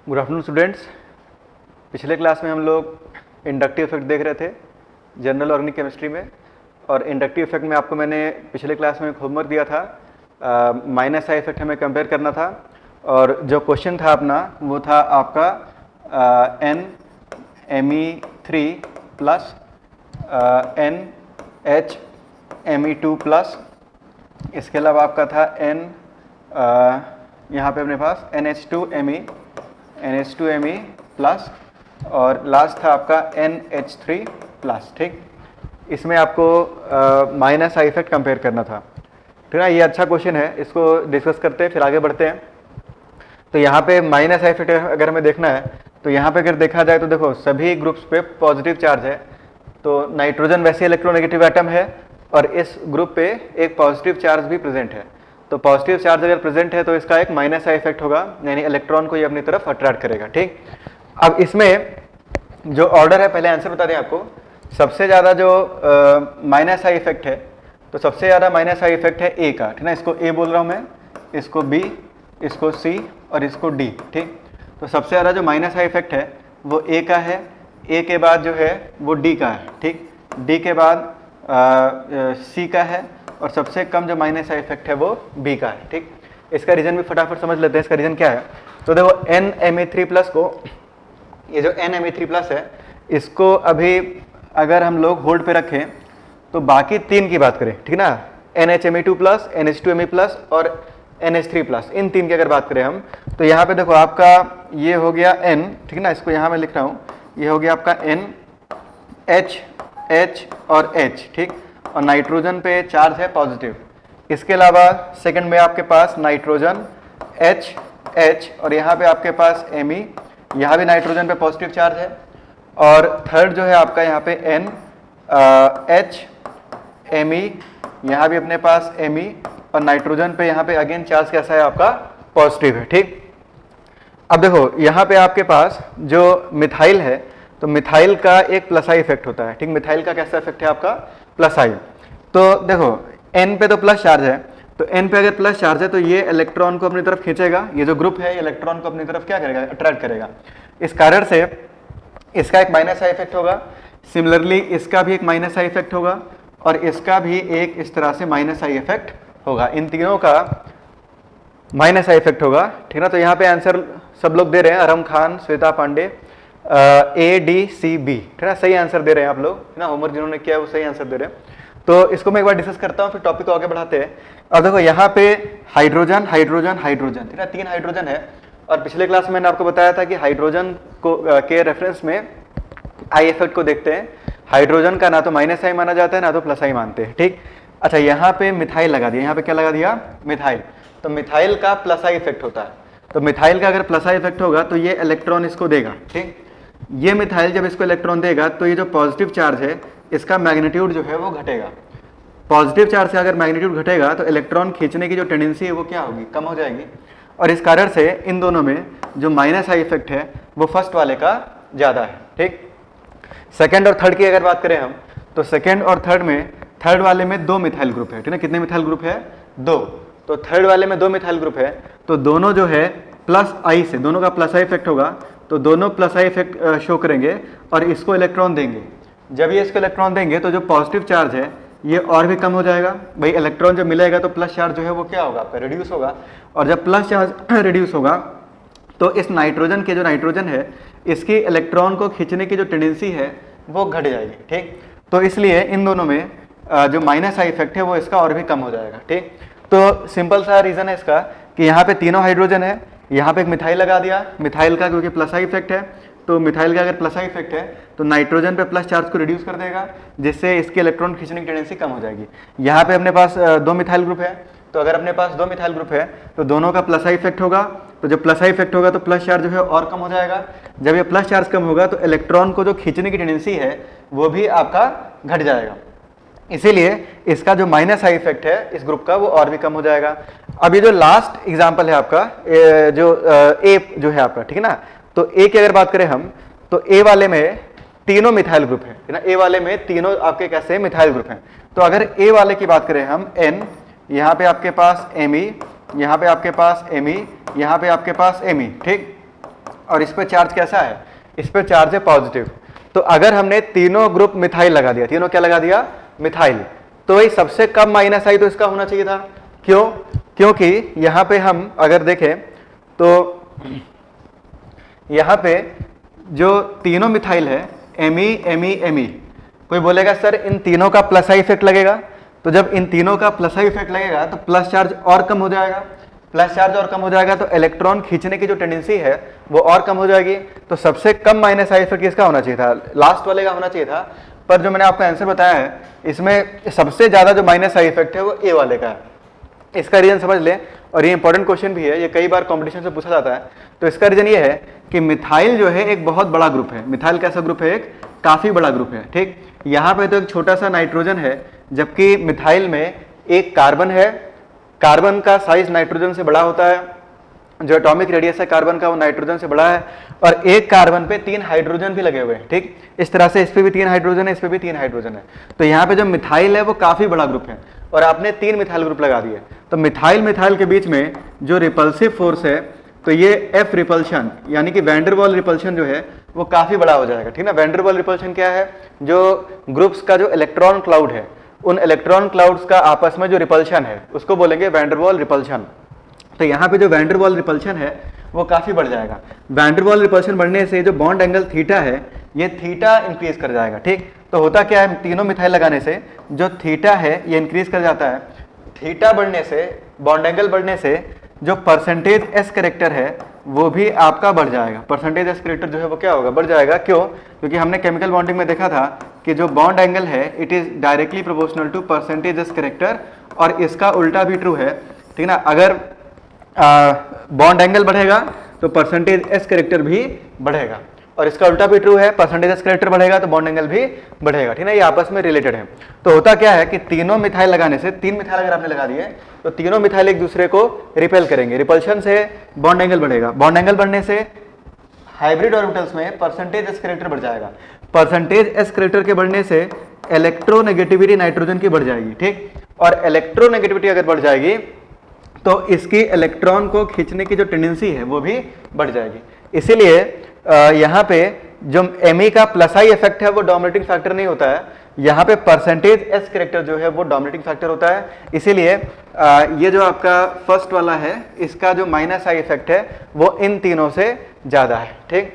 Good afternoon students. पिछले class में हम लोग इंडक्टिव इफेक्ट देख रहे थे जनरल ऑर्गेनिक केमिस्ट्री में, और इंडक्टिव इफेक्ट में आपको मैंने पिछले क्लास में एक होमवर्क दिया था, माइनस आई इफेक्ट हमें कंपेयर करना था। और जो क्वेश्चन था अपना वो था आपका NMe3 प्लस NHMe2 प्लस, इसके अलावा आपका था यहाँ पे अपने पास NH2Me प्लस, और लास्ट था आपका NH3 प्लस। ठीक, इसमें आपको माइनस आई इफेक्ट कंपेयर करना था। ठीक है, ये अच्छा क्वेश्चन है, इसको डिस्कस करते हैं फिर आगे बढ़ते हैं। तो यहाँ पे माइनस आई इफेक्ट अगर हमें देखना है तो यहाँ पे अगर देखा जाए तो देखो सभी ग्रुप्स पे पॉजिटिव चार्ज है। तो नाइट्रोजन वैसे इलेक्ट्रोनेगेटिव एटम है और इस ग्रुप पे एक पॉजिटिव चार्ज भी प्रेजेंट है। तो पॉजिटिव चार्ज अगर प्रेजेंट है तो इसका एक माइनस आई इफेक्ट होगा, यानी इलेक्ट्रॉन को ये अपनी तरफ अट्रैक्ट करेगा। ठीक, अब इसमें जो ऑर्डर है पहले आंसर बता दें आपको। सबसे ज़्यादा जो माइनस आई इफेक्ट है, तो सबसे ज़्यादा माइनस आई इफेक्ट है ए का। ठीक ना, इसको ए बोल रहा हूँ मैं, इसको बी, इसको सी और इसको डी। ठीक, तो सबसे ज़्यादा जो माइनस आई इफेक्ट है वो ए का है, ए के बाद जो है वो डी का है। ठीक, डी के बाद सी का है, और सबसे कम जो माइनस आई इफेक्ट है वो बी का है। ठीक, इसका रीजन भी फटाफट समझ लेते हैं। इसका रीजन क्या है, तो देखो NMe3 प्लस को, ये जो NMe3 प्लस है इसको अभी अगर हम लोग होल्ड पे रखें तो बाकी तीन की बात करें, ठीक ना, NHMe2 प्लस, NH2Me प्लस और NH3 प्लस, इन तीन की अगर बात करें हम तो यहाँ पे देखो आपका ये हो गया N, ठीक ना, इसको यहाँ मैं लिख रहा हूँ, ये हो गया आपका N, H और H। ठीक, और नाइट्रोजन पे चार्ज है पॉजिटिव। इसके अलावा सेकंड में आपके पास नाइट्रोजन H और यहाँ पे आपके पास Me, यहाँ भी नाइट्रोजन पे पॉजिटिव चार्ज है। और थर्ड जो है आपका यहाँ पे NHMe, यहाँ भी अपने पास Me, और नाइट्रोजन पे यहाँ पे अगेन चार्ज कैसा है आपका, पॉजिटिव है। ठीक, अब देखो यहाँ पे आपके पास जो मिथाइल है तो मिथाइल का एक प्लस आई इफेक्ट होता है। ठीक, मिथाइल का कैसा इफेक्ट है आपका, प्लस आई। तो देखो N पे तो प्लस चार्ज है, तो N पे अगर प्लस चार्ज है तो ये इलेक्ट्रॉन को अपनी तरफ खींचेगा, ये जो ग्रुप है इलेक्ट्रॉन को अपनी तरफ क्या करेगा, अट्रैक्ट करेगा। इस कारण से इसका एक माइनस आई इफेक्ट होगा। सिमिलरली इसका भी एक माइनस आई इफेक्ट होगा, और इसका भी एक इस तरह से माइनस आई इफेक्ट होगा। इन तीनों का माइनस आई इफेक्ट होगा। ठीक ना, तो यहाँ पे आंसर सब लोग दे रहे हैं, अरम खान, श्वेता पांडे, ADCB। ठीक है, सही आंसर दे रहे हैं आप लोग, है ना, होमवर्क जिन्होंने किया है वो सही आंसर दे रहे हैं। तो इसको मैं एक बार डिस्कस करता हूँ, फिर टॉपिक को आगे बढ़ाते हैं। अब देखो यहाँ पे हाइड्रोजन हाइड्रोजन हाइड्रोजन, ठीक है, तीन हाइड्रोजन है। और पिछले क्लास में मैंने आपको बताया था कि हाइड्रोजन को के रेफरेंस में आई इफेक्ट को देखते हैं। हाइड्रोजन का ना तो माइनस आई माना जाता है ना तो प्लस आई मानते हैं। ठीक, अच्छा यहाँ पे मिथाइल लगा दिया, यहाँ पे क्या लगा दिया, मिथाइल। तो मिथाइल का प्लस आई इफेक्ट होता है। तो मिथाइल का अगर प्लस आई इफेक्ट होगा तो ये इलेक्ट्रॉन इसको देगा। ठीक, ये मिथाइल जब इसको इलेक्ट्रॉन देगा तो ये जो पॉजिटिव चार्ज है इसका मैग्नीट्यूड जो है वो घटेगा। पॉजिटिव चार्ज से अगर मैग्नीट्यूड घटेगा तो इलेक्ट्रॉन खींचने की जो टेंडेंसी है वो क्या होगी, कम हो जाएगी। और इस कारण से इन दोनों में जो माइनस आई इफेक्ट है वो फर्स्ट वाले का ज़्यादा है। ठीक, सेकेंड और थर्ड की अगर बात करें हम तो सेकेंड और थर्ड में, थर्ड वाले में दो मिथाइल ग्रुप है। ठीक है, कितने मिथाइल ग्रुप है, दो। तो थर्ड वाले में दो मिथाइल ग्रुप है, तो दोनों जो है प्लस आई से, दोनों का प्लस आई इफेक्ट होगा, तो दोनों प्लस आई इफेक्ट शो करेंगे और इसको इलेक्ट्रॉन देंगे। जब ये इसको इलेक्ट्रॉन देंगे तो जो पॉजिटिव चार्ज है ये और भी कम हो जाएगा। भाई इलेक्ट्रॉन जब मिलेगा तो प्लस चार्ज जो है वो क्या होगा आपका, रिड्यूस होगा। और जब प्लस चार्ज रिड्यूस होगा तो इस नाइट्रोजन के जो नाइट्रोजन है इसकी इलेक्ट्रॉन को खींचने की जो टेंडेंसी है वो घट जाएगी। ठीक, तो इसलिए इन दोनों में जो माइनस आई इफेक्ट है वो इसका और भी कम हो जाएगा। ठीक, तो सिंपल सा रीज़न है इसका कि यहाँ पे तीनों हाइड्रोजन है, यहाँ पे एक मिथाइल लगा दिया, मिथाइल का क्योंकि प्लस आई इफेक्ट है, तो मिथाइल का अगर प्लस आई इफेक्ट है तो नाइट्रोजन पे प्लस चार्ज को रिड्यूस कर देगा, जिससे इसके इलेक्ट्रॉन खींचने की टेंडेंसी कम हो जाएगी। यहाँ पे अपने पास दो मिथाइल ग्रुप है, तो अगर अपने पास दो मिथाइल ग्रुप है तो दोनों का प्लस आई इफेक्ट होगा, तो जब प्लस आई इफेक्ट होगा तो प्लस चार्ज जो है और कम हो जाएगा। जब ये प्लस चार्ज कम होगा तो इलेक्ट्रॉन को जो खींचने की टेंडेंसी है वो भी आपका घट जाएगा। इसीलिए इसका जो माइनस आई इफेक्ट है इस ग्रुप का वो और भी कम हो जाएगा। अब ये जो लास्ट एग्जांपल है आपका, जो ए जो है आपका, ठीक है ना, तो ए की अगर बात करें हम तो ए वाले में तीनों मिथाइल ग्रुप है ना, ए वाले में तीनों आपके कैसे मिथाइल ग्रुप हैं। तो अगर ए वाले की बात करें हम, N, यहाँ पे आपके पास Me, यहाँ पे आपके पास Me, यहाँ पे आपके पास Me। ठीक, और इस पे चार्ज कैसा है, इस पे चार्ज है पॉजिटिव। तो अगर हमने तीनों ग्रुप मिथाइल लगा दिया, तीनों क्या लगा दिया, मिथाइल, तो वही सबसे कम माइनस आई तो इसका होना चाहिए था। क्यों, क्योंकि यहां पे हम अगर देखें तो यहां पे जो तीनों मिथाइल है एमी एमी एमी, कोई बोलेगा सर इन तीनों का प्लस आई इफेक्ट लगेगा, तो जब इन तीनों का प्लस आई इफेक्ट लगेगा तो प्लस चार्ज और कम हो जाएगा, प्लस चार्ज और कम हो जाएगा तो इलेक्ट्रॉन खींचने की जो टेंडेंसी है वो और कम हो जाएगी। तो सबसे कम माइनस आई इफेक्ट किसका होना चाहिए था, लास्ट वाले का होना चाहिए था। पर जो मैंने आपको आंसर बताया है इसमें सबसे ज्यादा जो माइनस आई इफेक्ट है वो ए वाले का है। इसका रीजन समझ लें, और ये इंपॉर्टेंट क्वेश्चन भी है, ये कई बार कॉम्पिटिशन से पूछा जाता है। तो इसका रीजन ये है कि मिथाइल जो है एक बहुत बड़ा ग्रुप है, मिथाइल कैसा ग्रुप है, एक काफी बड़ा ग्रुप है, ठीक। यहाँ पे तो एक छोटा सा नाइट्रोजन है, जबकि मिथाइल में एक कार्बन है, कार्बन का साइज नाइट्रोजन से बड़ा होता है, जो एटॉमिक रेडियस है कार्बन का वो नाइट्रोजन से बड़ा है, और एक कार्बन पे 3 हाइड्रोजन भी लगे हुए हैं, ठीक। इस तरह से इस पे भी 3 हाइड्रोजन है, इस पे भी 3 हाइड्रोजन है। तो यहाँ पे जो मिथाइल है वो काफी बड़ा ग्रुप है, और आपने 3 मिथाइल ग्रुप लगा दिए, तो मिथाइल मिथाइल के बीच में जो रिपल्सिव फोर्स है, तो ये एफ रिपल्शन यानी कि वैंडरवाल रिपल्शन जो है वो काफी बड़ा हो जाएगा, ठीक ना। वैंडरवाल रिपल्शन क्या है, जो ग्रुप्स का जो इलेक्ट्रॉन क्लाउड है, उन इलेक्ट्रॉन क्लाउड्स का आपस में जो रिपल्शन है उसको बोलेंगे वैंडरवाल रिपल्शन। तो यहाँ पे जो वैंडरवाल रिपल्शन है वो काफी बढ़ जाएगा। वैंडरवाल रिपल्शन बढ़ने से जो बॉन्ड एंगल थीटा है ये थीटा इंक्रीज कर जाएगा, ठीक। तो होता क्या है, तीनों मिथाइल लगाने से जो थीटा है ये इंक्रीज कर जाता है। थीटा बढ़ने से, बॉन्ड एंगल बढ़ने से जो परसेंटेज एस करेक्टर है वो भी आपका बढ़ जाएगा। परसेंटेज एस करेक्टर जो है वो क्या होगा, बढ़ जाएगा। क्यों, क्योंकि हमने केमिकल बॉन्डिंग में देखा था कि जो बॉन्ड एंगल है it is directly proportional to percentage S character, और इसका उल्टा भी ट्रू है, ठीक ना। अगर बॉन्ड एंगल बढ़ेगा तो परसेंटेज एस करेक्टर भी बढ़ेगा, और इसका उल्टा भी ट्रू है, परसेंटेज एस करेक्टर बढ़ेगा तो बॉन्ड एंगल भी बढ़ेगा, ठीक ना। ये आपस में रिलेटेड है। तो होता क्या है कि तीनों मिथाइल लगाने से, 3 मिथाइल अगर आपने लगा दिए तो तीनों मिथाइल एक दूसरे को रिपेल करेंगे, रिपल्शन से बॉन्ड एंगल बढ़ेगा, बॉन्ड एंगल बढ़ने से हाइब्रिड ऑर्बिटल्स में परसेंटेज एस करेक्टर बढ़ जाएगा, परसेंटेज एस करेक्टर के बढ़ने से इलेक्ट्रोनेगेटिविटी नाइट्रोजन की बढ़ जाएगी, ठीक। और इलेक्ट्रोनेगेटिविटी अगर बढ़ जाएगी तो इसकी इलेक्ट्रॉन को खींचने की जो टेंडेंसी है वो भी बढ़ जाएगी। इसीलिए यहाँ पे जो एमी का प्लस आई इफेक्ट है वो डोमिनेटिंग फैक्टर नहीं होता है, यहाँ पे परसेंटेज एस करेक्टर जो है वो डोमिनेटिंग फैक्टर होता है। इसीलिए ये जो आपका फर्स्ट वाला है इसका जो माइनस आई इफेक्ट है वो इन तीनों से ज्यादा है, ठीक।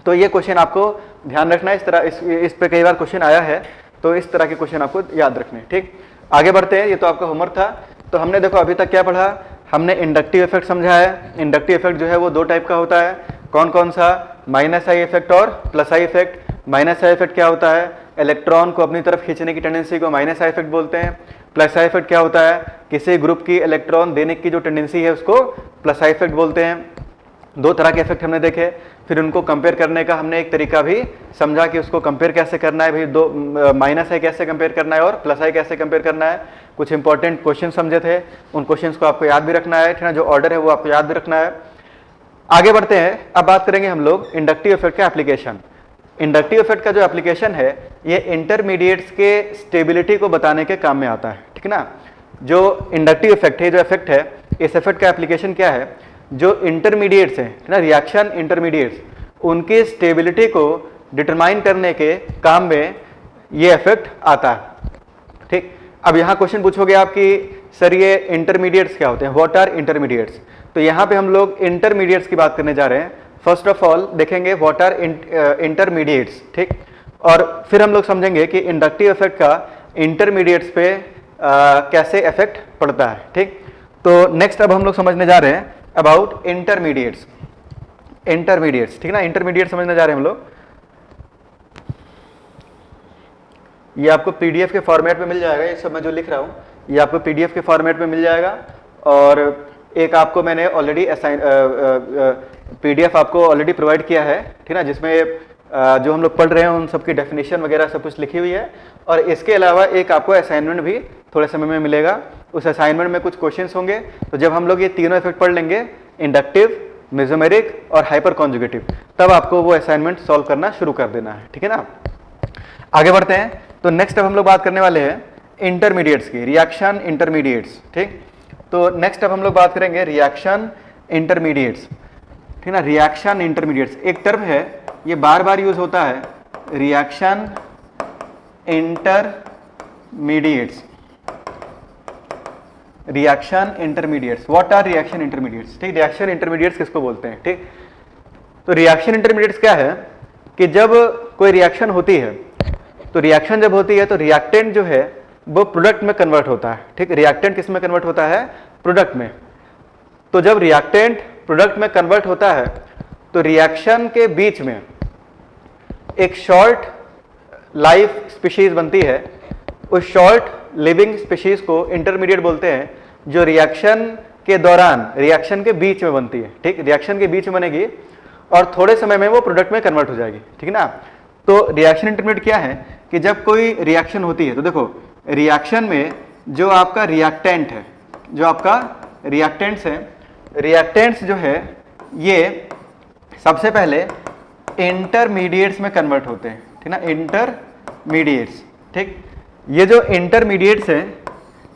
तो ये क्वेश्चन आपको ध्यान रखना है, इस तरह इस पे कई बार क्वेश्चन आया है, तो इस तरह के क्वेश्चन आपको याद रखने, ठीक। आगे बढ़ते हैं, ये तो आपका होमवर्क था। तो हमने देखो अभी तक क्या पढ़ा, हमने इंडक्टिव इफेक्ट समझा है। इंडक्टिव इफेक्ट जो है वो 2 टाइप का होता है, कौन कौन सा, माइनस आई इफेक्ट और plus I effect. Minus I effect क्या होता है, इलेक्ट्रॉन को अपनी तरफ खींचने की टेंडेंसी को माइनस आई इफेक्ट बोलते हैं। प्लस आई इफेक्ट क्या होता है, किसी ग्रुप की इलेक्ट्रॉन देने की जो टेंडेंसी है उसको प्लस आई इफेक्ट बोलते हैं। 2 तरह के इफेक्ट हमने देखे, फिर उनको कंपेयर करने का हमने एक तरीका भी समझा कि उसको कंपेयर कैसे करना है, भाई 2 माइनस आई कैसे कंपेयर करना है और प्लस आई कैसे कंपेयर करना है। कुछ इंपॉर्टेंट क्वेश्चन समझे थे, उन क्वेश्चंस को आपको याद भी रखना है, ठीक है, जो ऑर्डर है वो आपको याद भी रखना है। आगे बढ़ते हैं, अब बात करेंगे हम लोग इंडक्टिव इफेक्ट का एप्लीकेशन। इंडक्टिव इफेक्ट का जो एप्लीकेशन है ये इंटरमीडिएट्स के स्टेबिलिटी को बताने के काम में आता है, ठीक है ना। जो इंडक्टिव इफेक्ट है, जो इफेक्ट है, इस इफेक्ट का एप्लीकेशन क्या है, जो इंटरमीडिएट्स हैं ना, रिएक्शन इंटरमीडिएट्स, उनकी स्टेबिलिटी को डिटरमाइन करने के काम में ये इफेक्ट आता है, ठीक। अब यहाँ क्वेश्चन पूछोगे आप कि सर ये इंटरमीडिएट्स क्या होते हैं, व्हाट आर इंटरमीडिएट्स। तो यहाँ पे हम लोग इंटरमीडिएट्स की बात करने जा रहे हैं। फर्स्ट ऑफ ऑल देखेंगे व्हाट आर इंटरमीडिएट्स, ठीक, और फिर हम लोग समझेंगे कि इंडक्टिव इफेक्ट का इंटरमीडिएट्स पे कैसे इफेक्ट पड़ता है, ठीक। तो नेक्स्ट अब हम लोग समझने जा रहे हैं अबाउट इंटरमीडिएट्स, ठीक ना। इंटरमीडिएट समझने जा रहे हैं हम लोग। ये आपको पीडीएफ के फॉर्मेट में मिल जाएगा, ये सब मैं जो लिख रहा हूँ ये आपको पीडीएफ के फॉर्मेट में मिल जाएगा। और एक आपको मैंने ऑलरेडी पीडीएफ आपको ऑलरेडी प्रोवाइड किया है, ठीक ना, जिसमें जो हम लोग पढ़ रहे हैं उन सबकी डेफिनेशन वगैरह सब कुछ लिखी हुई है। और इसके अलावा एक आपको असाइनमेंट भी थोड़े समय में मिलेगा, उस असाइनमेंट में कुछ क्वेश्चंस होंगे। तो जब हम लोग ये तीनों इफेक्ट पढ़ लेंगे, इंडक्टिव, मेसोमेरिक और हाइपर कॉन्जुगेटिव, तब आपको वो असाइनमेंट सॉल्व करना शुरू कर देना है, ठीक है ना। आगे बढ़ते हैं, तो नेक्स्ट अब हम लोग बात करने वाले हैं इंटरमीडिएट्स की, रिएक्शन इंटरमीडिएट्स, ठीक। तो नेक्स्ट अब हम लोग बात करेंगे रिएक्शन इंटरमीडिएट्स। ठीक ना, रिएक्शन इंटरमीडिएट्स एक टर्म है, ये बार बार यूज होता है, reaction intermediates. Reaction intermediates, what are reaction intermediates? ठीक, रिएक्शन इंटरमीडिएट्स किसको बोलते हैं? ठीक, तो रिएक्शन इंटरमीडिएट्स क्या है कि जब कोई रिएक्शन होती है, तो रिएक्शन जब होती है तो रिएक्टेंट जो है वो प्रोडक्ट में कन्वर्ट होता है। ठीक, रिएक्टेंट किस में कन्वर्ट होता है? प्रोडक्ट में। तो जब रिएक्टेंट प्रोडक्ट में कन्वर्ट होता है तो रिएक्शन के बीच में एक शॉर्ट लाइफ स्पीशीज बनती है, उस शॉर्ट लिविंग स्पीशीज को इंटरमीडिएट बोलते हैं, जो रिएक्शन के दौरान, रिएक्शन के बीच में बनती है। ठीक, रिएक्शन के बीच में बनेगी और थोड़े समय में वो प्रोडक्ट में कन्वर्ट हो जाएगी। ठीक ना, तो रिएक्शन इंटरमीडिएट क्या है कि जब कोई रिएक्शन होती है, तो देखो रिएक्शन में जो आपका रिएक्टेंट है, जो आपका रिएक्टेंट्स है, रिएक्टेंट्स जो है ये सबसे पहले इंटरमीडिएट्स में कन्वर्ट होते हैं। ठीक ना, इंटरमीडिएट्स। ठीक, ये जो इंटरमीडिएट्स हैं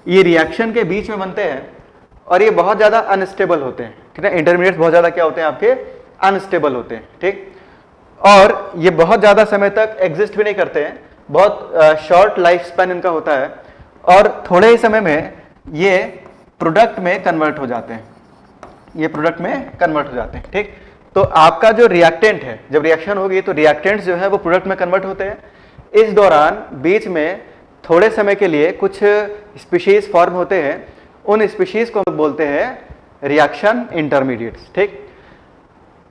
ये रिएक्शन के बीच में बनते हैं और ये बहुत ज़्यादा अनस्टेबल होते हैं। ठीक है, इंटरमीडिएट्स बहुत ज़्यादा क्या होते हैं आपके? अनस्टेबल होते हैं। ठीक, और ये बहुत ज़्यादा समय तक एग्जिस्ट भी नहीं करते हैं, बहुत शॉर्ट लाइफ स्पैन इनका होता है और थोड़े ही समय में ये प्रोडक्ट में कन्वर्ट हो जाते हैं, ये प्रोडक्ट में कन्वर्ट हो जाते हैं। ठीक, तो आपका जो रिएक्टेंट है, जब रिएक्शन होगी तो रिएक्टेंट्स जो है वो प्रोडक्ट में कन्वर्ट होते हैं। इस दौरान बीच में थोड़े समय के लिए कुछ स्पीशीज फॉर्म होते हैं, उन स्पीशीज को बोलते हैं रिएक्शन इंटरमीडिएट्स। ठीक,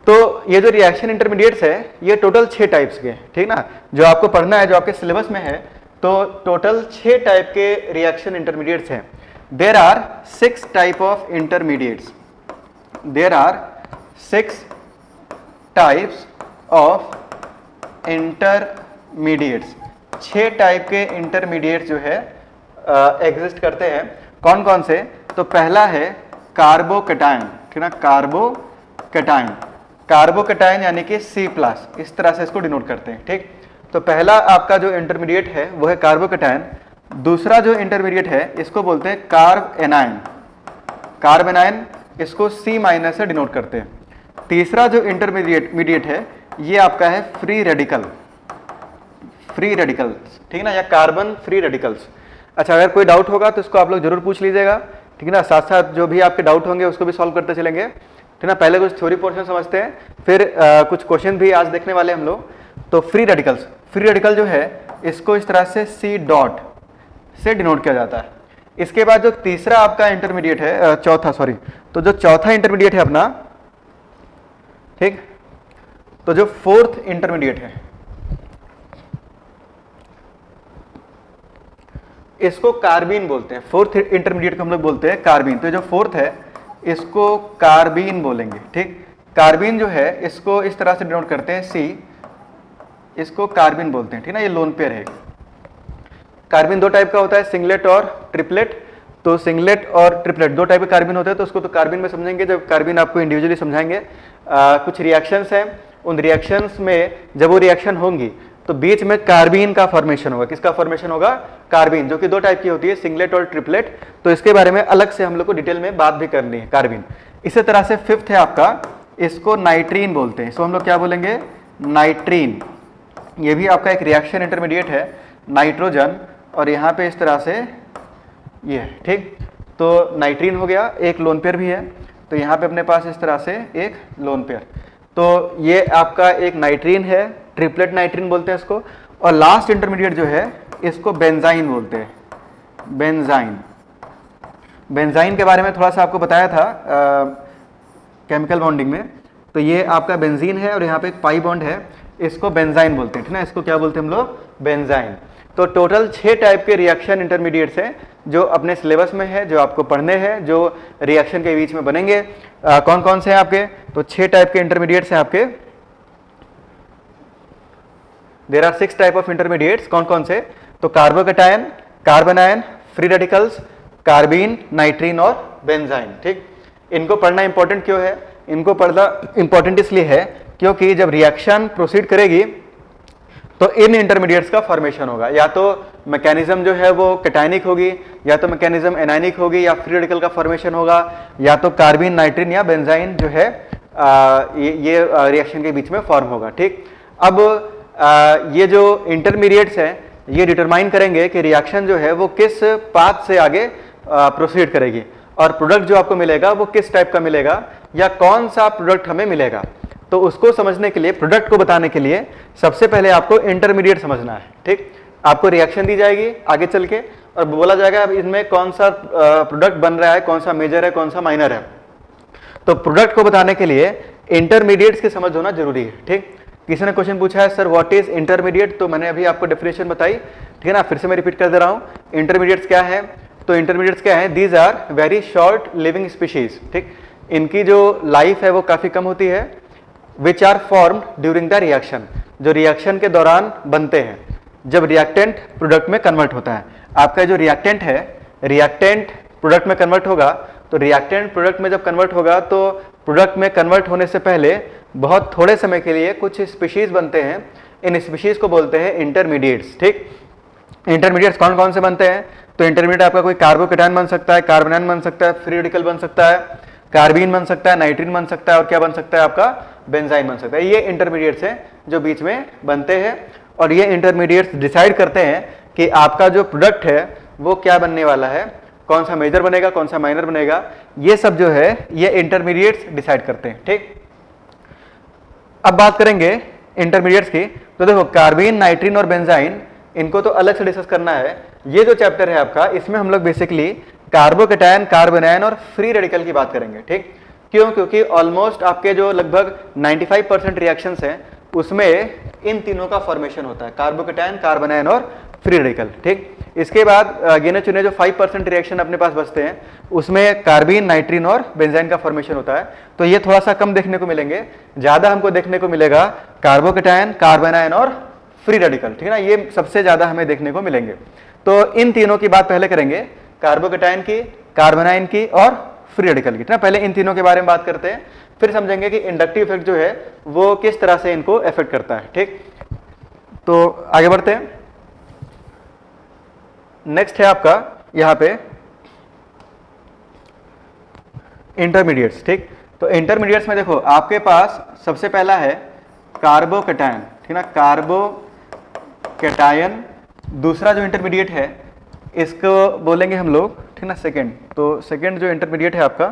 तो ये जो रिएक्शन इंटरमीडिएट्स है ये टोटल 6 टाइप्स के, ठीक ना, जो आपको पढ़ना है, जो आपके सिलेबस में है, तो टोटल 6 टाइप के रिएक्शन इंटरमीडिएट्स हैं। There are 6 type of intermediates, there are 6 types of intermediates. 6 type के इंटरमीडिएट्स जो है एग्जिस्ट करते हैं। कौन कौन से? तो पहला है कार्बोकैटायन। ठीक ना, कार्बोकैटायन, कार्बोकैटायन यानी कि C+, इस तरह से इसको डिनोट करते हैं। ठीक, तो पहला आपका जो इंटरमीडिएट है वो है कार्बोकैटायन। दूसरा जो इंटरमीडिएट है इसको बोलते हैं कार्ब एनायन, कार्ब एनायन, इसको C- से डिनोट करते हैं। तीसरा जो इंटरमीडिएट है ये आपका है फ्री रेडिकल, फ्री रेडिकल्स। ठीक ना, या कार्बन फ्री रेडिकल्स। अच्छा, अगर कोई डाउट होगा तो इसको आप लोग जरूर पूछ लीजिएगा। ठीक है ना, साथ साथ जो भी आपके डाउट होंगे उसको भी सॉल्व करते चलेंगे। ठीक ना, पहले कुछ थ्योरी पोर्शन समझते हैं, फिर कुछ क्वेश्चन भी आज देखने वाले हम लोग। तो फ्री रेडिकल्स, फ्री रेडिकल जो है इसको इस तरह से C. से डिनोट किया जाता है। इसके बाद जो तीसरा आपका इंटरमीडिएट है, तो जो चौथा इंटरमीडिएट है अपना, ठीक, तो जो फोर्थ इंटरमीडिएट है इसको कार्बीन बोलते हैं। फोर्थ इंटरमीडिएट को हम लोग बोलते हैं कार्बीन। तो जो फोर्थ है इसको कार्बीन बोलेंगे। ठीक, कार्बीन जो है इसको इस तरह से डिनोट करते हैं C, इसको कार्बीन बोलते हैं। ठीक ना, ये लोन पेयर है। कार्बीन 2 टाइप का होता है, सिंगलेट और ट्रिपलेट। तो सिंगलेट और ट्रिपलेट 2 टाइप के कार्बीन होते हैं, तो उसको तो कार्बीन में समझेंगे जब कार्बीन आपको इंडिविजुअली समझाएंगे। कुछ रिएक्शंस हैं, उन रिएक्शंस में जब वो रिएक्शन होंगी तो बीच में कार्बीन का फॉर्मेशन होगा। किसका फॉर्मेशन होगा? कार्बीन, जो कि 2 टाइप की होती है, सिंगलेट और ट्रिपलेट। तो इसके बारे में अलग से हम लोग को डिटेल में बात भी करनी है, कार्बीन। इसी तरह से फिफ्थ है आपका, इसको नाइट्रीन बोलते हैं। इसको हम लोग क्या बोलेंगे? नाइट्रीन। ये भी आपका एक रिएक्शन इंटरमीडिएट है, नाइट्रोजन, और यहाँ पे इस तरह से ये है। ठीक, तो नाइट्रीन हो गया, एक लोन पेयर भी है, तो यहाँ पे अपने पास इस तरह से एक लोन पेयर। तो ये आपका एक नाइट्रीन है, ट्रिपलेट नाइट्रीन बोलते हैं इसको। और लास्ट इंटरमीडिएट जो है इसको बेंजाइन बोलते हैं, बेंजाइन। बेंजाइन के बारे में थोड़ा सा आपको बताया था केमिकल बॉन्डिंग में। तो ये आपका बेंजीन है और यहाँ पे एक पाई बॉन्ड है, इसको बेंजाइन बोलते हैं। ठीक ना, इसको क्या बोलते हैं हम लोग? बेंजाइन। तो टोटल 6 टाइप के रिएक्शन इंटरमीडिएट्स हैं जो अपने सिलेबस में है, जो आपको पढ़ने हैं, जो रिएक्शन के बीच में बनेंगे। कौन कौन से हैं आपके? तो 6 टाइप के इंटरमीडिएट्स हैं आपके। There are 6 type of intermediates. कौन कौन से? तो carbocation, carbanion, free radicals, carbene, nitrene और बेंजाइन। ठीक, इनको पढ़ना इंपॉर्टेंट क्यों है? इनको पढ़ना इंपॉर्टेंट इसलिए है क्योंकि जब रिएक्शन प्रोसीड करेगी तो इन इंटरमीडिएट्स का फॉर्मेशन होगा। या तो मैकेनिज्म जो है वो कैटायनिक होगी, या तो मैकेनिज्म एनायनिक होगी, या फ्री रेडिकल का फॉर्मेशन होगा, या तो कार्बीन, नाइट्रीन या बेंजाइन जो है ये रिएक्शन के बीच में फॉर्म होगा। ठीक, अब ये जो इंटरमीडिएट्स हैं ये डिटरमाइन करेंगे कि रिएक्शन जो है वो किस पाथ से आगे प्रोसीड करेगी और प्रोडक्ट जो आपको मिलेगा वो किस टाइप का मिलेगा या कौन सा प्रोडक्ट हमें मिलेगा। तो उसको समझने के लिए, प्रोडक्ट को बताने के लिए सबसे पहले आपको इंटरमीडिएट समझना है। ठीक, आपको रिएक्शन दी जाएगी आगे चल के और बोला जाएगा अब इसमें कौन सा प्रोडक्ट बन रहा है, कौन सा मेजर है, कौन सा माइनर है। तो प्रोडक्ट को बताने के लिए इंटरमीडिएट्स की समझ होना जरूरी है। ठीक, किसी ने क्वेश्चन पूछा है सर व्हाट इज इंटरमीडिएट, तो मैंने अभी आपको डेफिनेशन बताई। ठीक है ना, फिर से मैं रिपीट कर दे रहा हूँ। इंटरमीडिएट्स क्या है, तो इंटरमीडिएट्स क्या है, these are very short living species. ठीक, इनकी जो लाइफ है वो काफी कम होती है। Which are formed during the reaction, जो रिएक्शन के दौरान बनते हैं जब रिएक्टेंट प्रोडक्ट में कन्वर्ट होता है। आपका जो रिएक्टेंट है, रिएक्टेंट प्रोडक्ट में कन्वर्ट होगा, तो रिएक्टेंट प्रोडक्ट में जब कन्वर्ट होगा तो प्रोडक्ट में कन्वर्ट होने से पहले बहुत थोड़े समय के लिए कुछ स्पीशीज बनते हैं। इन स्पीशीज को बोलते हैं इंटरमीडिएट्स। ठीक, इंटरमीडिएट्स कौन कौन से बनते हैं, तो इंटरमीडिएट आपका कोई कार्बोकेटायन बन सकता है, कार्बोनाइन बन सकता है, फ्री रेडिकल बन सकता है, कार्बीन बन सकता है, नाइट्रीन बन सकता है और क्या बन सकता है आपका बेंजाइन बन सकता है। ये इंटरमीडिएट्स हैं जो बीच में बनते हैं और ये इंटरमीडिएट्स डिसाइड करते हैं कि आपका जो प्रोडक्ट है वो क्या बनने वाला है, कौन सा मेजर बनेगा, कौन सा माइनर बनेगा। ये सब जो है ये इंटरमीडिएट्स डिसाइड करते हैं। ठीक, अब बात करेंगे इंटरमीडिएट्स की। तो देखो कार्बीन, नाइट्रीन और बेंजाइन, इनको तो अलग से डिस्कस करना है। ये जो चैप्टर है आपका, इसमें हम लोग बेसिकली कार्बोकेटायन, कार्बोनाइन और फ्री रेडिकल की बात करेंगे। ठीक, क्यों, क्योंकि ऑलमोस्ट आपके जो लगभग 95% रिएक्शंस हैं उसमें इन तीनों का फॉर्मेशन होता है, कार्बोकेटायन, कार्बोनाइन और फ्री रेडिकल। ठीक, इसके बाद गिने चुने जो 5% रिएक्शन अपने पास बचते हैं उसमें कार्बीन, नाइट्रीन और बेंजाइन का फॉर्मेशन होता है। तो ये थोड़ा सा कम देखने को मिलेंगे, ज्यादा हमको देखने को मिलेगा कार्बोकेटायन, कार्बोनाइन और फ्री रेडिकल। ठीक है ना, ये सबसे ज्यादा हमें देखने को मिलेंगे। तो इन तीनों की बात पहले करेंगे, कार्बोकेटायन की, कार्बोनाइन की और फ्री रेडिकल की। ठीक है, पहले इन तीनों के बारे में बात करते हैं, फिर समझेंगे कि इंडक्टिव इफेक्ट जो है वो किस तरह से इनको इफेक्ट करता है। ठीक, तो आगे बढ़ते हैं। नेक्स्ट है आपका यहां पे इंटरमीडिएट्स। ठीक, तो इंटरमीडिएट्स में देखो आपके पास सबसे पहला है कार्बोकेटायन। ठीक ना, कार्बोकेटायन। दूसरा जो इंटरमीडिएट है इसको बोलेंगे हम लोग, ठीक ना, सेकंड। तो सेकंड जो इंटरमीडिएट है आपका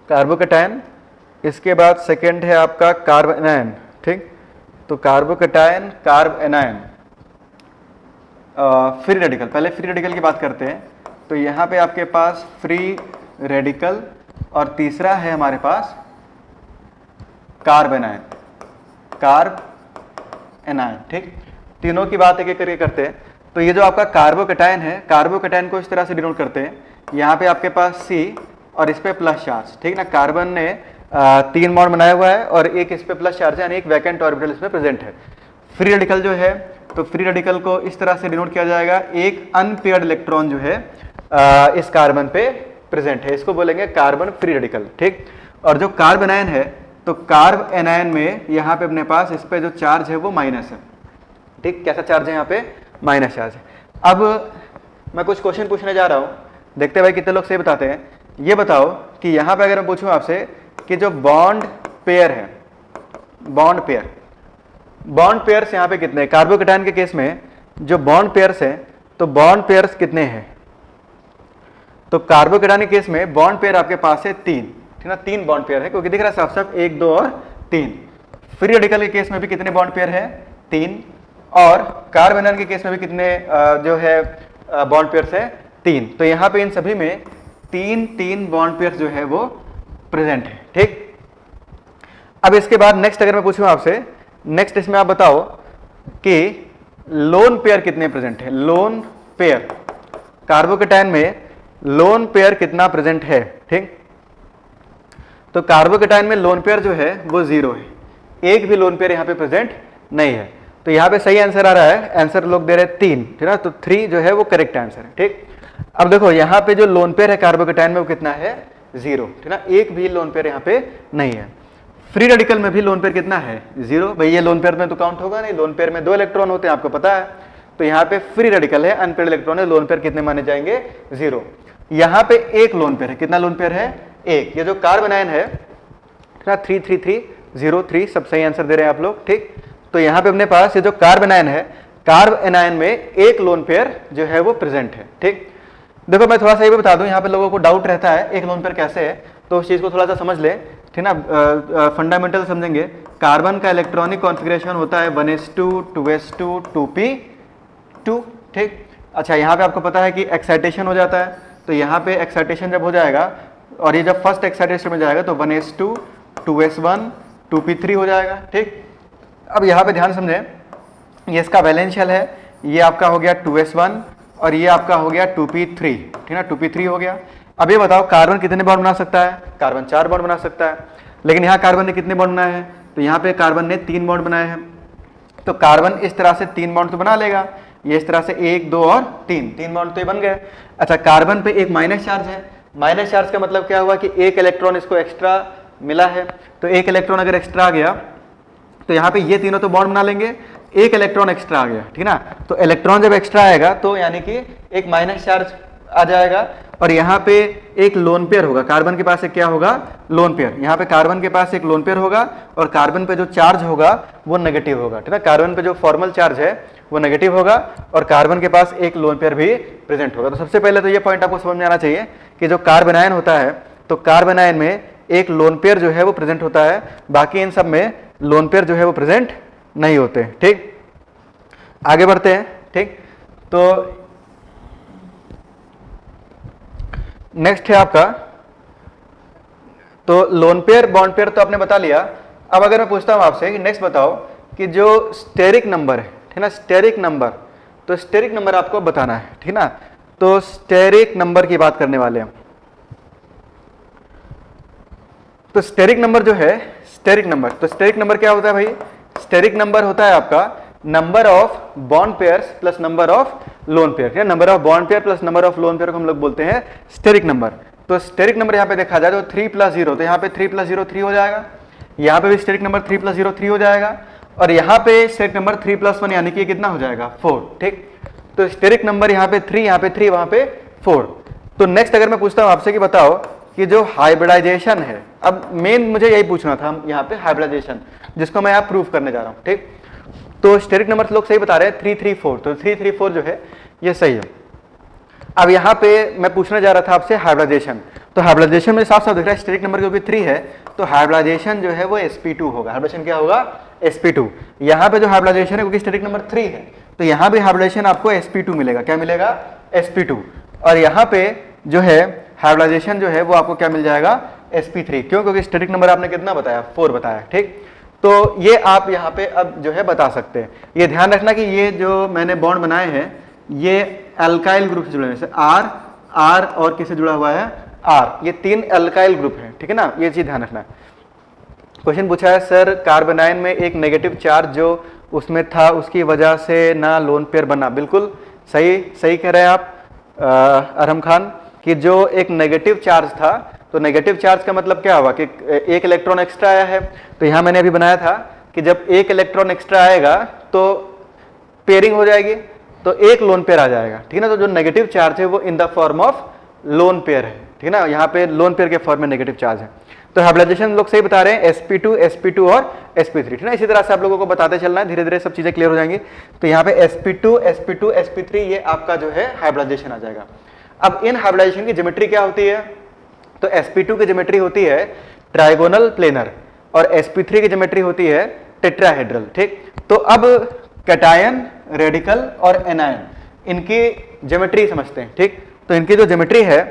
कार्बोकेटायन, इसके बाद सेकंड है आपका कार्बोनाइन। ठीक, तो कार्बोकेटायन, कार्बोनाइन, फ्री रेडिकल। पहले फ्री रेडिकल की बात करते हैं। तो यहाँ पे आपके पास फ्री रेडिकल और तीसरा है हमारे पास कार्बोनाइन, कार्बोनाइन। ठीक, तीनों की बात एक एक करके करते हैं। तो ये जो आपका कार्बोकेटायन है, कार्बोकेटायन को इस तरह से डिनोट करते हैं, यहाँ पे आपके पास C और इस पे प्लस चार्ज। ठीक ना, कार्बन ने 3 बॉन्ड बनाया हुआ है और एक इस पे प्लस चार्ज है यानी एक वैकेंट ऑर्बिटल इसमें प्रेजेंट है। फ्री रेडिकल जो है, तो फ्री रेडिकल को इस तरह से डिनोट किया जाएगा, एक अनपेयर्ड इलेक्ट्रॉन जो है इस कार्बन पे प्रेजेंट है, इसको बोलेंगे कार्बन फ्री रेडिकल। ठीक, और जो कार्बोनाइन है, तो कार्बोनाइन में यहाँ पे अपने पास इस पे जो चार्ज है वो माइनस है। ठीक, कैसा चार्ज है यहाँ पे, माइनस चार्ज है। अब मैं कुछ क्वेश्चन पूछने जा रहा हूँ, देखते भाई कितने लोग सही बताते हैं। ये बताओ कि यहाँ पे अगर मैं पूछूं आपसे कि जो बॉन्ड पेयर है, बॉन्ड पेयर्स यहाँ पे कितने हैं? कार्बोकेटायन के केस में जो बॉन्ड पेयर्स हैं, तो बॉन्ड पेयर्स कितने हैं? तो कार्बोकेटायन के केस में बॉन्ड पेयर आपके पास है 3। ठीक ना, 3 बॉन्ड पेयर है, क्योंकि दिख रहा है साफ साफ 1, 2 और 3। फ्री रेडिकल के केस में भी कितने बॉन्ड पेयर है? 3। और कार्बोनाइन के केस में भी कितने जो है बॉन्ड पेयर्स है? 3। तो यहाँ पे इन सभी में 3 बॉन्ड पेयर्स जो है वो प्रेजेंट है। ठीक, अब इसके बाद नेक्स्ट अगर मैं पूछूं आपसे, नेक्स्ट इसमें आप बताओ कि लोन पेयर कितने प्रेजेंट है? लोन पेयर, कार्बोकेटायन में लोन पेयर कितना प्रेजेंट है? ठीक, तो कार्बोकेटायन में लोन पेयर जो है वो 0 है, एक भी लोन पेयर यहाँ पे प्रेजेंट नहीं है। तो यहाँ पे सही आंसर आ रहा है, आंसर लोग दे रहे हैं 3। ठीक ना, तो 3 जो है वो करेक्ट आंसर है। ठीक, अब देखो यहाँ पे जो लोन पेयर है कार्बोकेटायन में वो कितना है? 0। ठीक ना, एक भी लोन पेयर यहाँ पे नहीं है। फ्री रेडिकल में भी लोन पेयर कितना है? 0। भाई ये लोन पेयर में तो काउंट होगा नहीं, लोन पेयर में 2 इलेक्ट्रॉन होते हैं, आपको पता है। तो यहाँ पे फ्री रेडिकल है, अनपेयर्ड इलेक्ट्रॉन है, लोन पेयर कितने माने जाएंगे? 0। यहाँ पे एक लोन पेयर है। कितना लोन पेयर है? एक। ये जो कार्बन आयन है 33303 सब सही आंसर दे रहे हैं आप लोग, ठीक। तो यहाँ पे अपने पास ये जो कार्बन आयन है, कार्बन आयन में एक लोन पेयर जो है वो प्रेजेंट है, ठीक। देखो मैं थोड़ा सा ये भी बता दूं, यहाँ पे लोगों को डाउट रहता है एक लोन पेयर कैसे है, तो उस चीज को थोड़ा सा समझ ले, ठीक ना। फंडामेंटल समझेंगे। कार्बन का इलेक्ट्रॉनिक कॉन्फ़िगरेशन होता है 1s2 2s2 2p2, ठीक। अच्छा, यहाँ पे आपको पता है कि एक्साइटेशन हो जाता है, तो यहाँ पे एक्साइटेशन जब हो जाएगा और ये जब फर्स्ट एक्साइटेशन में जाएगा तो 1s2 2s1 2p3 हो जाएगा, ठीक। अब यहाँ पे ध्यान समझें, ये इसका वैलेंशियल है, ये आपका हो गया 2s1 और ये आपका हो गया 2p3, ठीक ना, 2p3 हो गया। अब ये बताओ कार्बन कितने बॉन्ड बना सकता है? कार्बन 4 बॉन्ड बना सकता है, लेकिन यहाँ कार्बन ने कितने बॉन्ड बनाए हैं? तो यहाँ पे कार्बन ने 3 बॉन्ड बनाए हैं। तो कार्बन इस तरह से 3 बॉन्ड तो बना लेगा, ये इस तरह से 1 2 और 3 बॉन्ड तो ये बन गए। अच्छा, कार्बन पे एक माइनस चार्ज है। माइनस चार्ज का मतलब क्या हुआ कि एक इलेक्ट्रॉन इसको एक्स्ट्रा मिला है, तो एक इलेक्ट्रॉन अगर एक्स्ट्रा आ गया तो यहाँ पे ये तीनों तो बॉन्ड बना लेंगे, एक इलेक्ट्रॉन एक्स्ट्रा आ गया, ठीक ना। तो इलेक्ट्रॉन जब एक्स्ट्रा आएगा तो यानी कि एक माइनस चार्ज आ जाएगा और यहाँ पे एक लोन पेयर होगा। कार्बन के पास एक क्या होगा? Lone pair. यहाँ पे कार्बन के पास एक लोन पेयर होगा और कार्बन पे जो चार्ज होगा वो नेगेटिव होगा, ठीक है। कार्बन पे जो फॉर्मल चार्ज है वो नेगेटिव होगा और कार्बन के पास एक लोन पेयर भी प्रेजेंट होगा। तो सबसे पहले तो ये पॉइंट आपको समझ में आना चाहिए कि जो कार्बन आयन होता है तो कार्बन आयन में एक लोन पेयर जो है वो प्रेजेंट होता है, बाकी इन सब में लोन पेयर जो है वो प्रेजेंट नहीं होते, ठीक। आगे बढ़ते हैं, ठीक। तो नेक्स्ट है आपका, तो लोन पेयर बॉन्ड पेयर तो आपने बता लिया। अब अगर मैं पूछता हूं आपसे कि नेक्स्ट बताओ कि जो स्टेरिक नंबर है, ठीक ना, स्टेरिक नंबर, तो स्टेरिक नंबर आपको बताना है, ठीक ना। तो स्टेरिक नंबर की बात करने वाले हैं। तो स्टेरिक नंबर जो है, स्टेरिक नंबर, तो स्टेरिक नंबर क्या होता है भाई? स्टेरिक नंबर होता है आपका number of bond pairs plus number of lone pair. Number of bond pair plus number of lone pair को हम लोग बोलते हैं स्टेरिक नंबर। तो स्टेरिक नंबर यहाँ पे देखा जाए तो 3 + 0, तो यहाँ पे 3 + 0 3 हो जाएगा। यहाँ पे भी स्टेरिक नंबर 3 + 0 3 हो जाएगा और यहाँ पे स्टेरिक नंबर 3 + 1 यानी कि कितना हो जाएगा? 4, ठीक। तो स्टेरिक नंबर यहाँ पे 3, यहाँ पे 3, वहां पे 4। तो नेक्स्ट अगर मैं पूछता हूँ आपसे कि बताओ कि जो हाइब्रिडाइजेशन है, अब मेन मुझे यही पूछना था यहाँ पे, हाइब्रिडाइजेशन, जिसको मैं यहाँ प्रूव करने जा रहा हूँ, ठीक। तो स्टेरिक नंबर लोग सही बता रहे हैं 334, तो 334 जो है ये सही है। अब यहाँ पे मैं पूछने जा रहा था आपसे हाइब्रिडाइजेशन, तो हाइब्रिडाइजेशन में साफ साफ दिख रहा है स्टेरिक नंबर क्योंकि 3 है तो हाइब्रिडाइजेशन जो है वो sp2 होगा। हाइब्रिडाइजेशन क्या होगा? sp2। यहाँ पे जो हाइब्रिडाइजेशन है क्योंकि स्टेरिक नंबर 3 है तो यहाँ भी हाइब्रिडाइजेशन आपको sp2 मिलेगा। क्या मिलेगा? sp2। और यहाँ पे जो है हाइब्रिडाइजेशन जो है वो आपको क्या मिल जाएगा? sp3। क्यों? क्योंकि स्टेरिक नंबर आपने कितना बताया? 4 बताया, ठीक। तो ये आप यहाँ पे अब जो है बता सकते हैं। ये ध्यान रखना कि ये जो मैंने बॉन्ड बनाए हैं ये अल्काइल ग्रुप से जुड़े हैं, जैसे आर और किससे जुड़ा हुआ है? आर। ये 3 अल्काइल ग्रुप हैं, ठीक है ना, ये चीज ध्यान रखना है। क्वेश्चन पूछा है सर कार्बन आयन में एक नेगेटिव चार्ज जो उसमें था उसकी वजह से ना लोन पेयर बना। बिल्कुल सही कह रहे हैं आप अरहम खान कि जो एक नेगेटिव चार्ज था, तो नेगेटिव चार्ज का मतलब क्या हुआ कि एक इलेक्ट्रॉन एक्स्ट्रा आया है। तो यहां मैंने अभी बनाया था कि जब एक इलेक्ट्रॉन एक्स्ट्रा आएगा तो पेयरिंग हो जाएगी, तो एक लोन पेयर आ जाएगा, ठीक है ना। तो जो नेगेटिव चार्ज है वो in the form of lone pair है, ठीक है ना। यहाँ पे लोन पेयर के फॉर्म में नेगेटिव चार्ज है। तो हाइब्रिडाइजेशन लोग सही बता रहे हैं sp2 और sp3, ठीक है ना। इसी तरह से आप लोगों को बताते चलना है, धीरे धीरे सब चीजें क्लियर हो जाएंगी। तो यहाँ पे sp2 sp3 ये आपका जो है हाइब्रिडाइजेशन आ जाएगा। अब इन हाइब्रिडाइजेशन की ज्योमेट्री क्या होती है? तो sp2 की ज्योमेट्री होती है ट्राइगोनल प्लेनर और sp3 की ज्योमेट्री होती है टेट्राहेड्रल, ठीक। तो अब कैटायन, रेडिकल और एनायन, इनकी ज्योमेट्री समझते हैं, ठीक। तो इनकी जो ज्योमेट्री है,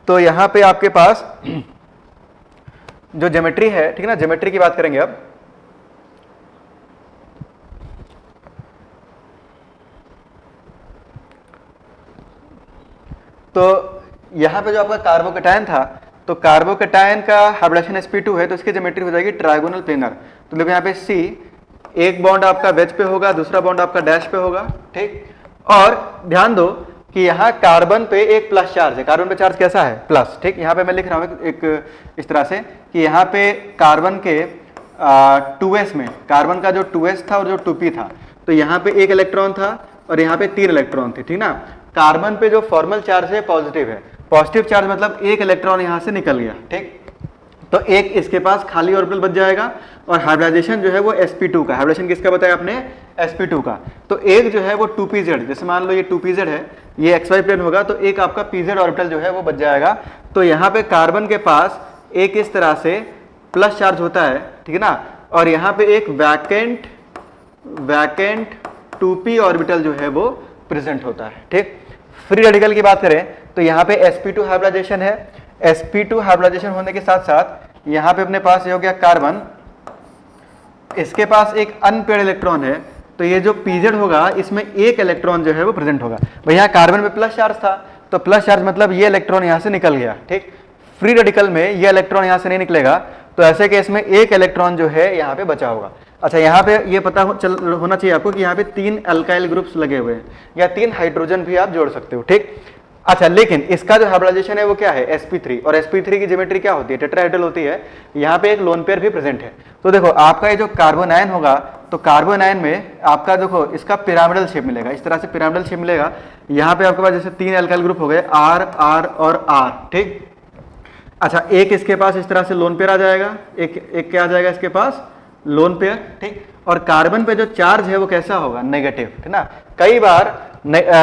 तो यहां पे आपके पास जो ज्योमेट्री है, ठीक है ना, ज्योमेट्री की बात करेंगे अब। तो यहां पे जो आपका कार्बोकैटायन था, तो कार्बोकैटायन का हाइब्रिडाइजेशन sp2 है तो इसकी ज्योमेट्री हो जाएगी ट्राइगोनल प्लेनर। तो देखो यहाँ पे C, एक बॉन्ड आपका वेज पे होगा, दूसरा बॉन्ड आपका डैश पे होगा, ठीक। और ध्यान दो कि यहाँ कार्बन पे एक प्लस चार्ज है। कार्बन पे चार्ज कैसा है? प्लस, ठीक। यहाँ पे मैं लिख रहा हूँ एक इस तरह से कि यहाँ पे कार्बन के 2s में, कार्बन का जो 2s था और जो 2p था, तो यहाँ पे एक इलेक्ट्रॉन था और यहाँ पे 3 इलेक्ट्रॉन थे, ठीक ना। कार्बन पे जो फॉर्मल चार्ज है पॉजिटिव है पॉजिटिव चार्ज मतलब एक इलेक्ट्रॉन यहां से निकल गया, ठीक। तो एक इसके पास खाली ऑर्बिटल बच जाएगा और हाइब्रिडाइजेशन जो है वो sp2 का, हाइब्रिडाइजेशन किसका बताया आपने, sp2 का। तो एक जो है वो 2pz, जैसे मान लो ये 2pz है, ये xy प्लेन होगा, तो एक आपका pz ऑर्बिटल जो है वो बच जाएगा। तो यहाँ पे कार्बन के पास एक इस तरह से प्लस चार्ज होता है, ठीक है ना, और यहाँ पे एक वैकेंट 2p ऑर्बिटल जो है वो प्रेजेंट होता है, ठीक। फ्री रेडिकल की बात करें तो यहाँ पे sp2 हाइब्रिडाइजेशन है, sp2 हाइब्रिडाइजेशन होने के साथ साथ यहाँ पे अपने पास ये हो गया कार्बन, इसके पास एक अनपेयर्ड इलेक्ट्रॉन है, तो ये जो pz होगा इसमें एक इलेक्ट्रॉन जो है वो प्रेजेंट होगा। भैया कार्बन में प्लस चार्ज था, तो प्लस चार्ज मतलब ये इलेक्ट्रॉन यहाँ से निकल गया, ठीक। फ्री रेडिकल में ये इलेक्ट्रॉन यहाँ से नहीं निकलेगा, तो ऐसे केस में एक इलेक्ट्रॉन जो है यहाँ पे बचा होगा। अच्छा, यहाँ पे ये पता होना चाहिए आपको कि यहाँ पे 3 अल्काइल ग्रुप्स लगे हुए हैं या 3 हाइड्रोजन भी आप जोड़ सकते हो, ठीक। अच्छा, लेकिन इसका जो हाइब्रिडाइजेशन है वो क्या है, sp3, और sp3 की ज्योमेट्री क्या होती है, टेट्राहेड्रल होती है। यहाँ पे एक लोन पेयर भी प्रेजेंट है। तो देखो आपका ये जो कार्बन आयन होगा, तो कार्बन आयन में आपका देखो इसका पिरामिडल शेप मिलेगा, इस तरह से पिरामिडल शेप मिलेगा। यहाँ पे आपके पास जैसे 3 अल्काइल ग्रुप हो गए, R R और R, ठीक। अच्छा, एक इसके पास इस तरह से लोन पेयर आ जाएगा, एक क्या आ जाएगा इसके पास, लोन पेयर, ठीक। और कार्बन पे जो चार्ज है वो कैसा होगा, नेगेटिव, ठीक ना। कई बार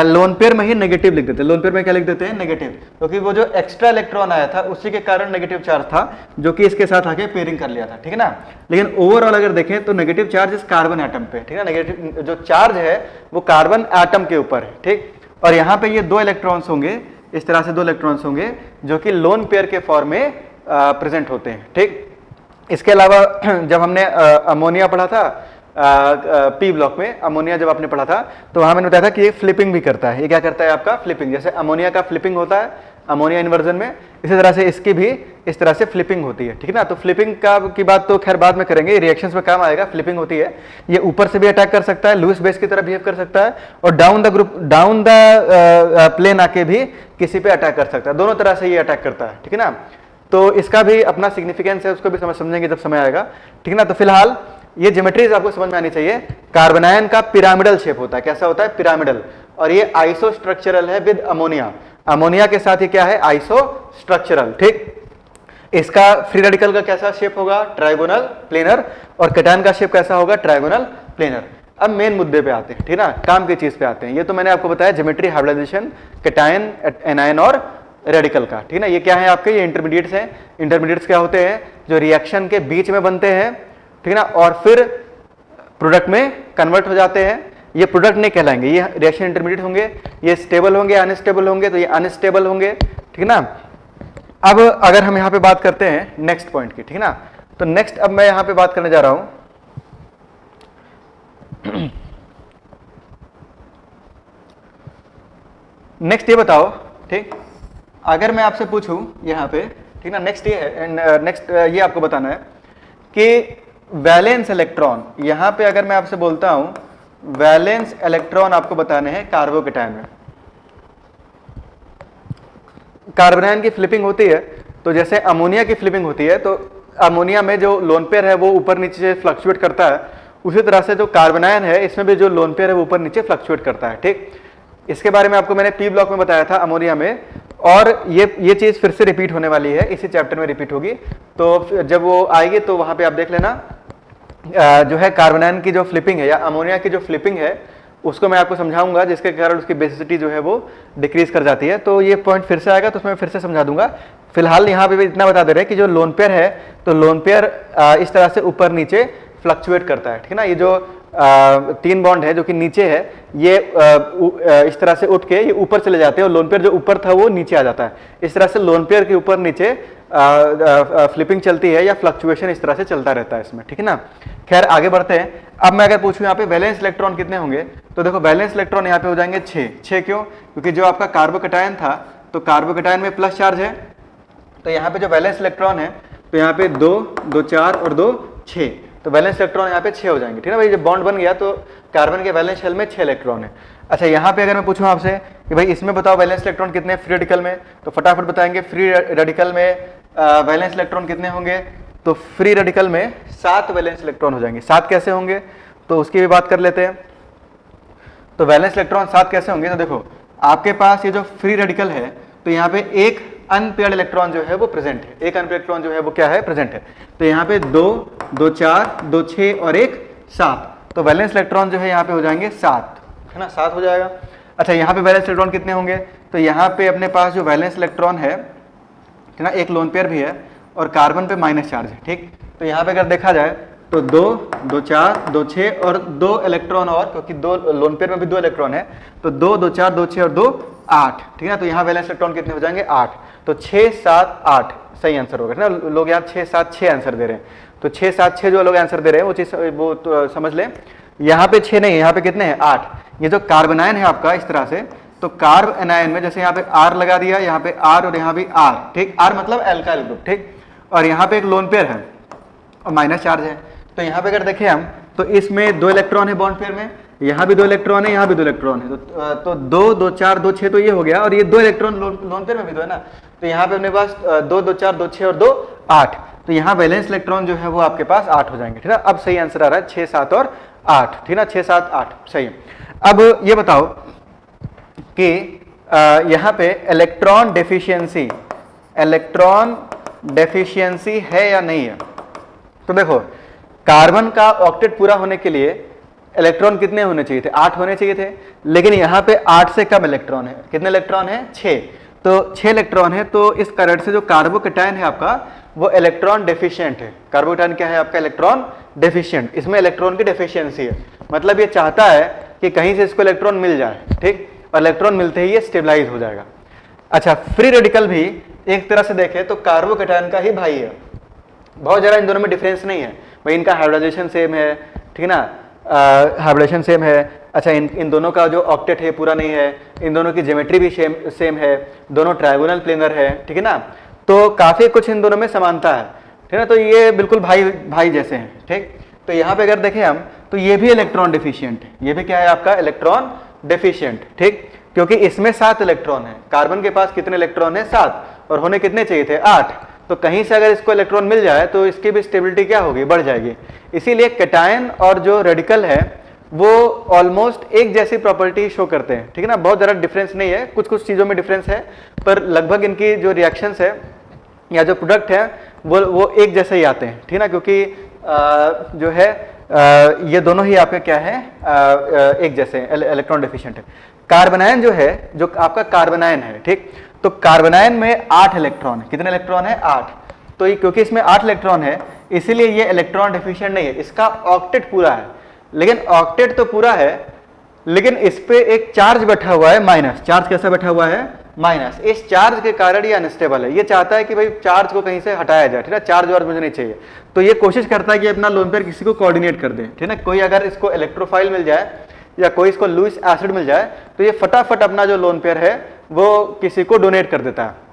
लोन पेयर में ही नेगेटिव लिख देते हैं, लोन पेयर में क्या लिख देते हैं, नेगेटिव, क्योंकि वो जो एक्स्ट्रा इलेक्ट्रॉन आया था उसी के कारण नेगेटिव चार्ज था, जो कि इसके साथ आके पेयरिंग कर लिया था, ठीक है ना। लेकिन ओवरऑल अगर देखें तो नेगेटिव चार्ज इस कार्बन एटम पे, ठीक है, नेगेटिव जो चार्ज है वो कार्बन एटम के ऊपर है, ठीक। और यहाँ पे ये 2 इलेक्ट्रॉन्स होंगे, इस तरह से 2 इलेक्ट्रॉन्स होंगे जो कि लोन पेयर के फॉर्म में प्रेजेंट होते हैं, ठीक। इसके अलावा जब हमने अमोनिया पढ़ा था पी ब्लॉक में, अमोनिया जब आपने पढ़ा था तो वहां मैंने बताया था कि ये फ्लिपिंग भी करता है। ये क्या करता है आपका, फ्लिपिंग। जैसे अमोनिया का फ्लिपिंग होता है अमोनिया इन्वर्जन में, इसी तरह से इसकी भी इस तरह से फ्लिपिंग होती है, ठीक है ना। तो फ्लिपिंग का की बात तो खैर बाद में करेंगे, रिएक्शंस में काम आएगा। फ्लिपिंग होती है, ये ऊपर से भी अटैक कर सकता है, लुईस बेस की तरह बिहेव कर सकता है, और डाउन द प्लेन आके भी किसी पे अटैक कर सकता है। दोनों तरह से ये अटैक करता है, ठीक है ना। तो इसका भी अपना सिग्निफिकेंस है, उसको भी समझेंगे जब समय आएगा, ठीक है ना। तो फिलहाल ये ज्योमेट्रीज आपको समझ में आनी चाहिए। कार्बन आयन का पिरामिडल शेप होता है, कैसा होता है, पिरामिडल, और ये आइसो स्ट्रक्चरल है विद अमोनिया। अमोनिया के साथ ये क्या है, आइसो स्ट्रक्चरल, ठीक। इसका फ्री रेडिकल का कैसा शेप होगा, ट्राइगोनल प्लेनर, और कैटायन का शेप कैसा होगा, ट्राइगोनल प्लेनर। अब मेन मुद्दे पे आते हैं, ठीक ना, काम की चीज पे आते हैं। ये तो मैंने आपको बताया ज्योमेट्री, हाइब्रिडाइजेशन, कैटायन, एनायन और रेडिकल का, ठीक ना। ये क्या है आपके, ये इंटरमीडिएट्स हैं। इंटरमीडिएट्स क्या होते हैं, जो रिएक्शन के बीच में बनते हैं, ठीक ना, और फिर प्रोडक्ट में कन्वर्ट हो जाते हैं। ये प्रोडक्ट नहीं कहलाएंगे, ये रिएक्शन इंटरमीडिएट होंगे। ये स्टेबल होंगे, अनस्टेबल होंगे, तो ये अनस्टेबल होंगे, ठीक ना। अब अगर हम यहाँ पे बात करते हैं नेक्स्ट पॉइंट की, ठीक ना, तो नेक्स्ट अब मैं यहाँ पे बात करने जा रहा हूं नेक्स्ट ये बताओ, ठीक, अगर मैं आपसे पूछूं यहाँ पे, ठीक ना, नेक्स्ट ये है, नेक्स्ट ये आपको बताना है कि वैलेंस इलेक्ट्रॉन, यहाँ पे अगर मैं आपसे बोलता हूं वैलेंस इलेक्ट्रॉन आपको बताने हैं कार्बोकैटायन में। कार्बन आयन की फ्लिपिंग होती है, तो जैसे अमोनिया की फ्लिपिंग होती है, तो अमोनिया में जो लोन पेयर है वो ऊपर नीचे से फ्लक्चुएट करता है, उसी तरह से जो कार्बन आयन है इसमें भी जो लोन पेयर है वो ऊपर नीचे फ्लक्चुएट करता है, ठीक। इसके बारे में आपको मैंने पी ब्लॉक में बताया था अमोनिया में, और ये चीज फिर से रिपीट होने वाली है, इसी चैप्टर में रिपीट होगी। तो जब वो आएगी तो वहां पे आप देख लेना, जो है कार्बन आयन की जो फ्लिपिंग है या अमोनिया की जो फ्लिपिंग है उसको मैं आपको समझाऊंगा, जिसके कारण उसकी बेसिसिटी जो है वो डिक्रीज कर जाती है। तो ये पॉइंट फिर से आएगा तो उसमें फिर से समझा दूंगा। फिलहाल यहाँ पे भी इतना बता दे रहे हैं कि जो लोन पेयर है, तो लोन पेयर इस तरह से ऊपर नीचे फ्लक्चुएट करता है, ठीक है ना। ये जो 3 बॉन्ड है जो कि नीचे है, ये इस तरह से उठ के ये ऊपर चले जाते हैं, और लोन पेयर जो ऊपर था वो नीचे आ जाता है। इस तरह से लोन पेयर के ऊपर नीचे फ्लिपिंग चलती है या फ्लक्चुएशन इस तरह से चलता रहता है इसमें, ठीक है ना। खैर आगे बढ़ते हैं। अब मैं अगर पूछूं यहाँ पे वैलेंस इलेक्ट्रॉन कितने होंगे, तो देखो वैलेंस इलेक्ट्रॉन यहाँ पे हो जाएंगे 6। क्यों, क्योंकि जो आपका कार्बोकैटायन था, तो कार्बोकैटायन में प्लस चार्ज है, तो यहाँ पे जो वैलेंस इलेक्ट्रॉन है, तो यहाँ पे 2, 2 4 और 2 6, तो वैलेंस इलेक्ट्रॉन यहाँ पे 6 हो जाएंगे, ठीक है ना भाई। जब बॉन्ड बन गया तो कार्बन के वैलेंस शेल में 6 इलेक्ट्रॉन है। अच्छा, यहाँ पे अगर मैं पूछूं आपसे कि भाई इसमें बताओ वैलेंस इलेक्ट्रॉन कितने फ्री रेडिकल में, तो फटाफट बताएंगे। फ्री रेडिकल में वैलेंस इलेक्ट्रॉन कितने होंगे, तो फ्री रेडिकल में 7 वैलेंस इलेक्ट्रॉन हो जाएंगे। 7 कैसे होंगे, तो उसकी भी बात कर लेते हैं। तो वैलेंस इलेक्ट्रॉन 7 कैसे होंगे, तो देखो आपके पास ये जो फ्री रेडिकल है, तो यहाँ पे एक अनपेयर्ड इलेक्ट्रॉन जो है वो प्रेजेंट है, एक अनपेयर्ड इलेक्ट्रॉन जो है वो क्या है, प्रेजेंट है। तो यहाँ पे 2 2 4 2 6 और 1 7, तो वैलेंस इलेक्ट्रॉन जो है यहाँ पे हो जाएंगे 7, है ना, 7 हो जाएगा। अच्छा, यहाँ पे वैलेंस इलेक्ट्रॉन कितने होंगे, तो यहाँ पे अपने पास जो वैलेंस इलेक्ट्रॉन है ना, एक लोन पेयर भी है और कार्बन पे माइनस चार्ज है, ठीक। तो यहाँ पे अगर देखा जाए तो 2 2 4 2 6 और 2 इलेक्ट्रॉन और, क्योंकि 2 लोन पेयर में भी 2 इलेक्ट्रॉन है, तो 2 2 4 2 6 और 2 8, ठीक है। तो यहाँ वैलेंस इलेक्ट्रॉन कितने हो जाएंगे, 8। तो 6 7 8 सही आंसर होगा ना। लोग यहाँ 6 7 6 आंसर दे रहे हैं, तो 6 7 6 जो लोग आंसर दे रहे हैं वो चीज वो तो समझ लें, यहाँ पे 6 नहीं है, यहाँ पे कितने हैं, 8। ये जो कार्बन आयन है आपका इस तरह से, तो कार्ब एनायन में जैसे यहाँ पे R लगा दिया, यहाँ पे R और यहाँ भी R, ठीक। R मतलब एल्काइल ग्रुप, ठीक। और यहाँ पे एक लोन पेयर है और माइनस चार्ज है। तो यहाँ पे अगर देखें हम, तो इसमें 2 इलेक्ट्रॉन है बॉन्ड पेयर में, यहाँ भी 2 इलेक्ट्रॉन है, यहाँ भी 2 इलेक्ट्रॉन है, तो 2 2 4 2 6 तो ये हो गया, और ये 2 इलेक्ट्रॉन लोन पेयर में भी 2 है ना, तो यहाँ पे अपने पास 2 2 4 2 6 और 2 8, तो यहाँ वैलेंस इलेक्ट्रॉन जो है वो आपके पास 8 हो जाएंगे, ठीक है। अब सही आंसर आ रहा है 6 7 और 8, ठीक है ना, 6 7 8 सही है। अब ये बताओ कि यहाँ पे इलेक्ट्रॉन डेफिशिएंसी है या नहीं है। तो देखो, कार्बन का ऑक्टेट पूरा होने के लिए इलेक्ट्रॉन कितने होने चाहिए थे, 8 होने चाहिए थे, लेकिन यहाँ पे 8 से कम इलेक्ट्रॉन है। कितने इलेक्ट्रॉन है, 6, तो 6 इलेक्ट्रॉन है। तो इस कारण से जो कार्बोकेटायन है आपका वो इलेक्ट्रॉन डेफिशिएंट है। कार्बोकेटायन क्या है आपका, इलेक्ट्रॉन डेफिशिएंट, इसमें इलेक्ट्रॉन की डेफिशिएंसी है, मतलब ये चाहता है कि कहीं से इसको इलेक्ट्रॉन मिल जाए, ठीक, और इलेक्ट्रॉन मिलते ही ये स्टेबलाइज हो जाएगा। अच्छा, फ्री रेडिकल भी एक तरह से देखें तो कार्बोकेटायन का ही भाई है, बहुत ज़्यादा इन दोनों में डिफरेंस नहीं है भाई, इनका हाइब्रिडाइजेशन सेम है, ठीक है ना, हाइब्रिडेशन सेम है। अच्छा, इन दोनों का जो ऑक्टेट है पूरा नहीं है, इन दोनों की ज्योमेट्री भी सेम है, दोनों ट्रायगोनल प्लेनर है, ठीक है ना, तो काफ़ी कुछ इन दोनों में समानता है, ठीक है ना, तो ये बिल्कुल भाई जैसे हैं, ठीक। तो यहाँ पे अगर देखें हम, तो ये भी इलेक्ट्रॉन डेफिशिएंट है, ये भी क्या है आपका, इलेक्ट्रॉन डेफिशिएंट, ठीक, क्योंकि इसमें 7 इलेक्ट्रॉन है, कार्बन के पास कितने इलेक्ट्रॉन है, 7, और होने कितने चाहिए थे, 8। तो कहीं से अगर इसको इलेक्ट्रॉन मिल जाए तो इसकी भी स्टेबिलिटी क्या होगी, बढ़ जाएगी। इसीलिए कैटायन और जो रेडिकल है वो ऑलमोस्ट एक जैसी प्रॉपर्टी शो करते हैं, ठीक है ना, बहुत ज़्यादा डिफरेंस नहीं है, कुछ कुछ चीज़ों में डिफरेंस है, पर लगभग इनकी जो रिएक्शंस है या जो प्रोडक्ट है वो एक जैसे ही आते हैं, ठीक है ना, क्योंकि जो है ये दोनों ही आपके क्या है, एक जैसे इलेक्ट्रॉन डेफिशिएंट है। कार्बनायन जो है, जो आपका कार्बनायन है, ठीक, तो कार्बनायन में 8 इलेक्ट्रॉन है, कितने इलेक्ट्रॉन है, 8। तो क्योंकि इसमें 8 इलेक्ट्रॉन है इसीलिए ये इलेक्ट्रॉन डेफिशिएंट नहीं है, इसका ऑक्टेट पूरा है, लेकिन ऑक्टेट तो पूरा है लेकिन इस पे एक चार्ज बैठा हुआ है, माइनस चार्ज। कैसा बैठा हुआ है, माइनस। इस चार्ज के कारण ये अनस्टेबल है, ये चाहता है कि भाई चार्ज को कहीं से हटाया जाए, ठीक है, चार्ज वार्ज मुझे नहीं चाहिए, तो ये कोशिश करता है कि अपना लोन पेयर किसी को कोऑर्डिनेट कर दे, ठीक है। कोई अगर इसको इलेक्ट्रोफाइल मिल जाए या कोई इसको लुईस एसिड मिल जाए तो ये फटाफट अपना जो लोन पेयर है वो किसी को डोनेट कर देता है।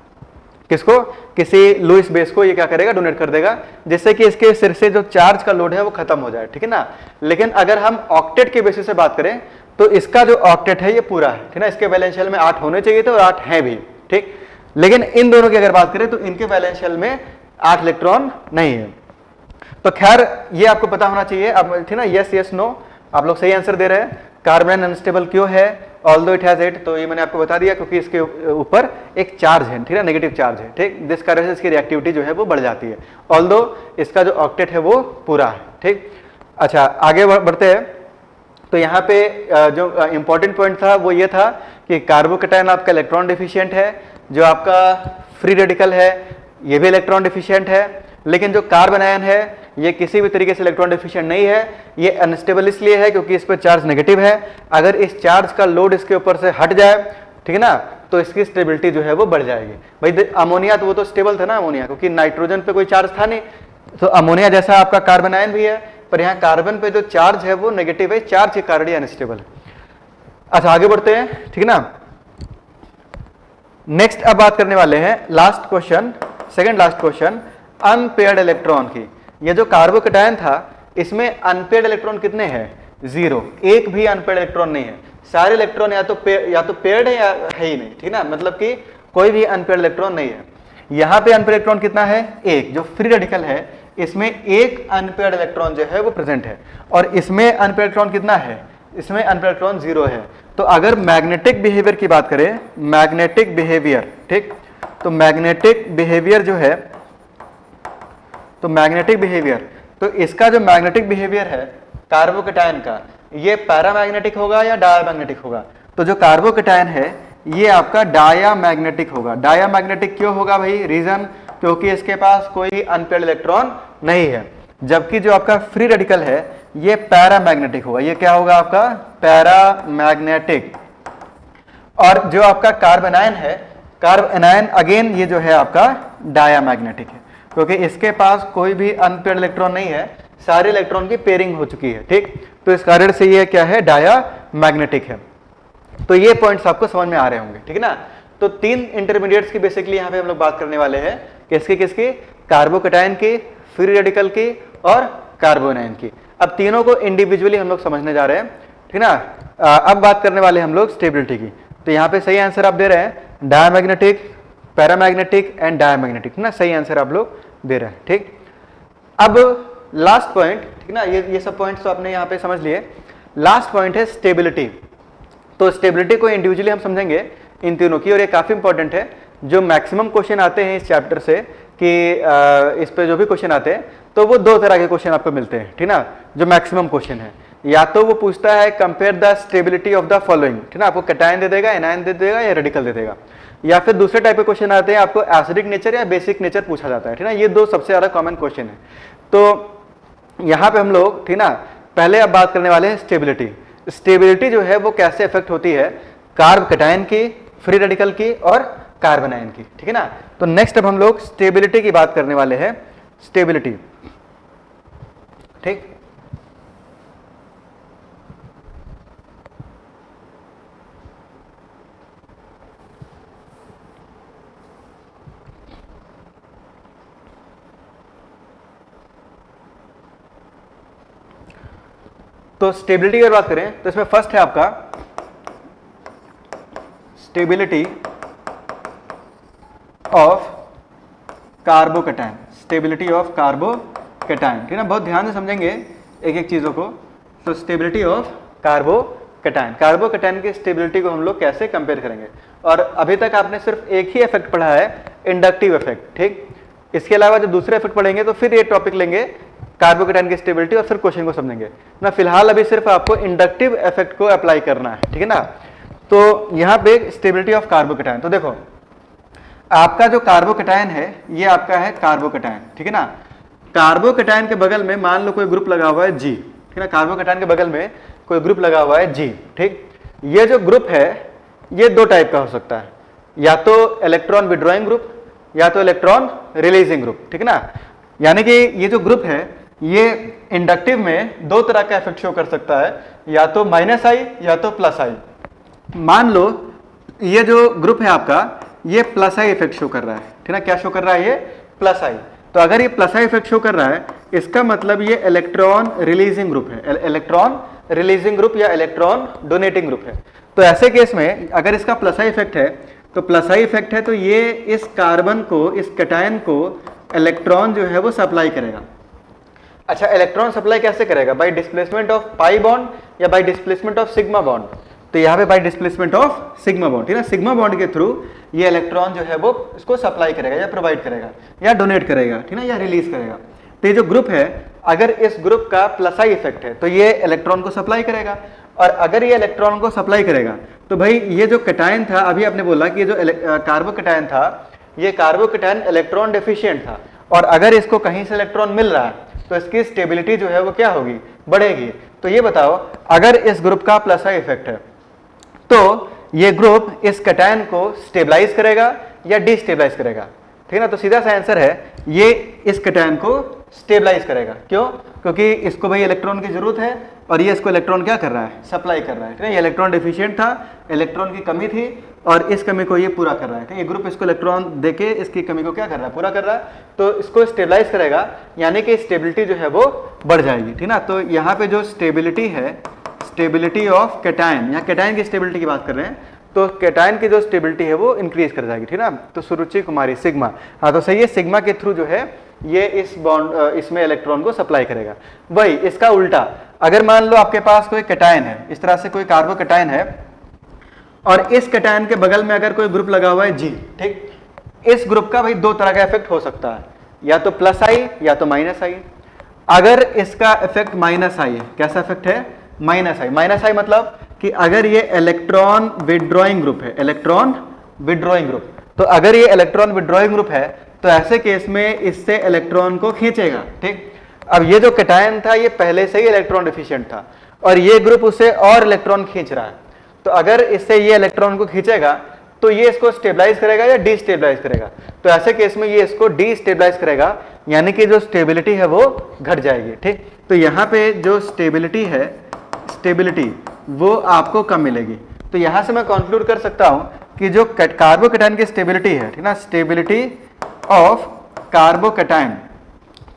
किसको, किसी लुईस बेस को ये क्या करेगा, डोनेट कर देगा, जिससे कि इसके सिर से जो चार्ज का लोड है वो खत्म हो जाए, ठीक है ना। लेकिन अगर हम ऑक्टेट के बेसिस से बात करें तो इसका जो ऑक्टेट है ये पूरा है, ठीक है ना, इसके वैलेंशियल में 8 होने चाहिए थे और 8 हैं भी, ठीक। लेकिन इन दोनों की अगर बात करें तो इनके वैलेंशियल में 8 इलेक्ट्रॉन नहीं है। तो खैर ये आपको पता होना चाहिए, अब ठीक ना, यस यस नो आप लोग सही आंसर दे रहे हैं। कार्बन अनस्टेबल क्यों है, ऑल्दो इट हैज 8, तो ये मैंने आपको बता दिया क्योंकि इसके ऊपर एक चार्ज है, ठीक है, नेगेटिव चार्ज है, ठीक, जिस कारण से इसकी रिएक्टिविटी जो है वो बढ़ जाती है, ऑल्दो इसका जो ऑक्टेट है वो पूरा है, ठीक। अच्छा आगे बढ़ते हैं, तो यहाँ पे जो इंपॉर्टेंट पॉइंट था वो ये था कि कार्बोकेटायन आपका इलेक्ट्रॉन डिफिशियंट है, जो आपका फ्री रेडिकल है ये भी इलेक्ट्रॉन डिफिशियंट है, लेकिन जो कार्बन आयन है ये किसी भी तरीके से इलेक्ट्रॉन डिफिशिएंट नहीं है। ये अनस्टेबल इसलिए है क्योंकि इस पर चार्ज नेगेटिव है, अगर इस चार्ज का लोड इसके ऊपर से हट जाए, ठीक है ना, तो इसकी स्टेबिलिटी जो है वो बढ़ जाएगी। भाई अमोनिया तो वो तो स्टेबल था ना अमोनिया, क्योंकि नाइट्रोजन पे कोई चार्ज था नहीं, तो अमोनिया जैसा आपका कार्बन आयन भी है, पर यहाँ कार्बन पे जो चार्ज है वो नेगेटिव है, चार्ज के कारण ही अनस्टेबल है। अच्छा आगे बढ़ते हैं, ठीक है ना। नेक्स्ट अब बात करने वाले हैं last question, second last question, unpaired electron की। ये जो कार्बोकेटायन था इसमें अनपेयर्ड इलेक्ट्रॉन कितने हैं, 0, एक भी अनपेयर्ड इलेक्ट्रॉन नहीं है, सारे इलेक्ट्रॉन या तो पेयर्ड है या है ही नहीं, ठीक ना, मतलब कि कोई भी अनपेयर्ड इलेक्ट्रॉन नहीं है। यहाँ पे अनपेयर्ड इलेक्ट्रॉन कितना है, एक, जो फ्री रेडिकल है इसमें एक अनपेयर्ड इलेक्ट्रॉन जो है वो प्रेजेंट है, और इसमें अनपेयर्ड इलेक्ट्रॉन कितना है, इसमें अनपेयर्ड इलेक्ट्रॉन 0 है, तो अगर मैग्नेटिक बिहेवियर की बात करें, मैग्नेटिक बिहेवियर, ठीक, तो मैग्नेटिक बिहेवियर जो है, तो मैग्नेटिक बिहेवियर, तो इसका जो मैग्नेटिक बिहेवियर है कार्बोकैटायन का, ये पैरामैग्नेटिक होगा या डायामैग्नेटिक होगा? तो जो कार्बोकैटायन है ये आपका डायामैग्नेटिक होगा। डायामैग्नेटिक क्यों होगा भाई? रीजन, क्योंकि इसके पास कोई अनपेयर्ड इलेक्ट्रॉन नहीं है, जबकि जो आपका फ्री रेडिकल है ये पैरामैग्नेटिक होगा। ये क्या होगा आपका? पैरामैग्नेटिक। और जो आपका कार्बन आयन है, कार्बन आयन अगेन ये जो है आपका डायामैग्नेटिक है, क्योंकि इसके पास कोई भी अनपेयर्ड इलेक्ट्रॉन नहीं है, सारे इलेक्ट्रॉन की पेयरिंग हो चुकी है, ठीक। तो इस कारण से ये क्या है? डायामैग्नेटिक है। तो ये पॉइंट्स आपको समझ में आ रहे होंगे, ठीक है ना। तो तीन इंटरमीडिएट्स की बेसिकली यहाँ पे हम लोग बात करने वाले हैं, किसकी किसकी? कार्बोकैटायन की, फ्री रेडिकल की और कार्बन आयन की। अब तीनों को इंडिविजुअली हम लोग समझने जा रहे हैं, ठीक ना। अब बात करने वाले हम लोग स्टेबिलिटी की। तो यहाँ पे सही आंसर आप दे रहे हैं डायामैग्नेटिक, पैरामैग्नेटिक एंड डायामैग्नेटिक, ना, सही आंसर आप लोग दे रहे हैं, ठीक। अब लास्ट पॉइंट, ठीक ना, ये सब पॉइंट्स तो आपने यहाँ पे समझ लिए। लास्ट पॉइंट है स्टेबिलिटी। तो स्टेबिलिटी को इंडिविजुअली हम समझेंगे इन तीनों की, और ये काफी इंपॉर्टेंट है। जो मैक्सिमम क्वेश्चन आते हैं इस चैप्टर से, कि इस पे जो भी क्वेश्चन आते हैं, तो वो दो तरह के क्वेश्चन आपको मिलते हैं, ठीक ना, जो मैक्सिमम क्वेश्चन है। या तो वो पूछता है compare the stability of the following, ठीक ना, आपको कैटायन दे देगा, एनायन दे देगा या रेडिकल दे देगा। या फिर दूसरे टाइप के क्वेश्चन आते हैं, आपको एसिडिक नेचर या बेसिक नेचर पूछा जाता है, ठीक ना। ये दो सबसे ज्यादा कॉमन क्वेश्चन है। तो यहाँ पे हम लोग, ठीक ना, पहले अब बात करने वाले हैं स्टेबिलिटी। स्टेबिलिटी जो है वो कैसे इफेक्ट होती है कार्ब कैटायन की, फ्री रेडिकल की और कार्बन आयन की, ठीक है ना। तो नेक्स्ट अब हम लोग स्टेबिलिटी की बात करने वाले हैं, स्टेबिलिटी, ठीक। तो स्टेबिलिटी की बात करें तो इसमें फर्स्ट है आपका stability of carbocation, stability of carbocation, ठीक है ना। बहुत ध्यान से समझेंगे एक एक चीजों को। तो स्टेबिलिटी ऑफ कार्बोकैटायन, कार्बोकैटायन की स्टेबिलिटी को हम लोग कैसे कंपेयर करेंगे। और अभी तक आपने सिर्फ एक ही इफेक्ट पढ़ा है, इंडक्टिव इफेक्ट, ठीक। इसके अलावा जब दूसरे इफेक्ट पढ़ेंगे तो फिर ये टॉपिक लेंगे कार्बोकैटायन की स्टेबिलिटी और फिर क्वेश्चन को समझेंगे ना। फिलहाल अभी सिर्फ आपको इंडक्टिव इफेक्ट को अप्लाई करना है, ठीक है ना। तो यहाँ पे स्टेबिलिटी ऑफ कार्बोकैटायन, तो देखो आपका जो कार्बोकैटायन है ये आपका है कार्बोकैटायन, ठीक है ना। कार्बोकैटायन के बगल में मान लो कोई ग्रुप लगा हुआ है जी, ठीक है ना। कार्बोकैटायन के बगल में कोई ग्रुप लगा हुआ है जी, ठीक। ये जो ग्रुप है ये दो टाइप का हो सकता है, या तो इलेक्ट्रॉन विड्रॉइंग ग्रुप या तो इलेक्ट्रॉन रिलीजिंग ग्रुप, ठीक है ना। यानी कि ये जो ग्रुप है ये इंडक्टिव में दो तरह का इफेक्ट शो कर सकता है, या तो माइनस आई या तो प्लस आई। मान लो ये जो ग्रुप है आपका ये प्लस आई इफेक्ट शो कर रहा है, ठीक है ना। क्या शो कर रहा है? ये प्लस आई। तो अगर ये प्लस आई इफेक्ट शो कर रहा है इसका मतलब ये इलेक्ट्रॉन रिलीजिंग ग्रुप है, इलेक्ट्रॉन रिलीजिंग ग्रुप या इलेक्ट्रॉन डोनेटिंग ग्रुप है। तो ऐसे केस में अगर इसका प्लस आई इफेक्ट है, तो प्लस आई इफेक्ट है तो ये इस कार्बन को, इस कैटायन को इलेक्ट्रॉन जो है वो सप्लाई करेगा। अच्छा, इलेक्ट्रॉन सप्लाई कैसे करेगा? By displacement of pi bond या by displacement of sigma bond? तो यहाँ पे by displacement of sigma bond, ठीक है ना। सिग्मा बॉन्ड के थ्रू ये इलेक्ट्रॉन जो है वो इसको सप्लाई करेगा या प्रोवाइड करेगा या डोनेट करेगा, ठीक है ना, या रिलीज करेगा। तो ये जो ग्रुप है, अगर इस ग्रुप का प्लस आई इफेक्ट है तो ये इलेक्ट्रॉन को सप्लाई करेगा, और अगर ये इलेक्ट्रॉन को सप्लाई करेगा तो भाई ये जो कैटायन था, अभी आपने बोला कि ये जो कार्बोकैटायन था ये कार्बोकैटायन इलेक्ट्रॉन डेफिशिएंट था, और अगर इसको कहीं से इलेक्ट्रॉन मिल रहा है तो इसकी स्टेबिलिटी जो है वो क्या होगी? बढ़ेगी। तो ये बताओ अगर इस ग्रुप का प्लस आई इफेक्ट है तो ये ग्रुप इस कैटायन को स्टेबलाइज करेगा या डिस्टेबलाइज करेगा, ठीक है ना। तो सीधा सा आंसर है ये इस कैटायन को स्टेबलाइज करेगा। क्यों? क्योंकि इसको भाई इलेक्ट्रॉन की जरूरत है और ये इसको इलेक्ट्रॉन क्या कर रहा है? सप्लाई कर रहा है, ठीक है। ये इलेक्ट्रॉन डेफिशिएंट था, इलेक्ट्रॉन की कमी थी और इस कमी को ये पूरा कर रहा है। ये ग्रुप इसको इलेक्ट्रॉन देके इसकी कमी को क्या कर रहा है? पूरा कर रहा है। तो इसको स्टेबलाइज करेगा, यानी कि स्टेबिलिटी जो है वो बढ़ जाएगी, ठीक ना। तो यहाँ पे जो स्टेबिलिटी है, स्टेबिलिटी ऑफ कैटायन, यहाँ कैटायन की स्टेबिलिटी की बात कर रहे हैं, तो कैटायन की जो स्टेबिलिटी है वो इंक्रीज कर जाएगी, ठीक ना। तो सुरुचि कुमारी सिग्मा, हाँ तो सही है, सिग्मा के थ्रू जो है ये इस बॉन्ड इसमें इलेक्ट्रॉन को सप्लाई करेगा। वही इसका उल्टा, अगर मान लो आपके पास कोई कैटायन है, इस तरह से कोई कार्बोकैटायन है और इस कैटायन के बगल में अगर कोई ग्रुप लगा हुआ है G, ठीक, इस ग्रुप का भाई दो तरह का इफेक्ट हो सकता है, या तो प्लस आई या तो माइनस आई। अगर इसका इफेक्ट माइनस आई है, कैसा इफेक्ट है, माइनस आई। माइनस आई मतलब कि अगर ये इलेक्ट्रॉन विड्रॉइंग ग्रुप है, इलेक्ट्रॉन विड्रॉइंग ग्रुप, तो अगर ये इलेक्ट्रॉन विड्रॉइंग ग्रुप है तो ऐसे केस में इससे इलेक्ट्रॉन को खींचेगा, ठीक। अब ये जो कैटायन था ये पहले से ही इलेक्ट्रॉन डिफिशिएंट था और ये ग्रुप उससे और इलेक्ट्रॉन खींच रहा है, तो अगर इससे ये इलेक्ट्रॉन को खींचेगा तो ये इसको स्टेबलाइज करेगा या डिस्टेबलाइज करेगा, तो ऐसे केस में ये इसको डिस्टेबलाइज करेगा, यानी कि जो स्टेबिलिटी है वो घट जाएगी, ठीक। तो यहाँ पे जो स्टेबिलिटी है, स्टेबिलिटी वो आपको कम मिलेगी। तो यहाँ से मैं कंक्लूड कर सकता हूँ कि जो कार्बोकैटायन की स्टेबिलिटी है, ठीक ना, स्टेबिलिटी ऑफ कार्बोकैटायन,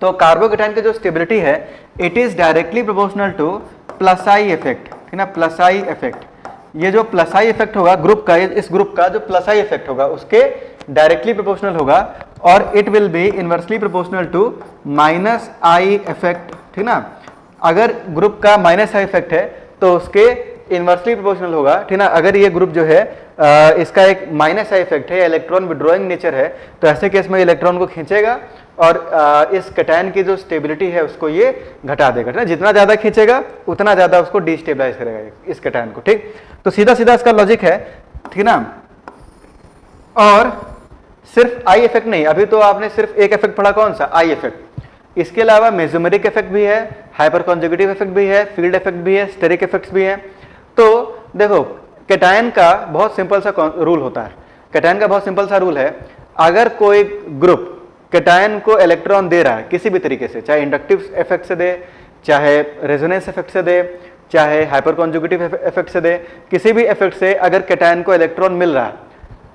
तो कार्बोकैटायन की जो स्टेबिलिटी है it is directly proportional two plus I effect, ठीक ना, प्लस आई इफेक्ट। ये जो प्लस आई इफेक्ट होगा ग्रुप का, इस ग्रुप का जो प्लस आई इफेक्ट होगा उसके डायरेक्टली प्रोपोर्शनल होगा और it will be inversely proportional to minus I effect, ठीक ना। अगर ग्रुप का माइनस आई इफेक्ट है तो उसके इनवर्सली प्रोपोर्शनल होगा, ठीक ना। अगर ये ग्रुप जो है इसका एक माइनस आई इफेक्ट है, इलेक्ट्रॉन विड्रॉइंग नेचर है, तो ऐसे केस में इलेक्ट्रॉन को खींचेगा और इस कैटायन की जो स्टेबिलिटी है उसको ये घटा देगा, ठीक ना। जितना ज्यादा खींचेगा उतना ज्यादा उसको डिस्टेबलाइज करेगा इस कैटायन को, ठीक। तो सीधा सीधा इसका लॉजिक है, ठीक ना। और सिर्फ आई इफेक्ट नहीं, अभी तो आपने सिर्फ एक इफेक्ट पढ़ा, कौन सा, आई इफेक्ट। इसके अलावा मेसोमेरिक इफेक्ट भी है, हाइपर कॉन्जुगेटिव इफेक्ट भी है, फील्ड इफेक्ट भी है, स्टेरिक इफेक्ट्स भी है। तो देखो कैटायन का बहुत सिंपल सा रूल होता है, कैटायन का बहुत सिंपल सा रूल है, अगर कोई ग्रुप कैटायन को इलेक्ट्रॉन दे रहा है किसी भी तरीके से, चाहे इंडक्टिव इफेक्ट से दे, चाहे रेजोनेंस इफेक्ट से दे, चाहे हाइपर कॉन्जुगेटिव इफेक्ट से दे, किसी भी इफेक्ट से अगर कैटायन को इलेक्ट्रॉन मिल रहा है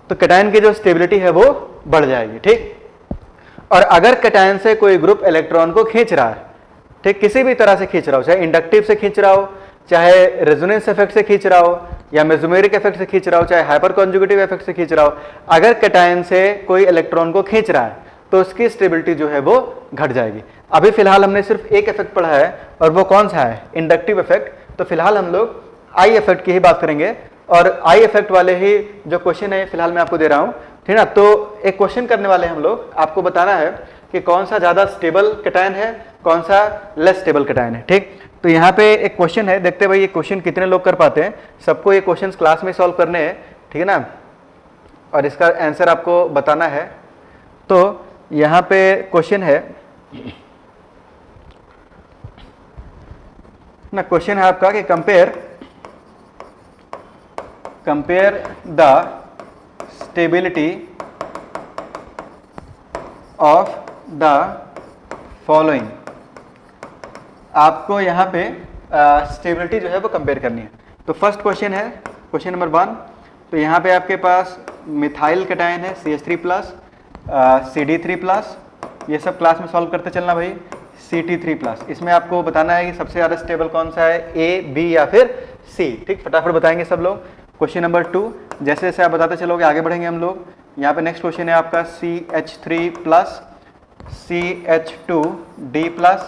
तो कैटायन की जो स्टेबिलिटी है वो बढ़ जाएगी, ठीक। और अगर कैटायन से कोई ग्रुप इलेक्ट्रॉन को खींच रहा है, ठीक, किसी भी तरह से खींच रहा हो, चाहे इंडक्टिव से खींच रहा हो, चाहे रेजोनेंस इफेक्ट से खींच रहा हो, या मेसोमेरिक इफेक्ट से खींच रहा हो, चाहे हाइपर कॉन्जुगेटिव इफेक्ट से खींच रहा हो, अगर कैटायन से कोई इलेक्ट्रॉन को खींच रहा है तो उसकी स्टेबिलिटी जो है वो घट जाएगी। अभी फिलहाल हमने सिर्फ एक इफेक्ट पढ़ा है और वो कौन सा है, इंडक्टिव इफेक्ट। तो फिलहाल हम लोग आई इफेक्ट की ही बात करेंगे और आई इफेक्ट वाले ही जो क्वेश्चन है फिलहाल मैं आपको दे रहा हूं, ठीक ना। तो एक क्वेश्चन करने वाले हम लोग, आपको बताना है कि कौन सा ज्यादा स्टेबल कैटायन है, कौन सा लेस स्टेबल कैटायन है, ठीक। तो यहाँ पे एक क्वेश्चन है, देखते भाई ये क्वेश्चन कितने लोग कर पाते हैं। सबको ये क्वेश्चन क्लास में सॉल्व करने हैं, ठीक है ना, और इसका आंसर आपको बताना है। तो यहाँ पे क्वेश्चन है ना, क्वेश्चन है आपका कि compare the stability of the following. आपको यहाँ पे स्टेबिलिटी जो है वो कंपेयर करनी है। तो फर्स्ट क्वेश्चन है क्वेश्चन नंबर 1। तो यहाँ पे आपके पास मिथाइल कैटायन है CH3+, CD3+, ये सब क्लास में सॉल्व करते चलना भाई, CT3+। इसमें आपको बताना है कि सबसे ज़्यादा स्टेबल कौन सा है, A, B या फिर C, ठीक। फटाफट बताएंगे सब लोग। क्वेश्चन नंबर 2, जैसे जैसे आप बताते चलोगे आगे बढ़ेंगे हम लोग। यहाँ पे नेक्स्ट क्वेश्चन है आपका CH3+, CH2D+,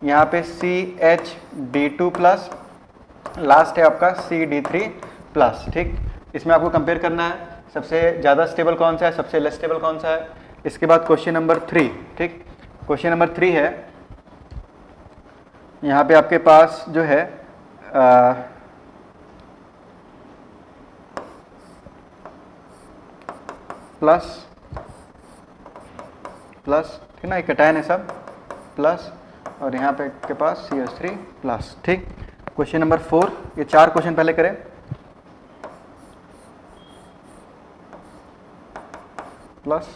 यहाँ पे CHD2+, लास्ट है आपका CD3+, ठीक। इसमें आपको कंपेयर करना है सबसे ज़्यादा स्टेबल कौन सा है, सबसे लेस स्टेबल कौन सा है। इसके बाद क्वेश्चन नंबर 3, ठीक। क्वेश्चन नंबर 3 है, यहाँ पे आपके पास जो है प्लस, ठीक ना, एक कैटायन है सब, प्लस, और यहाँ पे के पास CH3+, ठीक। क्वेश्चन नंबर 4, ये 4 क्वेश्चन पहले करें। प्लस,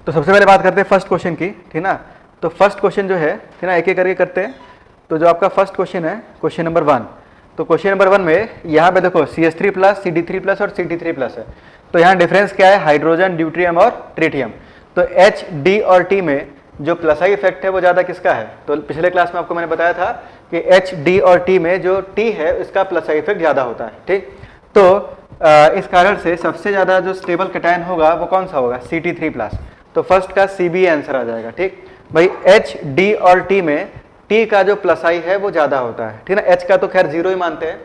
तो सबसे पहले बात करते हैं फर्स्ट क्वेश्चन की, ठीक ना। तो फर्स्ट क्वेश्चन जो है, ठीक ना, एक एक करके करते हैं। तो जो आपका फर्स्ट क्वेश्चन है क्वेश्चन नंबर 1, तो क्वेश्चन नंबर 1 में यहाँ पे देखो CH3+, CD3+ और CT3+ है। तो यहाँ डिफरेंस क्या है, हाइड्रोजन, ड्यूट्रियम और ट्रिटियम। तो H, D और T में जो प्लस आई इफेक्ट है वो ज़्यादा किसका है। तो पिछले क्लास में आपको मैंने बताया था कि H, D और T में जो T है इसका प्लस आई इफेक्ट ज़्यादा होता है, ठीक। तो इस कारण से सबसे ज़्यादा जो स्टेबल कैटायन होगा वो कौन सा होगा, CT3+। तो फर्स्ट का CB आंसर आ जाएगा, ठीक। भाई H, D और T में T का जो प्लस आई है वो ज़्यादा होता है, ठीक है ना। H का तो खैर जीरो ही मानते हैं,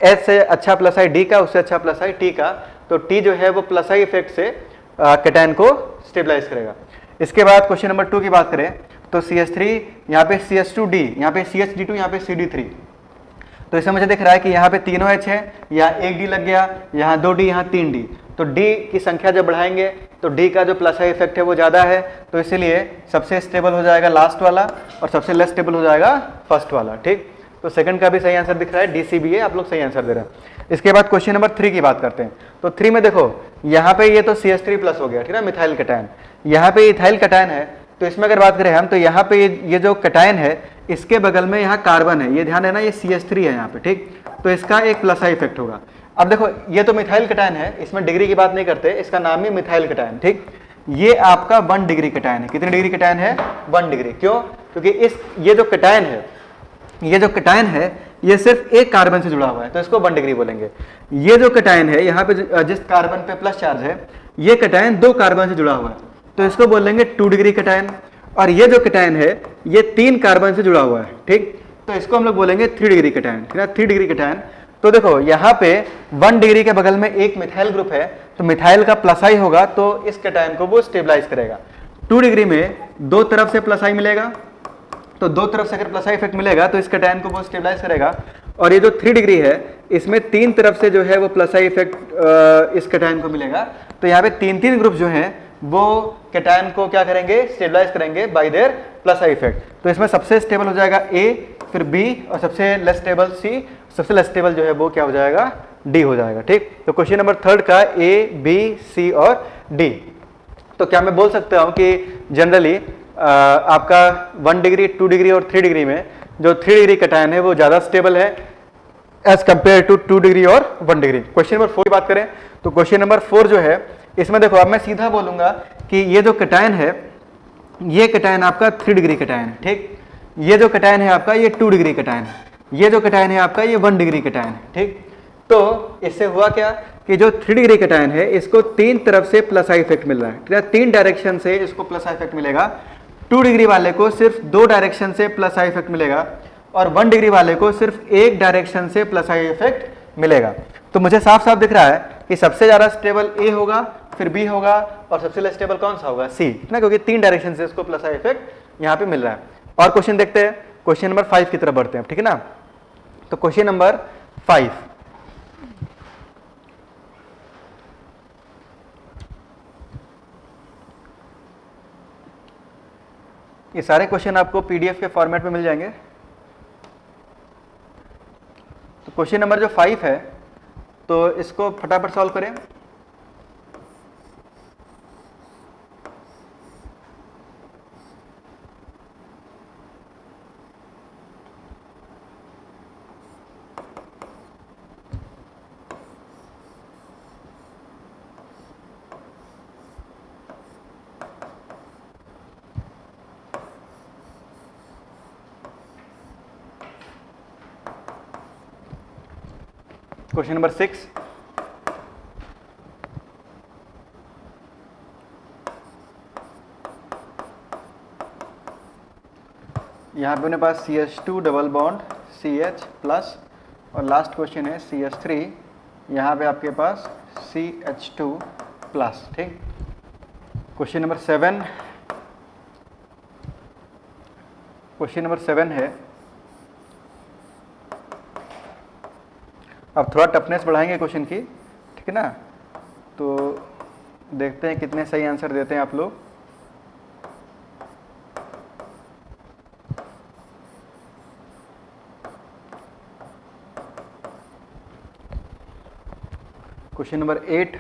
H से अच्छा प्लस आई D का, उससे अच्छा प्लस आई T का, तो T जो है वो प्लस आई इफेक्ट से कैटायन को स्टेबलाइज करेगा। इसके बाद क्वेश्चन नंबर 2 की बात करें तो CH3 यहाँ पे CH2D, यहाँ पे CHD2, यहाँ पे CD3। तो इसमें मुझे दिख रहा है कि यहाँ पे तीनों H है, यहाँ एक D लग गया, यहाँ 2D, यहाँ 3D। तो D की संख्या जब बढ़ाएंगे तो D का जो प्लस आई इफेक्ट है वो ज़्यादा है, तो इसीलिए सबसे स्टेबल हो जाएगा लास्ट वाला और सबसे लेस स्टेबल हो जाएगा फर्स्ट वाला, ठीक। तो सेकंड का भी सही आंसर दिख रहा है, DCBA, आप लोग सही आंसर दे रहे हैं। इसके बाद क्वेश्चन नंबर 3 की बात करते हैं। तो 3 में देखो यहाँ पे ये तो CH3 प्लस हो गया, ठीक है, मिथाइल कैटायन। यहाँ पे इथाइल कैटायन है, तो इसमें अगर बात करें हम तो यहाँ पे ये जो कैटायन है इसके बगल में यहाँ कार्बन है, ये ध्यान देना, ये CH3 है यहाँ पे, ठीक। तो इसका एक प्लस आई इफेक्ट होगा। अब देखो ये तो मिथाइल कैटायन है, इसमें डिग्री की बात नहीं करते, इसका नाम ही मिथाइल कैटायन, ठीक। ये आपका 1 डिग्री कैटायन है। कितनी डिग्री कैटायन है? 1 डिग्री। क्यों? क्योंकि ये जो कैटायन है ये सिर्फ एक कार्बन से जुड़ा हुआ है, तो इसको 1 डिग्री बोलेंगे। ये जो कैटायन है यहाँ पे जिस कार्बन पे प्लस चार्ज है, ये कैटायन 2 कार्बन से जुड़ा हुआ है, तो इसको बोलेंगे 2 डिग्री कैटायन। और ये जो कैटायन है ये 3 कार्बन से जुड़ा हुआ है, ठीक, तो इसको हम लोग बोलेंगे 3 डिग्री कैटायन, ठीक है, 3 डिग्री कैटायन। तो देखो यहाँ पे 1 डिग्री के बगल में एक मिथाइल ग्रुप है, तो मिथाइल का प्लस आई होगा तो इस कैटायन को वो स्टेबलाइज करेगा। 2 डिग्री में दो तरफ से प्लस आई मिलेगा, तो दो तरफ से अगर प्लस आई इफेक्ट मिलेगा तो इस कैटायन को वो स्टेबलाइज करेगा। और ये जो 3 डिग्री है इसमें 3 तरफ से जो है वो प्लस आई इफेक्ट इस कैटायन को मिलेगा। तो यहाँ पे 3 ग्रुप जो हैं वो कैटायन को क्या करेंगे? स्टेबलाइज करेंगे bye there plus I effect. तो इसमें सबसे स्टेबल हो जाएगा A, फिर B और सबसे लेस स्टेबल C। सबसे लेस स्टेबल जो है वो क्या हो जाएगा? D हो जाएगा, ठीक। तो क्वेश्चन नंबर 3 का A, B, C और D। तो क्या मैं बोल सकता हूँ कि जनरली आपका 1 डिग्री, 2 डिग्री और 3 डिग्री में जो 3 डिग्री कैटायन है वो ज़्यादा स्टेबल है एज कंपेयर टू 2 डिग्री और 1 डिग्री। क्वेश्चन नंबर 4 की बात करें तो क्वेश्चन नंबर 4 जो है इसमें देखो, अब मैं सीधा बोलूंगा कि ये जो कैटायन है ये कैटायन आपका 3 डिग्री कैटायन है, ठीक। ये जो कैटायन है आपका ये 2 डिग्री कैटायन है, ये जो कैटायन है आपका ये 1 डिग्री कैटायन है, ठीक। तो इससे हुआ क्या कि जो 3 डिग्री कैटायन है इसको 3 तरफ से प्लस आई इफेक्ट मिल रहा है, ठीक है, 3 डायरेक्शन से इसको प्लस आई इफेक्ट मिलेगा। 2 डिग्री वाले को सिर्फ 2 डायरेक्शन से प्लस आई इफेक्ट मिलेगा और 1 डिग्री वाले को सिर्फ 1 डायरेक्शन से प्लस आई इफेक्ट मिलेगा। तो मुझे साफ साफ दिख रहा है कि सबसे ज्यादा स्टेबल A होगा, फिर B होगा और सबसे लेस स्टेबल कौन सा होगा? C, ना, क्योंकि 3 डायरेक्शन से इसको प्लस आई इफेक्ट यहाँ पे मिल रहा है। और क्वेश्चन देखते हैं, क्वेश्चन नंबर 5 की तरफ बढ़ते हैं, ठीक है ना। तो क्वेश्चन नंबर 5, ये सारे क्वेश्चन आपको PDF के फॉर्मेट में मिल जाएंगे। तो क्वेश्चन नंबर जो 5 है तो इसको फटाफट सॉल्व करें। क्वेश्चन नंबर 6, यहाँ पे अपने पास CH2 double bond CH plus और लास्ट क्वेश्चन है CH3, यहाँ पे आपके पास CH2 प्लस, ठीक। क्वेश्चन नंबर 7, क्वेश्चन नंबर 7 है, अब थोड़ा टफनेस बढ़ाएंगे क्वेश्चन की, ठीक है ना। तो देखते हैं कितने सही आंसर देते हैं आप लोग। क्वेश्चन नंबर 8,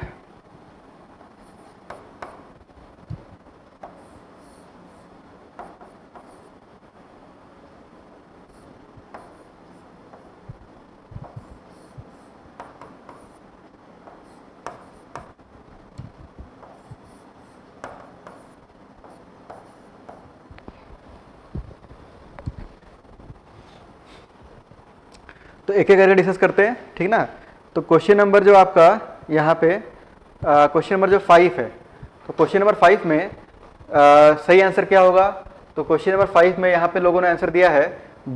तो एक एक करके डिस्कस करते हैं, ठीक ना। तो क्वेश्चन नंबर जो आपका यहाँ पे क्वेश्चन नंबर जो 5 है, तो क्वेश्चन नंबर 5 में सही आंसर क्या होगा? तो क्वेश्चन नंबर 5 में यहाँ पे लोगों ने आंसर दिया है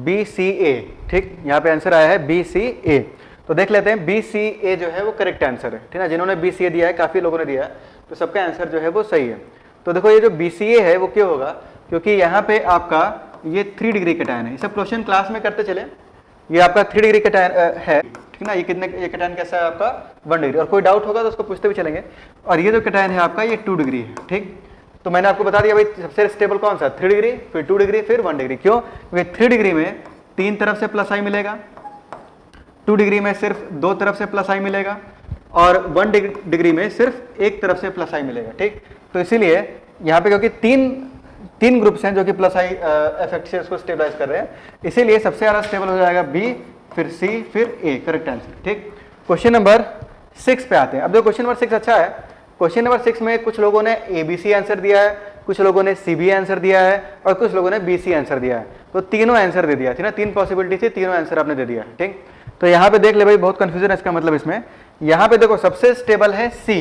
BCA, ठीक, यहाँ पे आंसर आया है BCA। तो देख लेते हैं BCA जो है वो करेक्ट आंसर है, ठीक ना। जिन्होंने BCA दिया है, काफी लोगों ने दिया है, तो सबका आंसर जो है वो सही है। तो देखो ये जो BCA है वो क्यों होगा, क्योंकि यहाँ पे आपका ये 3 डिग्री कैटायन है। ये सब क्वेश्चन क्लास में करते चले। ये आपका 3 डिग्री कैटायन है, ठीक ना। ये कैटायन कैसा है आपका 1 डिग्री, और कोई डाउट होगा तो उसको पूछते भी चलेंगे। और ये जो कैटायन है आपका ये 2 डिग्री है, ठीक। तो मैंने आपको बता दिया भाई सबसे स्टेबल कौन सा, 3 डिग्री, फिर 2 डिग्री, फिर 1 डिग्री। क्यों, क्योंकि 3 डिग्री में 3 तरफ से प्लस आई मिलेगा, 2 डिग्री में सिर्फ 2 तरफ से प्लस आई मिलेगा, और 1 डिग्री में सिर्फ 1 तरफ से प्लस आई मिलेगा, ठीक। तो इसीलिए यहाँ पे क्योंकि तीन ग्रुप्स हैं जो कि प्लस आई इफेक्ट से इसको स्टेबलाइज कर रहे हैं, इसीलिए सबसे ज्यादा स्टेबल हो जाएगा बी, फिर सी, फिर ए, करेक्ट आंसर, ठीक। क्वेश्चन नंबर 6 पे आते हैं। अब जो क्वेश्चन नंबर 6 अच्छा है। क्वेश्चन नंबर 6 में कुछ लोगों ने ABC आंसर दिया है, कुछ लोगों ने CB आंसर दिया है, और कुछ लोगों ने BC आंसर दिया है। तो तीनों आंसर दे दिया, थी ना, 3 पॉसिबिलिटी थी, तीनों आंसर आपने दे दिया, ठीक। तो यहाँ पे देख ले भाई, बहुत कंफ्यूजन है इसका मतलब इसमें। यहाँ पे देखो सबसे स्टेबल है C,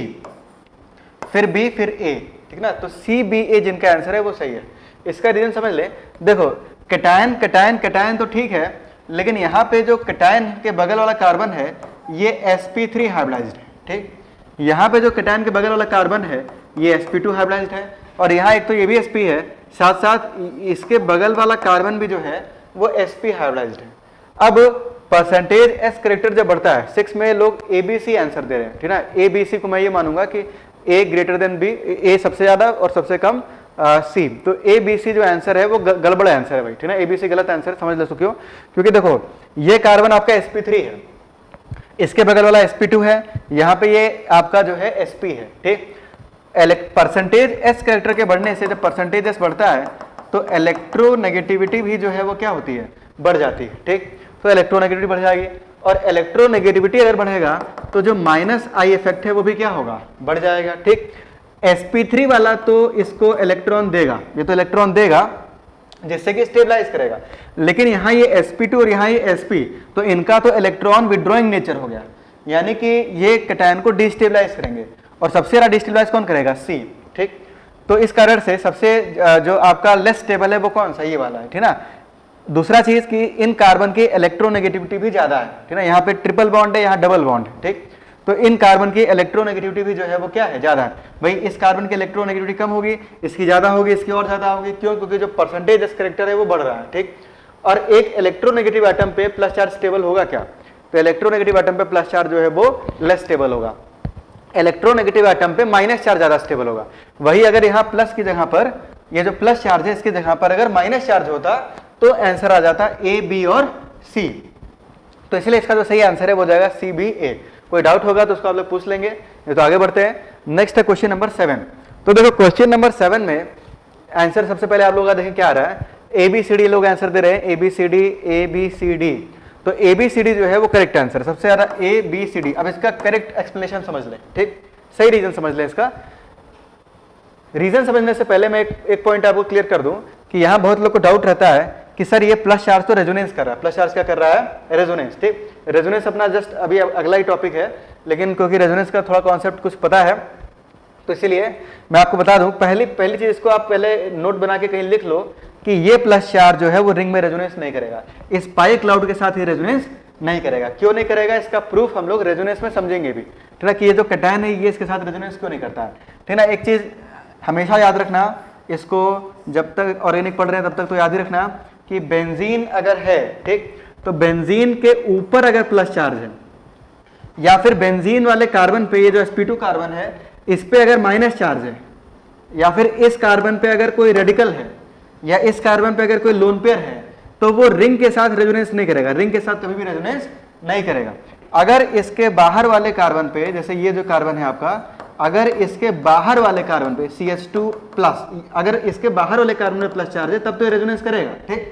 फिर B, फिर A, ठीक ना। तो CBA जिनका आंसर है वो सही है। इसका रीजन समझ ले। देखो कैटायन कैटायन कैटायन तो ठीक है, लेकिन यहाँ पे जो कैटायन के बगल वाला कार्बन है ये sp3 हाइब्रिडाइज्ड है, ठीक। यहाँ पे जो कैटायन के बगल वाला कार्बन है ये sp2 हाइब्रिडाइज्ड है, और यहाँ एक तो ये भी sp है, साथ साथ इसके बगल वाला कार्बन भी जो है वो sp हाइब्रिडाइज्ड है। अब परसेंटेज s करेक्टर जब बढ़ता है, 6 में लोग ABC आंसर दे रहे हैं, ठीक ना। ABC को मैं ये मानूंगा कि A greater than B, A सबसे ज्यादा और सबसे कम C। तो ABC जो आंसर है वो गड़बड़ आंसर है भाई, ठीक ना। ABC गलत आंसर, समझ लो क्यों, क्योंकि देखो ये कार्बन आपका sp3 है, इसके बगल वाला sp2 है, यहाँ पे ये आपका जो है sp है, ठीक। परसेंटेज s कैरेक्टर के बढ़ने से, जब परसेंटेज s बढ़ता है तो इलेक्ट्रोनेगेटिविटी भी जो है वो क्या होती है, बढ़ जाती है, ठीक। तो इलेक्ट्रोनेगेटिविटी बढ़ जाएगी, और इलेक्ट्रोनेगेटिविटी अगर बढ़ेगा तो जो -I इफेक्ट है वो भी क्या होगा, बढ़ जाएगा, ठीक। sp3 वाला तो इसको इलेक्ट्रॉन देगा, ये तो इलेक्ट्रॉन देगा जिससे कि स्टेबलाइज करेगा, लेकिन यहाँ ये sp2 और यहाँ ये sp, तो इनका तो इलेक्ट्रॉन विड्रॉइंग नेचर हो गया, यानी कि ये कैटायन को डिस्टेबलाइज करेंगे, और सबसे ज्यादा डिस्टेबलाइज कौन करेगा, C, ठीक। तो इस कारण से सबसे जो आपका लेस स्टेबल है वो कौन सा, ये वाला है, ठीक ना। दूसरा चीज कि इन कार्बन की इलेक्ट्रोनेगेटिविटी भी ज्यादा है, ठीक ना। यहाँ पे ट्रिपल बॉन्ड है, यहाँ डबल बॉन्ड है, ठीक। तो इन कार्बन की इलेक्ट्रोनेगेटिविटी भी जो है वो क्या है, ज्यादा है। भाई इस कार्बन की इलेक्ट्रोनेगेटिविटी कम होगी, इसकी ज्यादा होगी, इसकी और ज्यादा होगी। क्यों, क्योंकि जो परसेंटेज एस करेक्टर है वो बढ़ रहा है, ठीक। और एक इलेक्ट्रोनेगेटिव एटम पे प्लस चार्ज स्टेबल होगा क्या, तो इलेक्ट्रोनेगेटिव एटम पे प्लस चार्ज जो है वो लेस स्टेबल होगा, इलेक्ट्रोनेगेटिव एटम पे माइनस चार्ज ज्यादा स्टेबल होगा। वही अगर यहाँ प्लस की जगह पर, ये जो प्लस चार्ज है इसकी जगह पर अगर माइनस चार्ज होता तो आंसर आ जाता A, B और C। तो इसलिए इसका जो सही आंसर है वो जाएगा CBA। कोई डाउट होगा तो उसको आप लोग पूछ लेंगे, ये तो आगे बढ़ते हैं। नेक्स्ट है क्वेश्चन नंबर 7। तो देखो क्वेश्चन नंबर 7 में आंसर सबसे पहले आप लोग का देखें क्या आ रहा है, ABCD लोग आंसर दे रहे हैं, ABCD। तो ABCD जो है वो करेक्ट आंसर, सबसे ज्यादा ABCD। अब इसका करेक्ट एक्सप्लेनेशन समझ लें, ठीक, सही रीजन समझ लें। इसका रीजन समझने से पहले मैं एक पॉइंट आपको क्लियर कर दूं कि यहां बहुत लोग को डाउट रहता है कि सर ये प्लस चार्ज तो रेजोनेंस कर रहा है, प्लस चार्ज क्या कर रहा है, रेजोनेंस, ठीक। रेजोनेंस अपना जस्ट अभी अगला ही टॉपिक है, लेकिन क्योंकि रेजोनेंस का थोड़ा कॉन्सेप्ट कुछ पता है तो इसीलिए मैं आपको बता दूं। पहली चीज इसको आप पहले नोट बना के कहीं लिख लो कि ये प्लस चार्ज जो है वो रिंग में रेजोनेंस नहीं करेगा, इस पाई क्लाउड के साथ ये रेजोनेंस नहीं करेगा। क्यों नहीं करेगा, इसका प्रूफ हम लोग रेजोनेंस में समझेंगे भी, ठीक है, कि ये जो कैटायन है ये इसके साथ रेजोनेंस क्यों नहीं करता है, ठीक है ना। एक चीज हमेशा याद रखना, इसको जब तक ऑर्गेनिक पढ़ रहे हैं तब तक तो याद ही रखना कि बेंजीन अगर है, ठीक, तो बेंजीन के ऊपर अगर प्लस चार्ज है, या फिर बेंजीन वाले कार्बन पे ये जो sp2 कार्बन है इस पे अगर माइनस चार्ज है, या फिर इस कार्बन पे अगर कोई रेडिकल है, या इस कार्बन पे अगर कोई लोन पेयर है, तो वो रिंग के साथ रेजोनेंस नहीं करेगा, रिंग के साथ कभी भी रेजोनेंस नहीं करेगा। अगर इसके बाहर वाले कार्बन पे, जैसे ये जो कार्बन है आपका, अगर इसके बाहर वाले कार्बन पे CH2+, अगर इसके बाहर वाले कार्बन में प्लस चार्ज है तब तो ये रेजोनेंस करेगा, ठीक।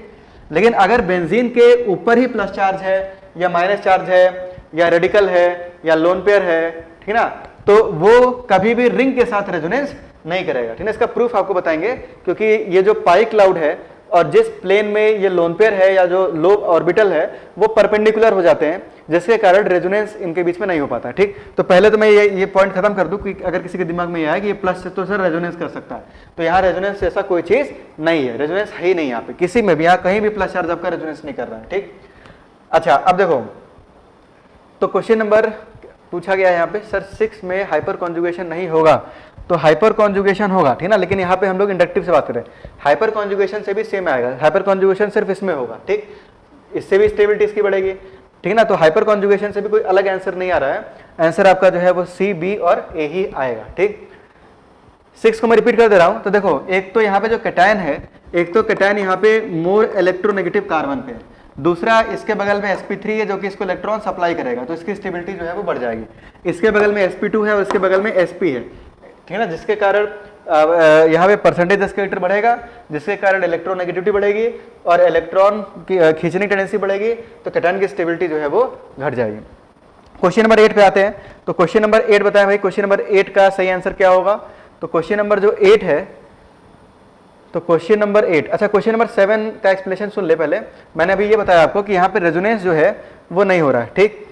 लेकिन अगर बेंजीन के ऊपर ही प्लस चार्ज है, या माइनस चार्ज है, या रेडिकल है, या लोन पेयर है, ठीक ना, तो वो कभी भी रिंग के साथ रेजोनेंस नहीं करेगा, ठीक है। इसका प्रूफ आपको बताएंगे, क्योंकि ये जो पाई क्लाउड है और जिस प्लेन में ये लोन पेयर है या जो लो ऑर्बिटल है वो परपेंडिकुलर हो जाते हैं, जिसके कारण रेजोनेंस इनके बीच में नहीं हो पाता। ठीक, तो पहले तो मैं ये पॉइंट खत्म कर दूं कि अगर किसी के दिमाग में ये आए कि ये प्लस से तो सर रेजोनेंस कर सकता है, तो यहाँ रेजोनेंस जैसा कोई चीज नहीं है, रेजोनेंस है ही नहीं यहाँ पे किसी में भी, यहाँ कहीं भी प्लस चार्ज आपका रेजोनेंस नहीं कर रहा है। ठीक, अच्छा अब देखो, तो क्वेश्चन नंबर पूछा गया है यहाँ पे सर 6 में हाइपर कॉन्जुगेशन नहीं होगा, तो हाइपर कॉन्जुगेशन होगा, ठीक ना, लेकिन यहाँ पे हम लोग इंडक्टिव से बात करें, हाइपर कॉन्जुगेशन से भी सेम आएगा, हाइपर कॉन्जुगेशन सिर्फ इसमें होगा। ठीक, इससे भी स्टेबिलिटी इसकी बढ़ेगी, ठीक ना, तो हाइपर कॉन्जुगेशन से भी कोई अलग आंसर नहीं आ रहा है, आंसर आपका जो है वो सी, बी और ए ही आएगा। ठीक, 6 को मैं रिपीट कर दे रहा हूं, तो देखो एक तो यहाँ पे जो कैटायन है, एक तो कैटायन यहाँ पे मोर इलेक्ट्रोनेगेटिव कार्बन पे है, दूसरा इसके बगल में sp3 है जो कि इसको इलेक्ट्रॉन सप्लाई करेगा, तो इसकी स्टेबिलिटी जो है वो बढ़ जाएगी। इसके बगल में sp2 है और इसके बगल में sp है, ठीक है ना, जिसके कारण यहाँ पे परसेंटेज एस्केलेटर बढ़ेगा, जिसके कारण इलेक्ट्रोनेगेटिविटी बढ़ेगी और इलेक्ट्रॉन की खींचने की टेंडेंसी बढ़ेगी, तो कैटायन की स्टेबिलिटी जो है वो घट जाएगी। क्वेश्चन नंबर 8 पे आते हैं, तो क्वेश्चन नंबर 8 बताएं भाई, क्वेश्चन नंबर 8 का सही आंसर क्या होगा, तो क्वेश्चन नंबर जो 8 है, तो क्वेश्चन नंबर 8, अच्छा क्वेश्चन नंबर 7 का एक्सप्लेनेशन सुन ले पहले। मैंने अभी ये बताया आपको कि यहाँ पे रेजोनेंस जो है वो नहीं हो रहा है। ठीक,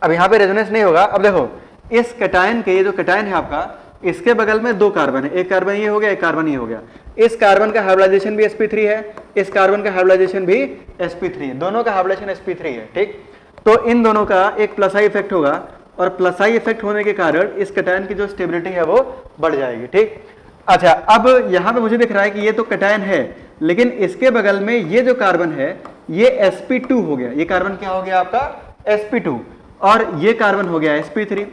अब यहाँ पे रेजोनेंस नहीं होगा। अब देखो इस कैटायन के, ये जो कैटायन है आपका, इसके बगल में 2 कार्बन है, एक कार्बन ये हो गया, एक कार्बन ये हो गया, इस कार्बन का हाइब्रिडाइजेशन भी sp3 है, इस कार्बन का हाइब्रिडाइजेशन भी sp3 है, दोनों का हाइब्रिडाइजेशन sp3 है। ठीक, तो इन दोनों का एक प्लस आई इफेक्ट होगा और प्लस आई इफेक्ट होने के कारण इस कैटायन की जो स्टेबिलिटी है वो बढ़ जाएगी। ठीक, अच्छा अब यहां पे मुझे दिख रहा है कि ये तो कैटायन है, लेकिन इसके बगल में ये जो कार्बन है ये sp2 हो गया, ये कार्बन क्या हो गया आपका sp2 और ये कार्बन हो गया sp3।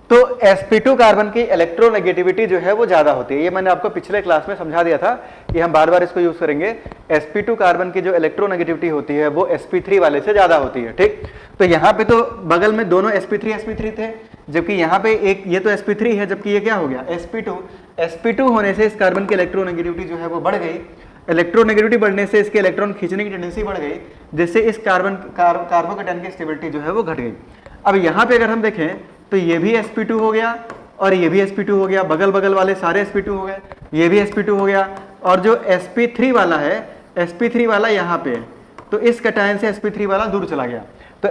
तो sp2 कार्बन की इलेक्ट्रोनेगेटिविटी जो है वो ज्यादा होती है, ये मैंने आपको पिछले क्लास में समझा दिया था, ये हम बार बार इसको यूज करेंगे। sp2 कार्बन की जो इलेक्ट्रोनेगेटिविटी होती है वो sp3 वाले से ज्यादा होती है। ठीक, तो यहाँ पे तो बगल में दोनों sp3 थे, जबकि यहाँ पे एक ये तो sp3 है, जबकि ये क्या हो गया sp2 होने से इस कार्बन की इलेक्ट्रोनेगेटिविटी जो है वो बढ़ गई, इलेक्ट्रोनेगेटिविटी बढ़ने से इसके इलेक्ट्रॉन खींचने की टेंडेंसी बढ़ गई, जिससे इस कार्बोकैटायन की स्टेबिलिटी जो है वो घट गई। अब यहाँ पे अगर हम देखें तो ये भी sp2 हो गया और ये भी sp2 हो गया, बगल बगल वाले सारे sp2 हो गए, ये भी sp2 हो गया, और जो sp3 वाला है, sp3 वाला यहाँ पे है, तो इस कैटायन से sp3 वाला दूर चला गया, तो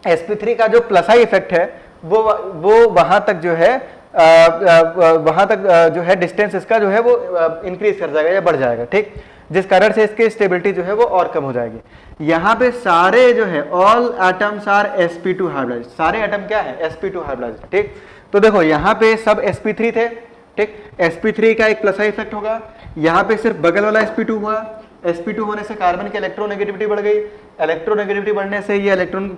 sp3 का जो प्लस आई इफेक्ट है वो वहां तक जो है वहां तक जो है डिस्टेंस इसका जो है वो इंक्रीज कर जाएगा या बढ़ जाएगा। ठीक, जिस कारण से इसकी स्टेबिलिटी जो है वो और कम हो जाएगी। यहाँ पे सारे जो है all atoms are sp2 hybridized, सारे एटम क्या है sp2 हाइब्रिडाइज्ड। ठीक, तो देखो यहाँ पे सब sp3 थे। ठीक, sp3 का एक प्लस आई इफेक्ट होगा, यहाँ पे सिर्फ बगल वाला sp2 हुआ, sp2 होने से कार्बन की इलेक्ट्रोनेगेटिविटी बढ़ गई, इलेक्ट्रोनेगेटिविटी बढ़ने से ये इलेक्ट्रॉन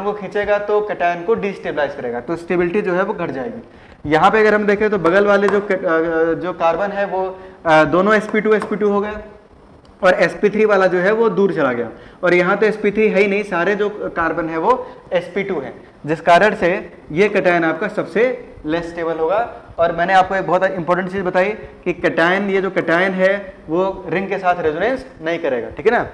को खींचेगा तो कैटायन को डिस्टेबलाइज करेगा, तो स्टेबिलिटी जो है वो घट जाएगी। यहाँ पे अगर हम देखें तो बगल वाले जो कार्बन है वो दोनों sp2 हो गए और sp3 वाला जो है वो दूर चला गया, और यहाँ तो sp3 है ही नहीं, सारे जो कार्बन है वो sp2 है, जिस कारण से ये कैटायन आपका सबसे लेस स्टेबल होगा। और मैंने आपको एक बहुत इंपॉर्टेंट चीज बताई कि कैटायन, ये जो कैटायन है वो रिंग के साथ रेजोनेंस नहीं करेगा। ठीक है ना,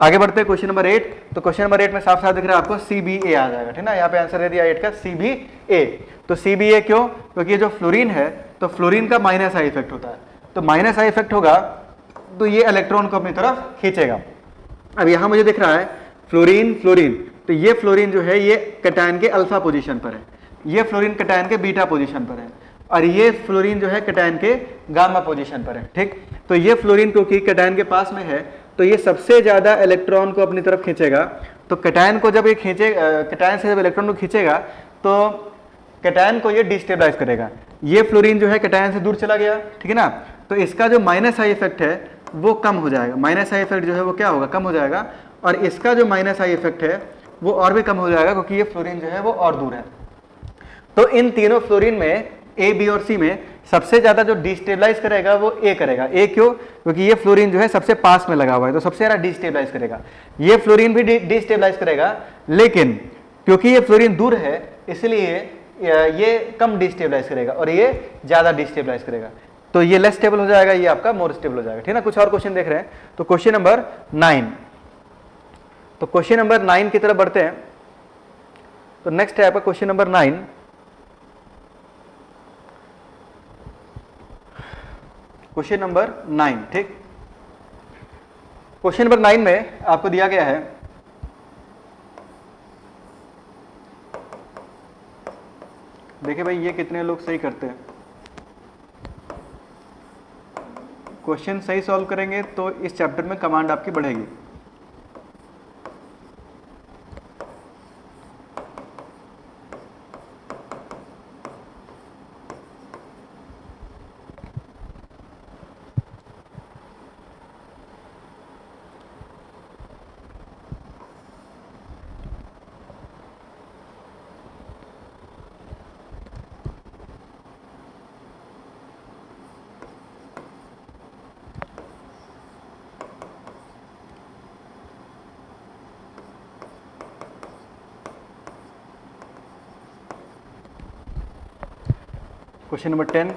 आगे बढ़ते हैं क्वेश्चन नंबर 8। तो क्वेश्चन नंबर 8 में साफ साफ दिख रहा है आपको CBA आ जाएगा। ठीक ना, यहाँ पे आंसर दे दिया 8 का CBA। तो CBA क्यों? क्योंकि ये जो फ्लोरीन है तो फ्लोरीन का माइनस आई इफेक्ट होता है, तो माइनस आई इफेक्ट होगा तो ये इलेक्ट्रॉन को अपनी तरफ खींचेगा। अब यहाँ मुझे दिख रहा है फ्लोरीन, तो ये फ्लोरीन जो है ये कैटायन के अल्फा पोजीशन पर है, ये फ्लोरीन कैटायन के बीटा पोजीशन पर है, और ये फ्लोरीन जो है कैटायन के गामा पोजीशन पर है। ठीक, तो ये फ्लोरीन क्योंकि कैटायन के पास में है तो ये सबसे ज्यादा इलेक्ट्रॉन को अपनी तरफ खींचेगा। तो कैटायन को जब ये कैटायन से जब इलेक्ट्रॉन को खींचेगा तो कैटायन को ये डिस्टेबलाइज करेगा। ये फ्लोरीन जो है कैटायन से दूर चला गया, ठीक है ना, तो इसका जो माइनस आई इफेक्ट है वो कम हो जाएगा, माइनस आई इफेक्ट जो है वो क्या होगा, कम हो जाएगा, और इसका जो माइनस आई इफेक्ट है वो और भी कम हो जाएगा क्योंकि ये फ्लोरीन जो है वो और दूर है। तो इन तीनों फ्लोरीन में ए, बी और सी में सबसे ज्यादा जो डिस्टेबलाइज करेगा वो ए करेगा। ए क्यों? क्योंकि ये फ्लोरीन जो है सबसे पास में लगा हुआ है तो सबसे ज्यादा डिस्टेबलाइज करेगा। ये फ्लोरीन भी डिस्टेबलाइज करेगा, लेकिन क्योंकि ये फ्लोरीन दूर है इसलिए ये कम डिस्टेबलाइज करेगा और ये ज्यादा डिस्टेबलाइज करेगा, तो ये लेस स्टेबल हो जाएगा, ये आपका मोर स्टेबल हो जाएगा। ठीक है ना, कुछ और क्वेश्चन देख रहे हैं, तो क्वेश्चन नंबर 9। तो क्वेश्चन नंबर 9 की तरफ बढ़ते हैं। तो नेक्स्ट है आपका क्वेश्चन नंबर 9। क्वेश्चन नंबर 9, ठीक। क्वेश्चन नंबर 9 में आपको दिया गया है देखिए भाई ये कितने लोग सही करते हैं। क्वेश्चन सही सॉल्व करेंगे तो इस चैप्टर में कमांड आपकी बढ़ेगी। क्वेश्चन नंबर 10,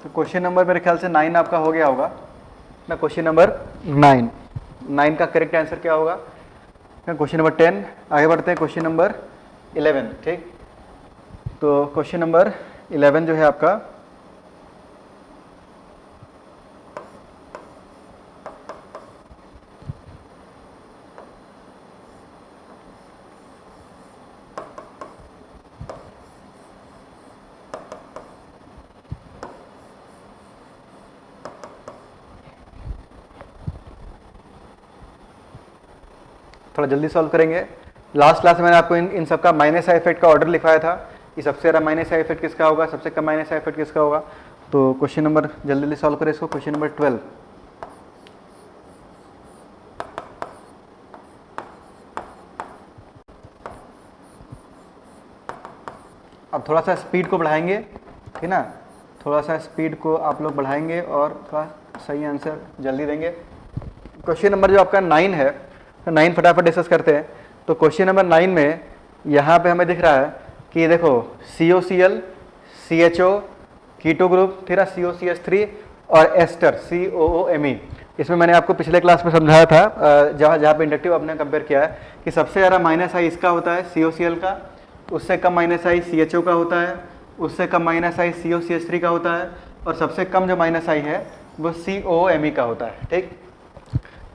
तो क्वेश्चन नंबर मेरे ख्याल से 9 आपका हो गया होगा ना। क्वेश्चन नंबर 9 का करेक्ट आंसर क्या होगा? Question number 10। आगे बढ़ते हैं क्वेश्चन नंबर 11, ठीक। तो क्वेश्चन नंबर 11 जो है आपका थोड़ा जल्दी सॉल्व करेंगे। लास्ट क्लास में मैंने आपको इन सब का माइनस आई इफेक्ट का ऑर्डर लिखवाया था कि सबसे ज़्यादा माइनस आई इफेक्ट किसका होगा, सबसे कम माइनस आई इफेक्ट किसका होगा। तो क्वेश्चन नंबर जल्दी जल्दी सॉल्व करें इसको। क्वेश्चन नंबर 12, अब थोड़ा सा स्पीड को बढ़ाएंगे, ठीक ना। थोड़ा सा स्पीड को आप लोग बढ़ाएंगे और थोड़ा सही आंसर जल्दी देंगे। क्वेश्चन नंबर जो आपका 9 है, तो 9 फटाफट डिस्कस करते हैं। तो क्वेश्चन नंबर 9 में यहाँ पे हमें दिख रहा है कि देखो COCl, CHO, कीटो ग्रुप, ठीक है, COCH3 और एस्टर COOMe। इसमें मैंने आपको पिछले क्लास में समझाया था जहाँ पे इंडक्टिव आपने कंपेयर किया है कि सबसे ज़्यादा माइनस आई इसका होता है COCl का, उससे कम माइनस आई CHO का होता है, उससे कम माइनस आई COCH3 का होता है, और सबसे कम जो माइनस आई है वो COOMe का होता है, ठीक।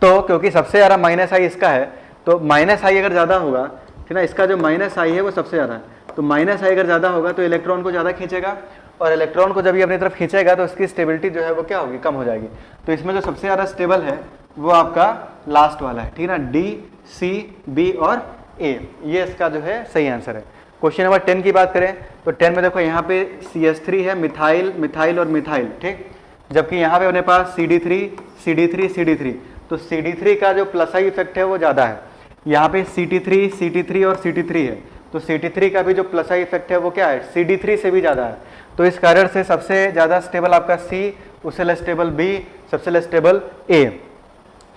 तो क्योंकि सबसे ज़्यादा माइनस आई इसका है, तो माइनस आई अगर ज़्यादा होगा, ठीक ना, इसका जो माइनस आई है वो सबसे ज़्यादा है, तो माइनस आई अगर ज़्यादा होगा तो इलेक्ट्रॉन को ज़्यादा खींचेगा, और इलेक्ट्रॉन को जब ये अपनी तरफ खींचेगा तो इसकी स्टेबिलिटी जो है वो क्या होगी, कम हो जाएगी। तो इसमें जो सबसे ज़्यादा स्टेबल है वो आपका लास्ट वाला है, ठीक ना, D, C, B और A, ये इसका जो है सही आंसर है। क्वेश्चन नंबर 10 की बात करें तो 10 में देखो यहाँ पे CH3 है, मिथाइल, मिथाइल और मिथाइल, ठीक, जबकि यहाँ पे अपने पास CD3, CD3, CD3, तो CD3 का जो प्लस आई इफेक्ट है वो ज़्यादा है। यहाँ पे CT3, CT3 और CT3 है, तो CT3 का भी जो प्लस आई इफेक्ट है वो क्या है, CD3 से भी ज़्यादा है। तो इस कारण से सबसे ज़्यादा स्टेबल आपका C, उससे लेस स्टेबल B, सबसे less stable A।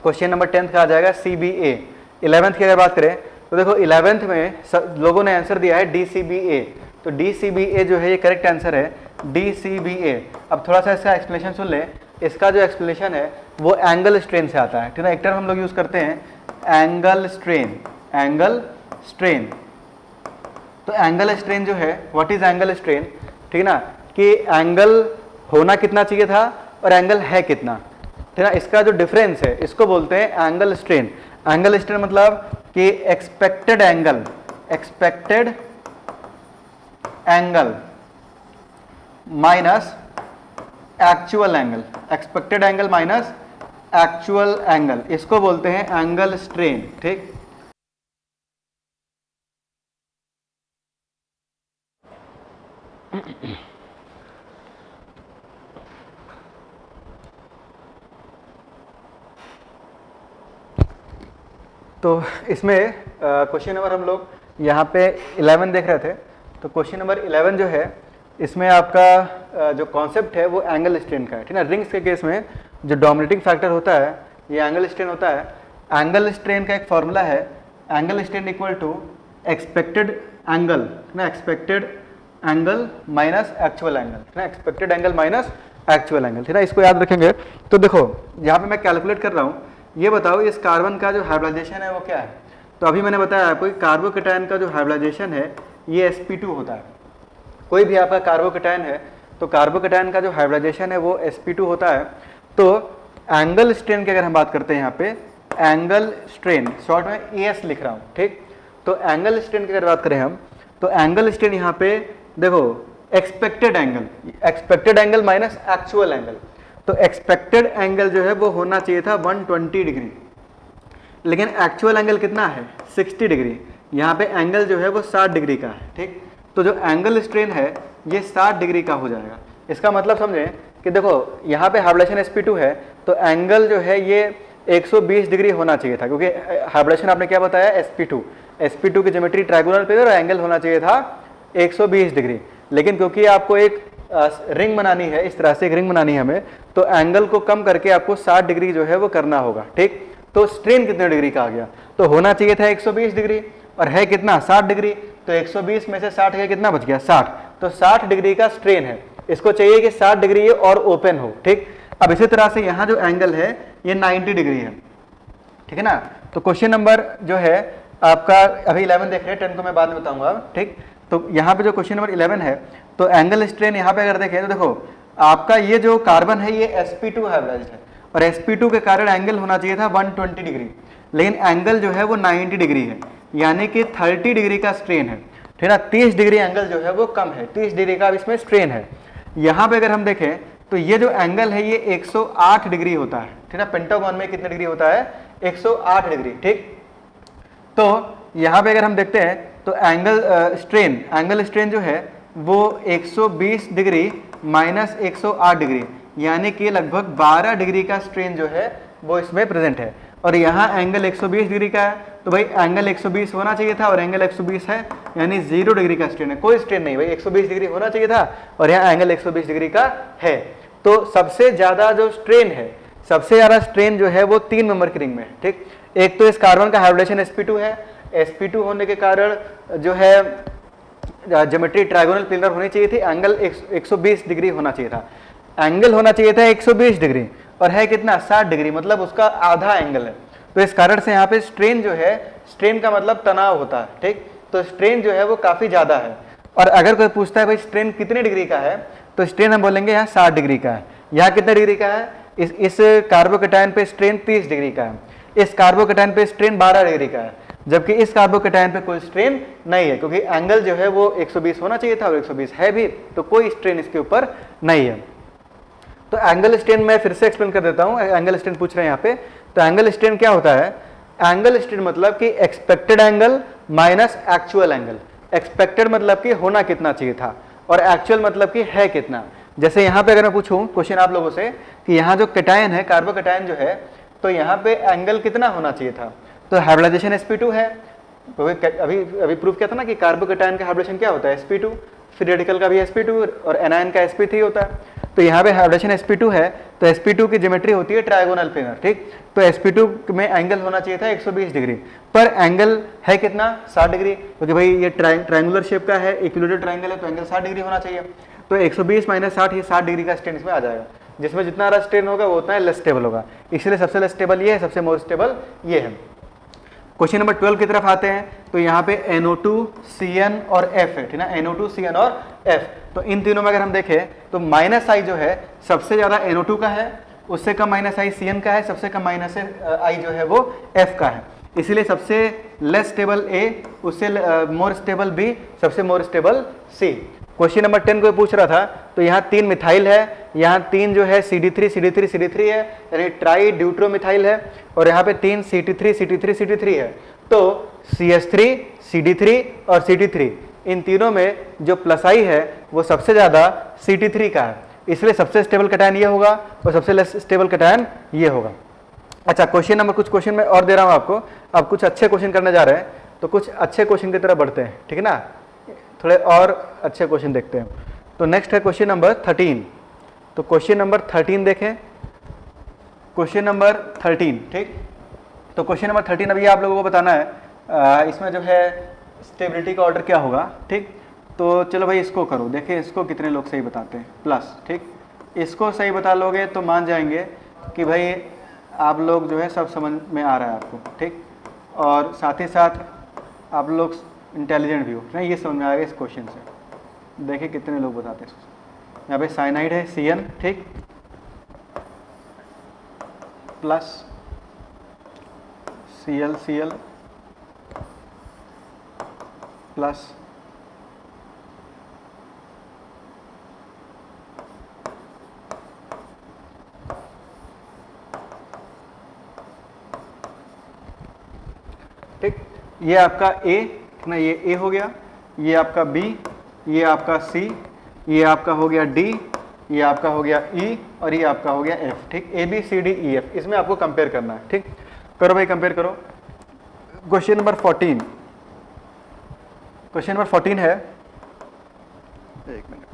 Question number 10 का आ जाएगा CBA। 11th की अगर बात करें तो देखो 11th में लोगों ने आंसर दिया है DCBA, तो DCBA जो है ये करेक्ट आंसर है, DCBA। अब थोड़ा सा इसका एक्सप्लेनेशन सुन लें। इसका जो एक्सप्लेनेशन है वो एंगल स्ट्रेन से आता है, ठीक है। एक टर्म हम लोग यूज करते हैं एंगल स्ट्रेन, एंगल स्ट्रेन। तो एंगल स्ट्रेन जो है, व्हाट इज एंगल स्ट्रेन, ठीक है ना, कि एंगल होना कितना चाहिए था और एंगल है कितना, ठीक है। इसका जो डिफरेंस है इसको बोलते हैं एंगल स्ट्रेन। एंगल स्ट्रेन मतलब कि expected angle, expected angle minus actual angle, expected angle minus actual angle, इसको बोलते हैं एंगल स्ट्रेन, ठीक। तो इसमें क्वेश्चन नंबर हम लोग यहाँ पे 11 देख रहे थे। तो क्वेश्चन नंबर 11 जो है इसमें आपका जो कॉन्सेप्ट है वो एंगल स्ट्रेन का है, ठीक है ना। रिंग्स के केस में जो डोमिनेटिंग फैक्टर होता है ये एंगल स्ट्रेन होता है। एंगल स्ट्रेन का एक फॉर्मूला है, angle strain equal to expected angle ना, expected angle minus actual angle ना, expected angle minus actual angle, ठीक है। इसको याद रखेंगे। तो देखो यहाँ पे मैं कैलकुलेट कर रहा हूँ, ये बताओ इस कार्बन का जो हाइब्रिडाइजेशन है वो क्या है। तो अभी मैंने बताया आपको कार्बोकेटायन का जो हाइब्रिडाइजेशन है ये sp2 होता है। कोई भी आपका कार्बोकेटायन है तो कार्बोकेटायन का जो हाइब्रिडाइजेशन है वो sp2 होता है। तो एंगल स्ट्रेन की अगर हम बात करते हैं यहाँ पे एंगल स्ट्रेन, शॉर्ट में AS लिख रहा हूँ, ठीक। तो एंगल स्ट्रेन की अगर बात करें हम तो एंगल स्ट्रेन यहाँ पे देखो expected angle minus actual angle. तो एक्सपेक्टेड एंगल जो है वो होना चाहिए था 120 डिग्री, लेकिन एक्चुअल एंगल कितना है 60 डिग्री। यहाँ पे एंगल जो है वो 60 डिग्री का है, ठीक। तो जो एंगल स्ट्रेन है ये 60 डिग्री का हो जाएगा। इसका मतलब समझें कि देखो यहाँ पे हाइब्रिडेशन sp2 है तो एंगल जो है ये 120 डिग्री होना चाहिए था, क्योंकि हाइब्रिडेशन आपने क्या बताया sp2 की ज्योमेट्री ट्रायंगुलर पे और एंगल होना चाहिए था 120 डिग्री। लेकिन क्योंकि आपको एक रिंग बनानी है, इस तरह से एक रिंग बनानी है हमें, तो एंगल को कम करके आपको 60 डिग्री जो है वो करना होगा, ठीक। तो स्ट्रेन कितने डिग्री का आ गया, तो होना चाहिए था 120 डिग्री और है कितना 60 डिग्री। तो 120 में से 60 का कितना बच गया 60, तो 60 डिग्री का स्ट्रेन है। इसको चाहिए कि 60 डिग्री ये और ओपन हो, ठीक। अब इसी तरह से यहाँ जो एंगल है ये 90 डिग्री है, ठीक है ना। तो क्वेश्चन नंबर जो है आपका अभी 11 देख रहे हैं, 10 को मैं बाद में बताऊंगा, ठीक। तो यहाँ पे जो क्वेश्चन नंबर 11 है तो एंगल स्ट्रेन यहाँ पे अगर देखें तो देखो आपका ये जो कार्बन है ये sp2 हाइब्रिडाइज्ड है और sp2 के कारण एंगल होना चाहिए था 120 डिग्री, लेकिन एंगल जो है वो 90 डिग्री है, यानी कि 30 डिग्री का स्ट्रेन है, ठीक है। 30 डिग्री एंगल जो है वो कम है, 30 डिग्री का इसमें स्ट्रेन है। यहाँ पे अगर हम देखें तो ये जो एंगल है ये 108 डिग्री होता है, ठीक है। पेंटागन में कितने डिग्री होता है 108 डिग्री, ठीक। तो यहाँ पे अगर हम देखते हैं तो एंगल स्ट्रेन जो है वो 120 डिग्री माइनस 108 डिग्री, यानी कि लगभग 12 डिग्री का स्ट्रेन जो है वो इसमें प्रेजेंट है। और यहाँ एंगल 120 डिग्री का है तो भाई एंगल 120 होना चाहिए था और एंगल 120 है, यानी 0 डिग्री का स्ट्रेन है, कोई स्ट्रेन नहीं भाई, 120 डिग्री होना चाहिए था और यहाँ एंगल 120 डिग्री का है। तो सबसे ज्यादा जो स्ट्रेन है, सबसे ज्यादा स्ट्रेन जो है वो 3 नंबर की रिंग में है, ठीक। एक तो इस कार्बन का हाइब्रिडेशन sp2 है, sp2 होने के कारण जो है ज्योमेट्री ट्रायंगुलर प्लेनर होनी चाहिए थी, एंगल 120 डिग्री होना चाहिए था, एंगल होना चाहिए था 120 डिग्री और है कितना 60 डिग्री, मतलब उसका आधा एंगल है। तो इस कारण से यहाँ पे स्ट्रेन जो है, स्ट्रेन का मतलब तनाव होता है, ठीक। तो स्ट्रेन जो है वो काफी ज्यादा है। और अगर कोई पूछता है भाई स्ट्रेन कितने डिग्री का है तो स्ट्रेन हम बोलेंगे यहाँ 60 डिग्री का है। यहाँ कितने डिग्री का है, इस कार्बोकेटायन पे स्ट्रेन 30 डिग्री का है, इस कार्बोकेटायन पे स्ट्रेन 12 डिग्री का है, जबकि इस कार्बोकेटायन पे कोई स्ट्रेन नहीं है, क्योंकि एंगल जो है वो 120 होना चाहिए था और 120 है भी, तो कोई स्ट्रेन इसके ऊपर नहीं है। तो एंगल स्ट्रेन मैं फिर से एक्सप्लेन कर देता हूं, एंगल स्ट्रेन पूछ रहे हैं यहाँ पे। तो एंगल स्ट्रेन क्या होता है, एंगल स्ट्रेन मतलब कि expected angle minus actual angle. Expected मतलब कि होना कितना चाहिए था और एक्चुअल मतलब कि है कितना। जैसे यहाँ पे अगर मैं पूछूं क्वेश्चन आप लोगों से कि यहाँ जो कैटायन है, कार्बोकेटायन जो है, तो यहाँ पे एंगल कितना होना चाहिए था, तो हाइब्रिडाइजेशन sp2 है। तो अभी प्रूफ किया था ना कि कार्बोकेटायन का हाइब्रिडेशन क्या होता है sp2, फ्री रेडिकल का भी sp2 और एनायन का sp3 होता है। तो यहाँ पे हाइब्रिडेशन sp2 है तो sp2 की ज्योमेट्री होती है ट्रायंगुलर प्लेनर, ठीक। तो sp2 में एंगल होना चाहिए था 120 डिग्री, पर एंगल है कितना 60 डिग्री, क्योंकि भाई ये ट्रायंगुलर शेप का है, इक्विलेटरल ट्रायंगल है, तो एंगल 60 डिग्री होना चाहिए। तो 120 माइनस 60 ये 60 डिग्री का स्ट्रेन इसमें आ जाएगा, जिसमें जितना ज्यादा स्ट्रेन होगा वो उतना ही लेस स्टेबल होगा, इसलिए सबसे लेस स्टेबल ये है, सबसे मोर स्टेबल ये है। क्वेश्चन नंबर 12 की तरफ आते हैं। तो यहाँ पे NO2, CN और F है, ठीक है, NO2, CN और F। तो इन तीनों में अगर हम देखें तो माइनस आई जो है सबसे ज्यादा NO2 का है, उससे कम माइनस आई CN का है, सबसे कम माइनस आई जो है वो F का है। इसीलिए सबसे लेस स्टेबल A, उससे मोर स्टेबल B, सबसे more stable C। Question number 10 को पूछ रहा था। तो यहाँ 3 मिथाइल है, यहाँ 3 जो है CD3 है, यानी ट्राई ड्यूट्रोमिथाइल है, और यहाँ पे 3 CT3 है। तो CH3, CD3 और CT3 इन तीनों में जो प्लस आई है वो सबसे ज्यादा CT3 का है, इसलिए सबसे स्टेबल कैटायन ये होगा और सबसे लेस स्टेबल कैटायन ये होगा। अच्छा, क्वेश्चन नंबर कुछ क्वेश्चन मैं और दे रहा हूँ आपको। अब कुछ अच्छे क्वेश्चन करने जा रहे हैं, तो कुछ अच्छे क्वेश्चन की तरफ बढ़ते हैं, ठीक है ना। थोड़े और अच्छे क्वेश्चन देखते हैं। तो नेक्स्ट है क्वेश्चन नंबर 13। तो क्वेश्चन नंबर 13 देखें, क्वेश्चन नंबर 13, ठीक। तो क्वेश्चन नंबर 13 अभी आप लोगों को बताना है, इसमें जो है स्टेबिलिटी का ऑर्डर क्या होगा, ठीक। तो चलो भाई इसको करो, देखिए इसको कितने लोग सही बताते हैं, प्लस, ठीक। इसको सही बता लोगे तो मान जाएंगे कि भाई आप लोग जो है सब समझ में आ रहा है आपको, ठीक। और साथ ही साथ आप लोग इंटेलिजेंट भी हो, नहीं ये समझ में आ गया इस क्वेश्चन से। देखिए कितने लोग बताते हैं। यहाँ पे साइनाइड है Cn, ठीक, प्लस Cl प्लस ठीक, ये आपका A ना, ये A हो गया, ये आपका B, ये आपका C, ये आपका हो गया D, ये आपका हो गया E और ये आपका हो गया F, ठीक। A B C D E F, इसमें आपको कंपेयर करना है, ठीक। करो भाई कंपेयर करो। क्वेश्चन नंबर 14, क्वेश्चन नंबर 14 है, एक मिनट,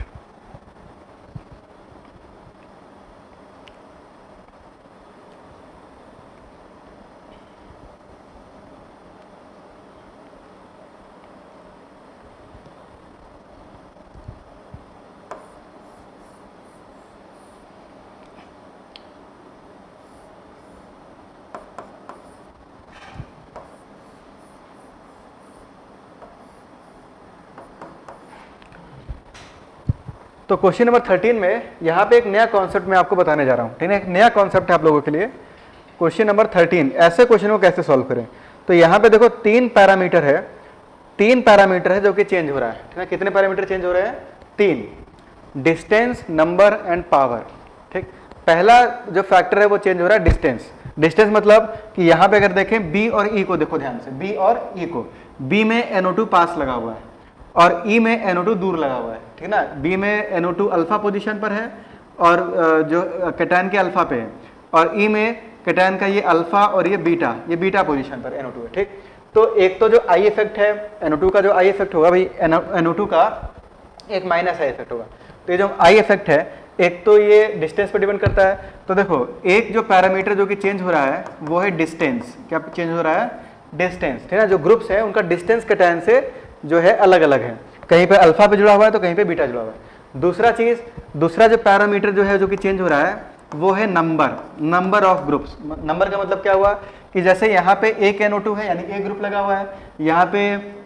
तो क्वेश्चन नंबर 13 में यहाँ पे एक नया कॉन्सेप्ट मैं आपको बताने जा रहा हूँ, ठीक है। एक नया कॉन्सेप्ट है आप लोगों के लिए। क्वेश्चन नंबर 13, ऐसे क्वेश्चन को कैसे सॉल्व करें। तो यहाँ पे देखो 3 पैरामीटर है, 3 पैरामीटर है जो कि चेंज हो रहा है, ठीक है। कितने पैरामीटर चेंज हो रहे हैं? 3, डिस्टेंस, नंबर एंड पावर, ठीक। पहला जो फैक्टर है वो चेंज हो रहा है डिस्टेंस। डिस्टेंस मतलब कि यहाँ पे अगर देखें B और E को, देखो ध्यान से, B और E को, B में NO2 पास लगा हुआ है और E में NO2 दूर लगा हुआ है, ठीक ना। B में NO2 अल्फा पोजीशन पर है और जो कैटायन के अल्फा पे है, और E में कैटायन का ये अल्फा और ये बीटा पोजीशन पर NO2 है, ठीक। तो एक तो जो आई इफेक्ट है NO2 का, जो आई इफेक्ट होगा भाई NO2 का एक माइनस आई इफेक्ट होगा। तो ये जो आई इफेक्ट है, एक तो ये डिस्टेंस पर डिपेंड करता है। तो देखो एक जो पैरामीटर जो कि चेंज हो रहा है वो है डिस्टेंस। क्या चेंज हो रहा है? डिस्टेंस, ठीक है। जो ग्रुप्स है उनका डिस्टेंस कैटायन से जो है अलग अलग है, कहीं पे अल्फा पे जुड़ा हुआ है तो कहीं पे बीटा जुड़ा हुआ है। दूसरा जो पैरामीटर जो है जो कि चेंज हो रहा है वो है नंबर ऑफ ग्रुप्स। नंबर का मतलब क्या हुआ कि जैसे यहाँ पे एक NO2 है यानी एक ग्रुप लगा हुआ है, यहाँ पे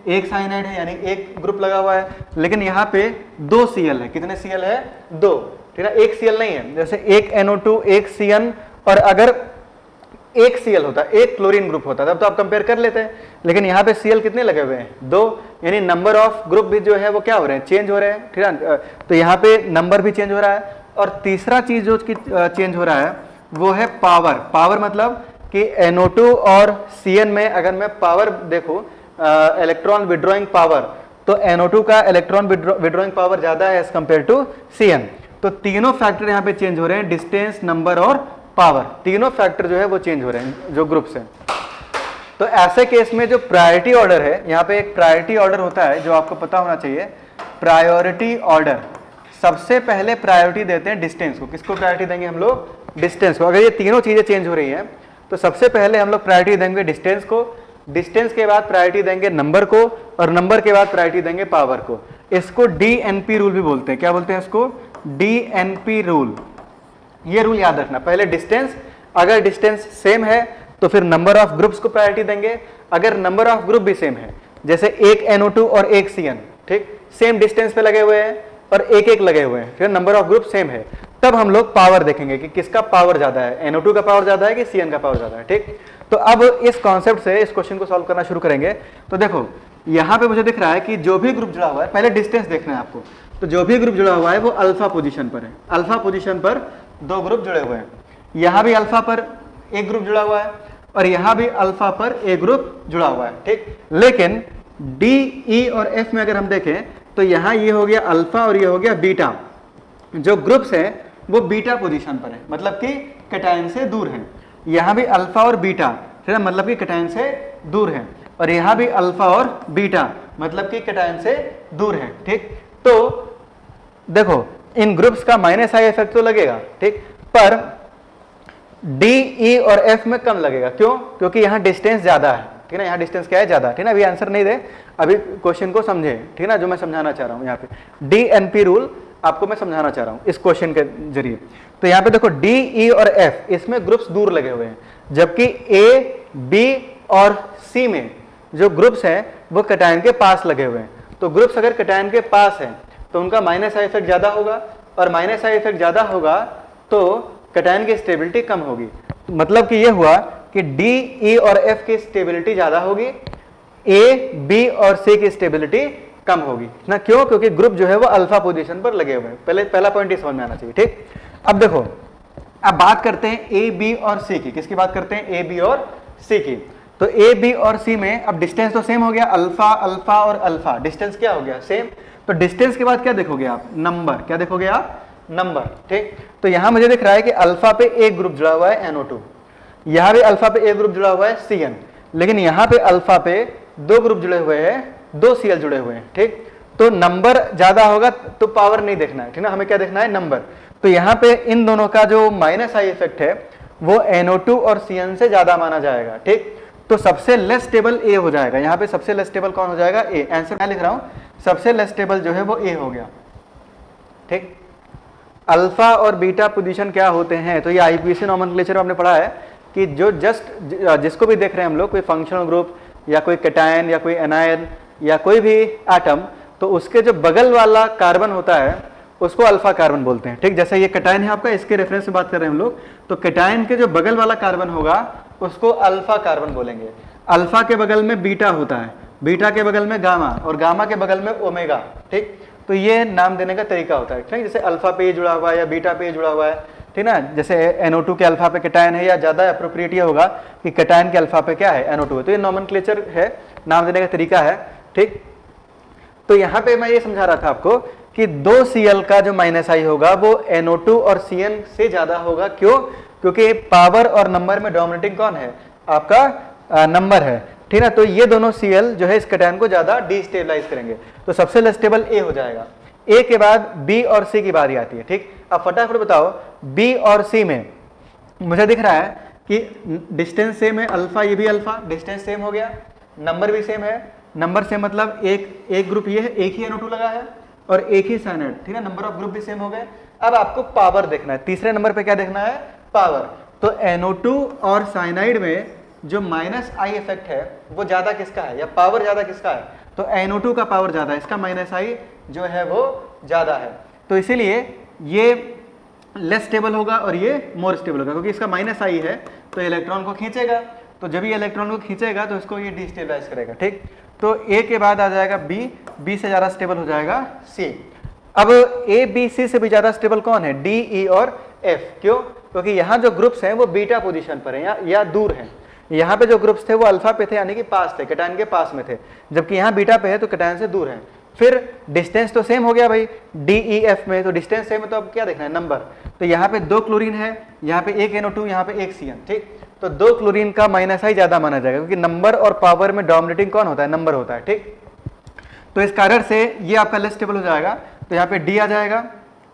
एक साइनाइड है यानी एक ग्रुप लगा हुआ है, लेकिन यहाँ पे 2 Cl है। कितने Cl है? 2, ठीक है। एक Cl नहीं है, जैसे एक NO2 एक CN, और अगर एक Cl होता, एक क्लोरीन ग्रुप होता तब तो आप कंपेयर कर लेते हैं, लेकिन यहाँ पे Cl कितने लगे हुए हैं? 2, यानी नंबर ऑफ ग्रुप भी जो है वो क्या हो रहे हैं? चेंज हो रहे हैं, ठीक है। तो यहाँ पे नंबर भी चेंज हो रहा है। और तीसरा चीज जो चेंज हो रहा है वो है पावर मतलब कि NO2 और Cn में अगर मैं पावर देखूं, इलेक्ट्रॉन विड्रॉइंग पावर, तो NO2 का इलेक्ट्रॉन विड्रॉइंग पावर ज्यादा है एज कंपेयर टू Cn। तो तीनों फैक्टर यहाँ पे चेंज हो रहे हैं, डिस्टेंस, नंबर और पावर, तीनों फैक्टर जो है वो चेंज हो रहे हैं जो ग्रुप्स हैं। तो ऐसे केस में जो प्रायोरिटी ऑर्डर है, यहाँ पे एक प्रायोरिटी ऑर्डर होता है जो आपको पता होना चाहिए। प्रायोरिटी ऑर्डर, सबसे पहले प्रायोरिटी देते हैं डिस्टेंस को। किसको प्रायोरिटी देंगे हम लोग? डिस्टेंस को। अगर ये तीनों चीजें चेंज हो रही हैं तो सबसे पहले हम लोग प्रायोरिटी देंगे डिस्टेंस को, डिस्टेंस के बाद प्रायोरिटी देंगे नंबर को, और नंबर के बाद प्रायोरिटी देंगे पावर को। इसको DNP रूल भी बोलते हैं। क्या बोलते हैं इसको? DNP rule. ये रूल याद रखना, पहले डिस्टेंस, अगर डिस्टेंस सेम है तो फिर नंबर ऑफ ग्रुप्स को प्रायोरिटी देंगे। अगर नंबर ऑफ ग्रुप भी सेम है, जैसे एक NO2 और एक Cn, ठीक, सेम डिस्टेंस पे लगे हुए हैं और एक एक लगे हुए हैं, फिर नंबर ऑफ ग्रुप सेम है, तब हम लोग पावर देखेंगे कि किसका पावर ज्यादा है, NO2 का पावर ज्यादा है कि Cn का पावर ज्यादा है, ठीक। तो अब इस कॉन्सेप्ट से इस क्वेश्चन को सॉल्व करना शुरू करेंगे। तो देखो यहाँ पे मुझे दिख रहा है कि जो भी ग्रुप जुड़ा हुआ है, पहले डिस्टेंस देखना है आपको। तो जो भी ग्रुप जुड़ा हुआ है वो अल्फा पोजीशन पर है, अल्फा पोजीशन पर 2 ग्रुप जुड़े हुए हैं। यहाँ भी अल्फा पर एक ग्रुप जुड़ा हुआ है और यहाँ भी अल्फा पर एक ग्रुप जुड़ा हुआ है, ठीक। लेकिन D, E और F में अगर हम देखें तो यहाँ ये हो गया अल्फा और ये हो गया बीटा। जो ग्रुप्स हैं वो बीटा पोजीशन पर है, मतलब कि कैटायन से दूर है। यहाँ भी अल्फा और बीटा, ठीक है, मतलब कि कैटायन से दूर है, और यहाँ भी अल्फा और बीटा मतलब कि कैटायन से दूर है, ठीक। तो देखो इन ग्रुप्स का माइनस आई इफेक्ट तो लगेगा, ठीक, पर डी, ई और एफ में कम लगेगा। क्यों? क्योंकि यहाँ डिस्टेंस ज्यादा है, ठीक ना, यहाँ डिस्टेंस क्या है, ज्यादा, ठीक ना। अभी आंसर नहीं दे, अभी क्वेश्चन को समझे, ठीक ना, जो मैं समझाना चाह रहा हूँ यहाँ पे डी एन पी रूल आपको मैं समझाना चाह रहा हूँ इस क्वेश्चन के जरिए। तो यहाँ पे देखो डी, ई और एफ इसमें ग्रुप्स दूर लगे हुए हैं, जबकि ए, बी और सी में जो ग्रुप्स हैं वो कैटायन के पास लगे हुए हैं। तो ग्रुप्स अगर कैटायन के पास हैं तो उनका माइनस आई इफेक्ट ज्यादा होगा, और माइनस आई इफेक्ट ज्यादा होगा तो कैटायन की स्टेबिलिटी कम होगी। मतलब कि ये हुआ कि डी, ई और एफ की स्टेबिलिटी ज्यादा होगी, ए, बी और सी की स्टेबिलिटी कम होगी ना। क्यों? क्योंकि ग्रुप जो है वो अल्फा पोजीशन पर लगे हुए हैं। पहला पॉइंट ये समझ में आना चाहिए, ठीक। अब देखो, अब बात करते हैं ए, बी और सी की। किसकी बात करते हैं? ए, बी और सी की। तो ए, बी और सी में अब डिस्टेंस तो सेम हो गया, अल्फा, अल्फा और अल्फा, डिस्टेंस क्या हो गया? सेम। तो डिस्टेंस के बाद क्या देखोगे आप? नंबर। क्या देखोगे आप? नंबर, ठीक। तो यहां मुझे दिख रहा है कि अल्फा पे एक ग्रुप जुड़ा हुआ है NO2, यहां भी अल्फा पे एक ग्रुप जुड़ा हुआ है CN, लेकिन यहां पे अल्फा पे दो ग्रुप जुड़े हुए हैं, दो Cl जुड़े हुए हैं, ठीक। तो नंबर ज्यादा होगा तो पावर नहीं देखना है, ठीक ना, हमें क्या देखना है? नंबर। तो यहां पे इन दोनों का जो माइनस आई इफेक्ट है वो NO2 और CN से ज्यादा माना जाएगा, ठीक। तो सबसे लेस स्टेबल ए हो जाएगा। यहाँ पे सबसे लेस स्टेबल कौन हो जाएगा? ए। आंसर मैं लिख रहा हूं, सबसे लेस स्टेबल जो है वो ए हो गया, ठीक। अल्फा और बीटा पोजीशन क्या होते हैं? तो ये आईपीसी नोमेनक्लेचर में आपने पढ़ा है कि जो जिसको भी देख रहे हैं हम लोग, कोई फंक्शनल ग्रुप या कोई कैटायन या कोई एनायन या कोई भी एटम, तो उसके जो बगल वाला कार्बन होता है उसको अल्फा कार्बन बोलते हैं, ठीक। जैसे ये कैटायन है आपका, इसके रेफरेंस में बात कर रहे हैं हम लोग, तो कैटायन के जो बगल वाला कार्बन होगा उसको अल्फा कार्बन बोलेंगे। अल्फा के बगल में बीटा होता है, बीटा के बगल में गामा, और गामा के बगल में ओमेगा, ठीक। तो ये नाम देने का तरीका होता है, ठीक। जैसे अल्फा पे जुड़ा हुआ है या बीटा पे जुड़ा हुआ है, ठीक ना। जैसे NO2 के अल्फा पे कैटायन है, या ज्यादा अप्रोप्रिएट ये होगा कि कैटायन के अल्फा पे क्या है? NO2 है। तो ये नोमेनक्लेचर है, नाम देने का तरीका है, ठीक। तो यहाँ पे मैं ये समझा रहा था आपको कि 2Cl का जो माइनस आई होगा वो NO2 और CN से ज्यादा होगा। क्यों? क्योंकि पावर और नंबर में डोमिनेटिंग कौन है? आपका नंबर है, ठीक ना। तो ये दोनों Cl जो है इस कैटायन को ज्यादा डिस्टेबलाइज करेंगे, तो सबसे लेस स्टेबल ए हो जाएगा। ए के बाद बी और सी की बारी आती है, ठीक। अब फटाफट बताओ, बी और सी में मुझे दिख रहा है कि डिस्टेंस सेम है, अल्फा, ये भी अल्फा, डिस्टेंस सेम हो गया, नंबर भी सेम है। नंबर सेम मतलब एक ग्रुप ये है, एक ही NO2 लगा है और एक ही साइनाइड, ठीक है। नंबर ऑफ ग्रुप भी सेम हो गए। अब आपको पावर देखना है, तीसरे नंबर पे क्या देखना है? पावर। तो NO2 और साइनाइड में जो माइनस आई इफेक्ट है वो ज्यादा किसका है, या पावर ज्यादा किसका है? तो NO2 का पावर ज्यादा है, इसका माइनस आई जो है वो ज्यादा है। तो इसीलिए ये लेस स्टेबल होगा और ये मोर स्टेबल होगा, क्योंकि इसका माइनस आई है तो इलेक्ट्रॉन को खींचेगा, तो जब ये इलेक्ट्रॉन को खींचेगा तो इसको ये डिस्टेबलाइज करेगा, ठीक। तो ए के बाद आ जाएगा बी, बी से ज्यादा स्टेबल हो जाएगा सी। अब ए, बी, सी से भी ज्यादा स्टेबल कौन है? डी, ई और एफ। क्यों? क्योंकि यहाँ जो ग्रुप्स हैं वो बीटा पोजीशन पर हैं या दूर हैं। यहाँ पे जो ग्रुप्स थे वो अल्फा पे थे, यानी कि पास थे, कैटायन के पास में थे, जबकि यहाँ बीटा पे है तो कैटायन से दूर है। फिर डिस्टेंस तो सेम हो गया भाई, डी, ई, एफ में, तो डिस्टेंस सेम है तो अब क्या देखना है? नंबर। तो यहाँ पे 2 क्लोरीन है, यहाँ पे एक NO2, यहाँ पे एक CN, ठीक। तो 2 क्लोरीन का माइनस आई ज्यादा माना जाएगा, क्योंकि नंबर और पावर में डोमिनेटिंग कौन होता है? नंबर होता है, ठीक। तो इस कारण से ये आपका लेस स्टेबल हो जाएगा। तो यहाँ पे डी आ जाएगा,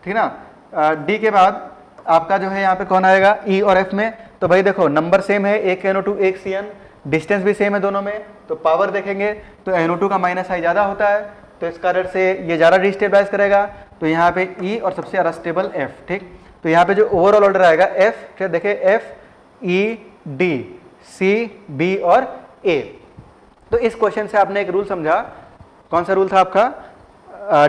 ठीक ना। डी के बाद आपका जो है यहाँ पे कौन आएगा? ई और एफ में। तो भाई देखो नंबर सेम है, एक NO2 एक CN, डिस्टेंस भी सेम है दोनों में, तो पावर देखेंगे तो NO2 का माइनस आई ज्यादा होता है, तो इस कारण से ये ज्यादा डिस्टेबलाइज करेगा। तो यहाँ पे ई और सबसे ज्यादा स्टेबल एफ, ठीक। तो यहाँ पे जो ओवरऑल ऑर्डर आएगा एफ, ठीक, देखिए एफ, ई, डी, सी, बी और ए। तो इस क्वेश्चन से आपने एक रूल समझा, कौन सा रूल था आपका?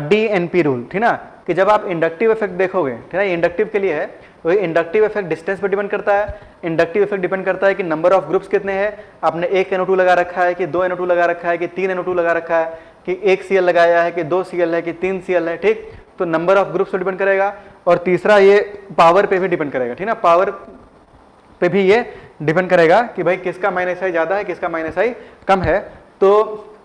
DNP रूल, ठीक ना, कि जब आप इंडक्टिव इफेक्ट देखोगे, ठीक है, इंडक्टिव के लिए है, तो ये इंडक्टिव इफेक्ट डिस्टेंस पे डिपेंड करता है। इंडक्टिव इफेक्ट डिपेंड करता है कि नंबर ऑफ ग्रुप्स कितने हैं, आपने एक NO2 लगा रखा है कि 2 NO2 लगा रखा है कि 3 NO2 लगा रखा है, कि एक Cl लगाया है कि 2 Cl है कि 3 Cl है, ठीक। तो नंबर ऑफ ग्रुप्स पे डिपेंड करेगा। और तीसरा ये पावर पे भी डिपेंड करेगा, ठीक ना, पावर पे भी ये डिपेंड करेगा कि भाई किसका माइनस आई ज्यादा है, किसका माइनस आई कम है। तो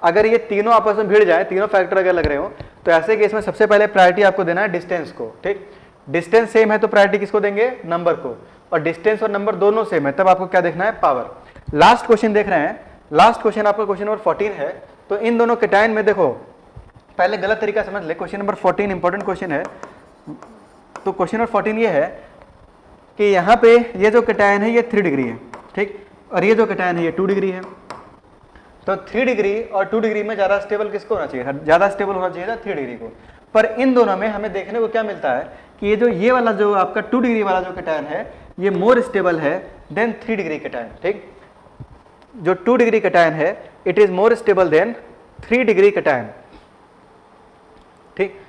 अगर ये तीनों आपस में भिड़ जाए, तीनों फैक्टर अगर लग रहे हो, तो ऐसे केस में सबसे पहले प्रायोरिटी आपको देना है डिस्टेंस को, ठीक। डिस्टेंस सेम है तो प्रायोरिटी किसको देंगे? नंबर को। और डिस्टेंस और नंबर दोनों सेम है तब आपको क्या देखना है? पावर। लास्ट क्वेश्चन देख रहे हैं, लास्ट क्वेश्चन आपका क्वेश्चन नंबर 14 है। तो इन दोनों कैटायन में देखो पहले गलत तरीका समझ ले। क्वेश्चन नंबर 14 इंपॉर्टेंट क्वेश्चन है। तो क्वेश्चन नंबर 14 ये है कि यहाँ पे ये जो कैटायन है ये 3 डिग्री है, ठीक, और ये जो कैटायन है ये 2 डिग्री है। तो 3 डिग्री और 2 डिग्री में ज़्यादा स्टेबल किसको होना चाहिए था? ज़्यादा स्टेबल होना चाहिए था 3 डिग्री को। पर इन दोनों में हमें देखने को क्या मिलता है कि ये वाला जो आपका 2 डिग्री वाला जो कैटायन है ये मोर स्टेबल है देन 3 डिग्री कैटायन, ठीक। जो 2 डिग्री कैटायन है it is more stable then 3 degree cation, ठीक।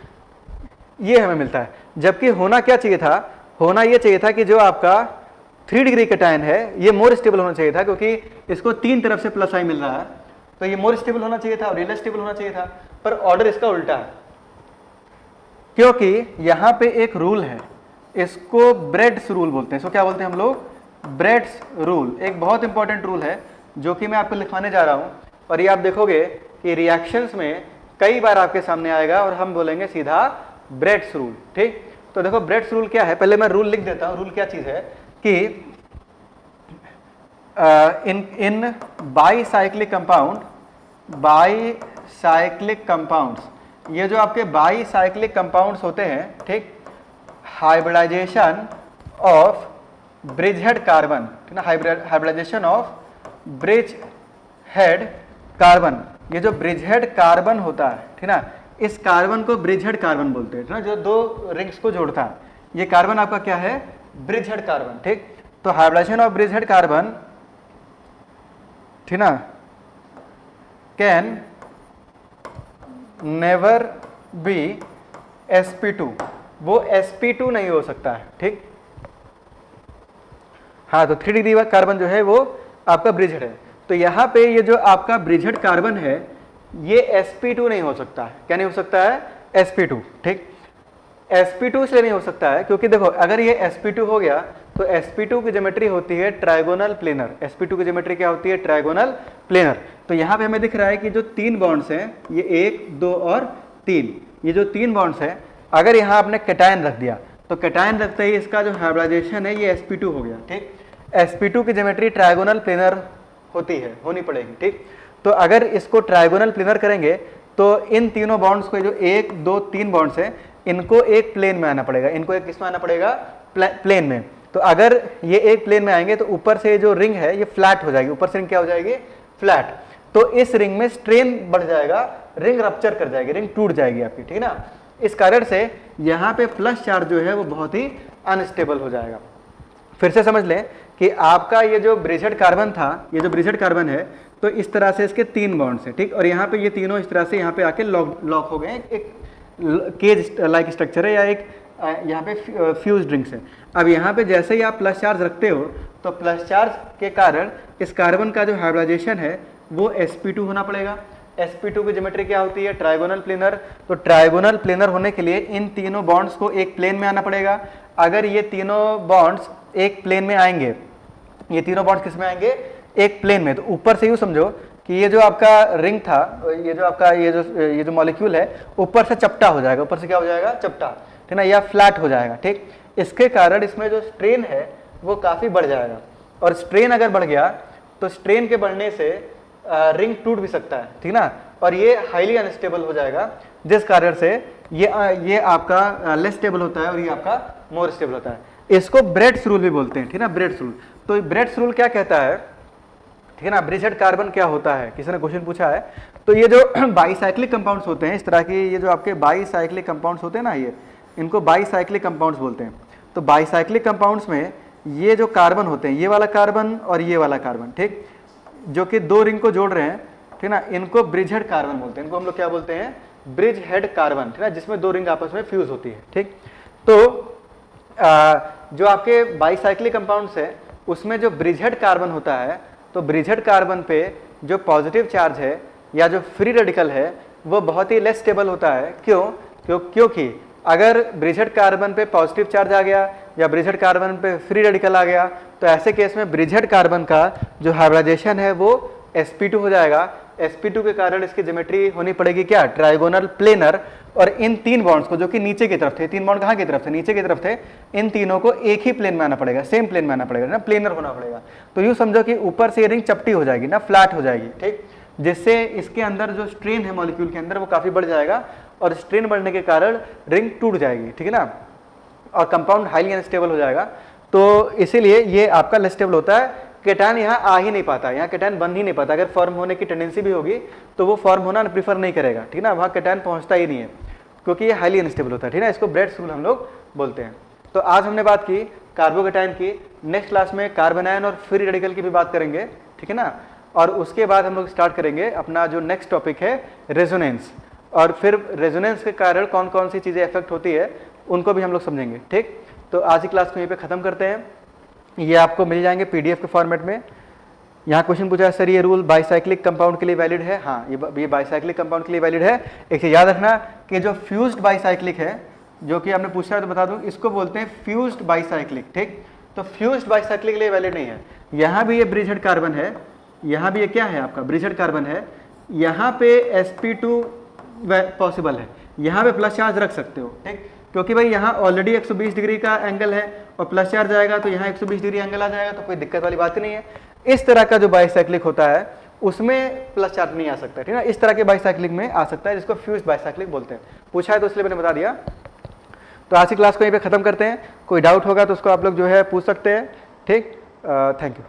ये हमें मिलता है। जबकि होना क्या चाहिए था? होना ये चाहिए था कि जो आपका 3 डिग्री कैटायन है ये मोर स्टेबल होना चाहिए था, क्योंकि इसको 3 तरफ से प्लस आई मिल रहा है, तो ये मोर स्टेबल होना चाहिए था और ये स्टेबल होना चाहिए था। पर ऑर्डर इसका उल्टा है, क्योंकि यहां पे एक रूल है, इसको ब्रेड्स रूल बोलते हैं। इसको क्या बोलते हैं हम लोग? Bredt's rule. एक बहुत इंपॉर्टेंट रूल है जो कि मैं आपको लिखवाने जा रहा हूं, और ये आप देखोगे कि रिएक्शंस में कई बार आपके सामने आएगा और हम बोलेंगे सीधा ब्रेड्स रूल, ठीक। तो देखो ब्रेड्स रूल क्या है, पहले मैं रूल लिख देता हूं। रूल क्या चीज है कि इन बाईसाइक्लिक कंपाउंड्स, ये जो आपके बाईसाइक्लिक कंपाउंड्स होते हैं, ठीक, हाइब्रिडाइजेशन ऑफ ब्रिजहेड कार्बन, ठीक ना, hybridization of bridge head carbon, ये जो ब्रिजहेड कार्बन होता है, ठीक ना, इस कार्बन को ब्रिजहेड कार्बन बोलते हैं, ठीक ना, जो 2 रिंग्स को जोड़ता है, ये कार्बन आपका क्या है? ब्रिजहेड कार्बन, ठीक। तो हाइब्रिडाइजेशन ऑफ ब्रिजहेड कार्बन, ठीक ना, कैन नेवर बी sp2, वो sp2 नहीं हो सकता है, ठीक। हाँ, तो 3 डिग्री कार्बन जो है वो आपका ब्रिजहेड है। तो यहाँ पे ये जो आपका ब्रिजहेड कार्बन है ये sp2 नहीं हो सकता है। क्या नहीं हो सकता है? sp2, ठीक। sp2 इसलिए नहीं हो सकता है क्योंकि देखो अगर ये sp2 हो गया तो sp2 की ज्योमेट्री होती है ट्राइगोनल प्लेनर। sp2 की ज्योमेट्री क्या होती है? Trigonal planar. तो यहाँ पे हमें दिख रहा है कि जो 3 बॉन्ड्स हैं ये 1, 2 और 3, ये जो 3 बॉन्ड्स हैं, अगर यहाँ आपने कैटायन रख दिया तो कैटायन रखते ही इसका जो हाइब्रिडाइजेशन है ये sp2 हो गया, ठीक। sp2 की ज्योमेट्री ट्राइगोनल प्लेनर होती है, होनी पड़ेगी, ठीक। तो अगर इसको ट्राइगोनल प्लेनर करेंगे तो इन तीनों बॉन्ड्स को, जो 1, 2, 3 बॉन्ड्स हैं, इनको एक प्लेन में आना पड़ेगा। इनको एक किस में आना पड़ेगा? प्लेन में। तो अगर ये एक प्लेन में आएंगे तो ऊपर से जो रिंग है ये फ्लैट हो जाएगी। ऊपर से रिंग क्या हो जाएगी? फ्लैट। तो इस रिंग में स्ट्रेन बढ़ जाएगा, रिंग रप्चर कर जाएगी, रिंग टूट जाएगी आपकी, ठीक ना। इस कारण से यहाँ पे प्लस चार्ज जो है वो बहुत ही अनस्टेबल हो जाएगा। फिर से समझ लें कि आपका ये जो ब्रिजहेड कार्बन था, ये जो ब्रिजहेड कार्बन है, तो इस तरह से इसके 3 बॉन्ड्स हैं, ठीक। और यहाँ पे ये तीनों इस तरह से यहाँ पे आके लॉक हो गए। एक केज लाइक स्ट्रक्चर है या एक यहाँ पे फ्यूज रिंग्स है। अब यहाँ पे जैसे ही आप प्लस चार्ज रखते हो तो प्लस चार्ज के कारण इस कार्बन का जो हाइब्रिडाइजेशन है वो sp2 होना पड़ेगा। sp2 की ज्योमेट्री क्या होती है? Trigonal planar. तो ट्राइगोनल प्लेनर होने के लिए इन तीनों बॉन्ड्स को एक प्लेन में आना पड़ेगा। अगर ये तीनों बॉन्ड्स एक प्लेन में आएंगे, ये तीनों बॉन्ड्स किस में आएंगे? एक प्लेन में। तो ऊपर से यूँ समझो कि ये जो आपका रिंग था, ये जो आपका ये जो मॉलिक्यूल है ऊपर से चपटा हो जाएगा। ऊपर से क्या हो जाएगा? चपटा, ठीक ना, या फ्लैट हो जाएगा, ठीक। इसके कारण इसमें जो स्ट्रेन है वो काफ़ी बढ़ जाएगा, और स्ट्रेन अगर बढ़ गया तो स्ट्रेन के बढ़ने से रिंग टूट भी सकता है, ठीक ना, और ये हाईली अनस्टेबल हो जाएगा, जिस कारण से ये आपका लेस स्टेबल होता है और ये आपका मोर स्टेबल होता है। इसको ब्रेड्स रूल भी बोलते हैं, ठीक ना, ब्रेड्स रूल। तो ब्रेड्स रूल क्या कहता है, ठीक है ना, ब्रिजहेड कार्बन क्या होता है, किसी ने क्वेश्चन पूछा है। तो ये जो बाईसाइक्लिक कंपाउंड्स होते हैं, इस तरह के ये जो आपके बाईसाइक्लिक कंपाउंड्स होते हैं ना, ये इनको बाईसाइक्लिक कंपाउंड्स बोलते हैं। तो बाईसाइक्लिक कंपाउंड्स में ये जो कार्बन होते हैं, ये वाला कार्बन और ये वाला कार्बन, ठीक, जो कि 2 रिंग को जोड़ रहे हैं, ठीक ना, इनको ब्रिजहेड कार्बन बोलते हैं। इनको हम लोग क्या बोलते हैं? ब्रिज हेड कार्बन, ठीक ना, जिसमें 2 रिंग आपस में फ्यूज होती है, ठीक। तो जो आपके बाईसाइक्लिक कंपाउंड्स है उसमें जो ब्रिजहेड कार्बन होता है, तो ब्रिजहेड कार्बन पे जो पॉजिटिव चार्ज है या जो फ्री रेडिकल है वो बहुत ही लेस स्टेबल होता है। क्योंकि अगर ब्रिजहेड कार्बन पे पॉजिटिव चार्ज आ गया या ब्रिजहेड कार्बन पे फ्री रेडिकल आ गया तो ऐसे केस में ब्रिजहेड कार्बन का जो हाइब्रिडाइजेशन है वो sp2 हो जाएगा। sp2 के कारण इसकी ज्योमेट्री होनी पड़ेगी क्या? Trigonal planar. और इन 3 बॉन्ड्स को, जो कि नीचे की तरफ थे, 3 बॉन्ड कहाँ की तरफ थे? नीचे की तरफ थे। इन तीनों को एक ही प्लेन में आना पड़ेगा, सेम प्लेन में आना पड़ेगा ना, प्लेनर होना पड़ेगा। तो यूँ समझो कि ऊपर से रिंग चपटी हो जाएगी ना, फ्लैट हो जाएगी, ठीक। जिससे इसके अंदर जो स्ट्रेन है मॉलिक्यूल के अंदर वो काफ़ी बढ़ जाएगा और स्ट्रेन बढ़ने के कारण रिंग टूट जाएगी, ठीक है ना, और कंपाउंड हाईली अनस्टेबल हो जाएगा। तो इसीलिए ये आपका लेस स्टेबल होता है, केटायन यहाँ आ ही नहीं पाता, यहाँ केटायन बन ही नहीं पाता। अगर फॉर्म होने की टेंडेंसी भी होगी तो वो फॉर्म होना प्रीफर नहीं करेगा, ठीक ना, वहाँ केटायन पहुँचता ही नहीं है क्योंकि ये हाईली अनस्टेबल होता है, ठीक ना, इसको ब्रेड स्कूल हम लोग बोलते हैं। तो आज हमने बात की कार्बोकेटायन की, नेक्स्ट क्लास में कार्बन आयन और फ्री रेडिकल की भी बात करेंगे, ठीक है ना, और उसके बाद हम लोग स्टार्ट करेंगे अपना जो नेक्स्ट टॉपिक है रेजोनेंस, और फिर रेजोनेंस के कारण कौन कौन सी चीज़ें इफेक्ट होती है उनको भी हम लोग समझेंगे, ठीक। तो आज की क्लास को यहीं पे ख़त्म करते हैं, ये आपको मिल जाएंगे PDF के फॉर्मेट में। यहाँ क्वेश्चन पूछा है सर ये रूल बाईसाइक्लिक कंपाउंड के लिए वैलिड है? हाँ, ये बाईसाइक्लिक कंपाउंड के लिए वैलिड है। एक चीज़ याद रखना कि जो फ्यूज्ड बाईसाइक्लिक है, जो कि आपने पूछा है तो बता दूं, इसको बोलते हैं फ्यूज्ड बाईसाइक्लिक, ठीक। तो फ्यूज्ड बाईसाइक्लिक के लिए वैलिड नहीं है। यहाँ भी ये ब्रिजहेड कार्बन है, यहाँ भी ये क्या है आपका ब्रिजहेड कार्बन है, यहाँ पे sp2 पॉसिबल है, यहाँ पे प्लस चार्ज रख सकते हो, ठीक, क्योंकि भाई यहाँ ऑलरेडी 120 डिग्री का एंगल है और प्लस चार्ज आएगा तो यहाँ 120 डिग्री एंगल आ जाएगा, तो कोई दिक्कत वाली बात ही नहीं है। इस तरह का जो बाईसाइक्लिक होता है उसमें प्लस चार्ज नहीं आ सकता, ठीक है ना, इस तरह के बाईसाइक्लिक में आ सकता है जिसको फ्यूज्ड बाईसाइक्लिक बोलते हैं। पूछा है तो इसलिए मैंने बता दिया। तो आज की क्लास को यहीं पे खत्म करते हैं, कोई डाउट होगा तो उसको आप लोग जो है पूछ सकते हैं, ठीक। Thank you.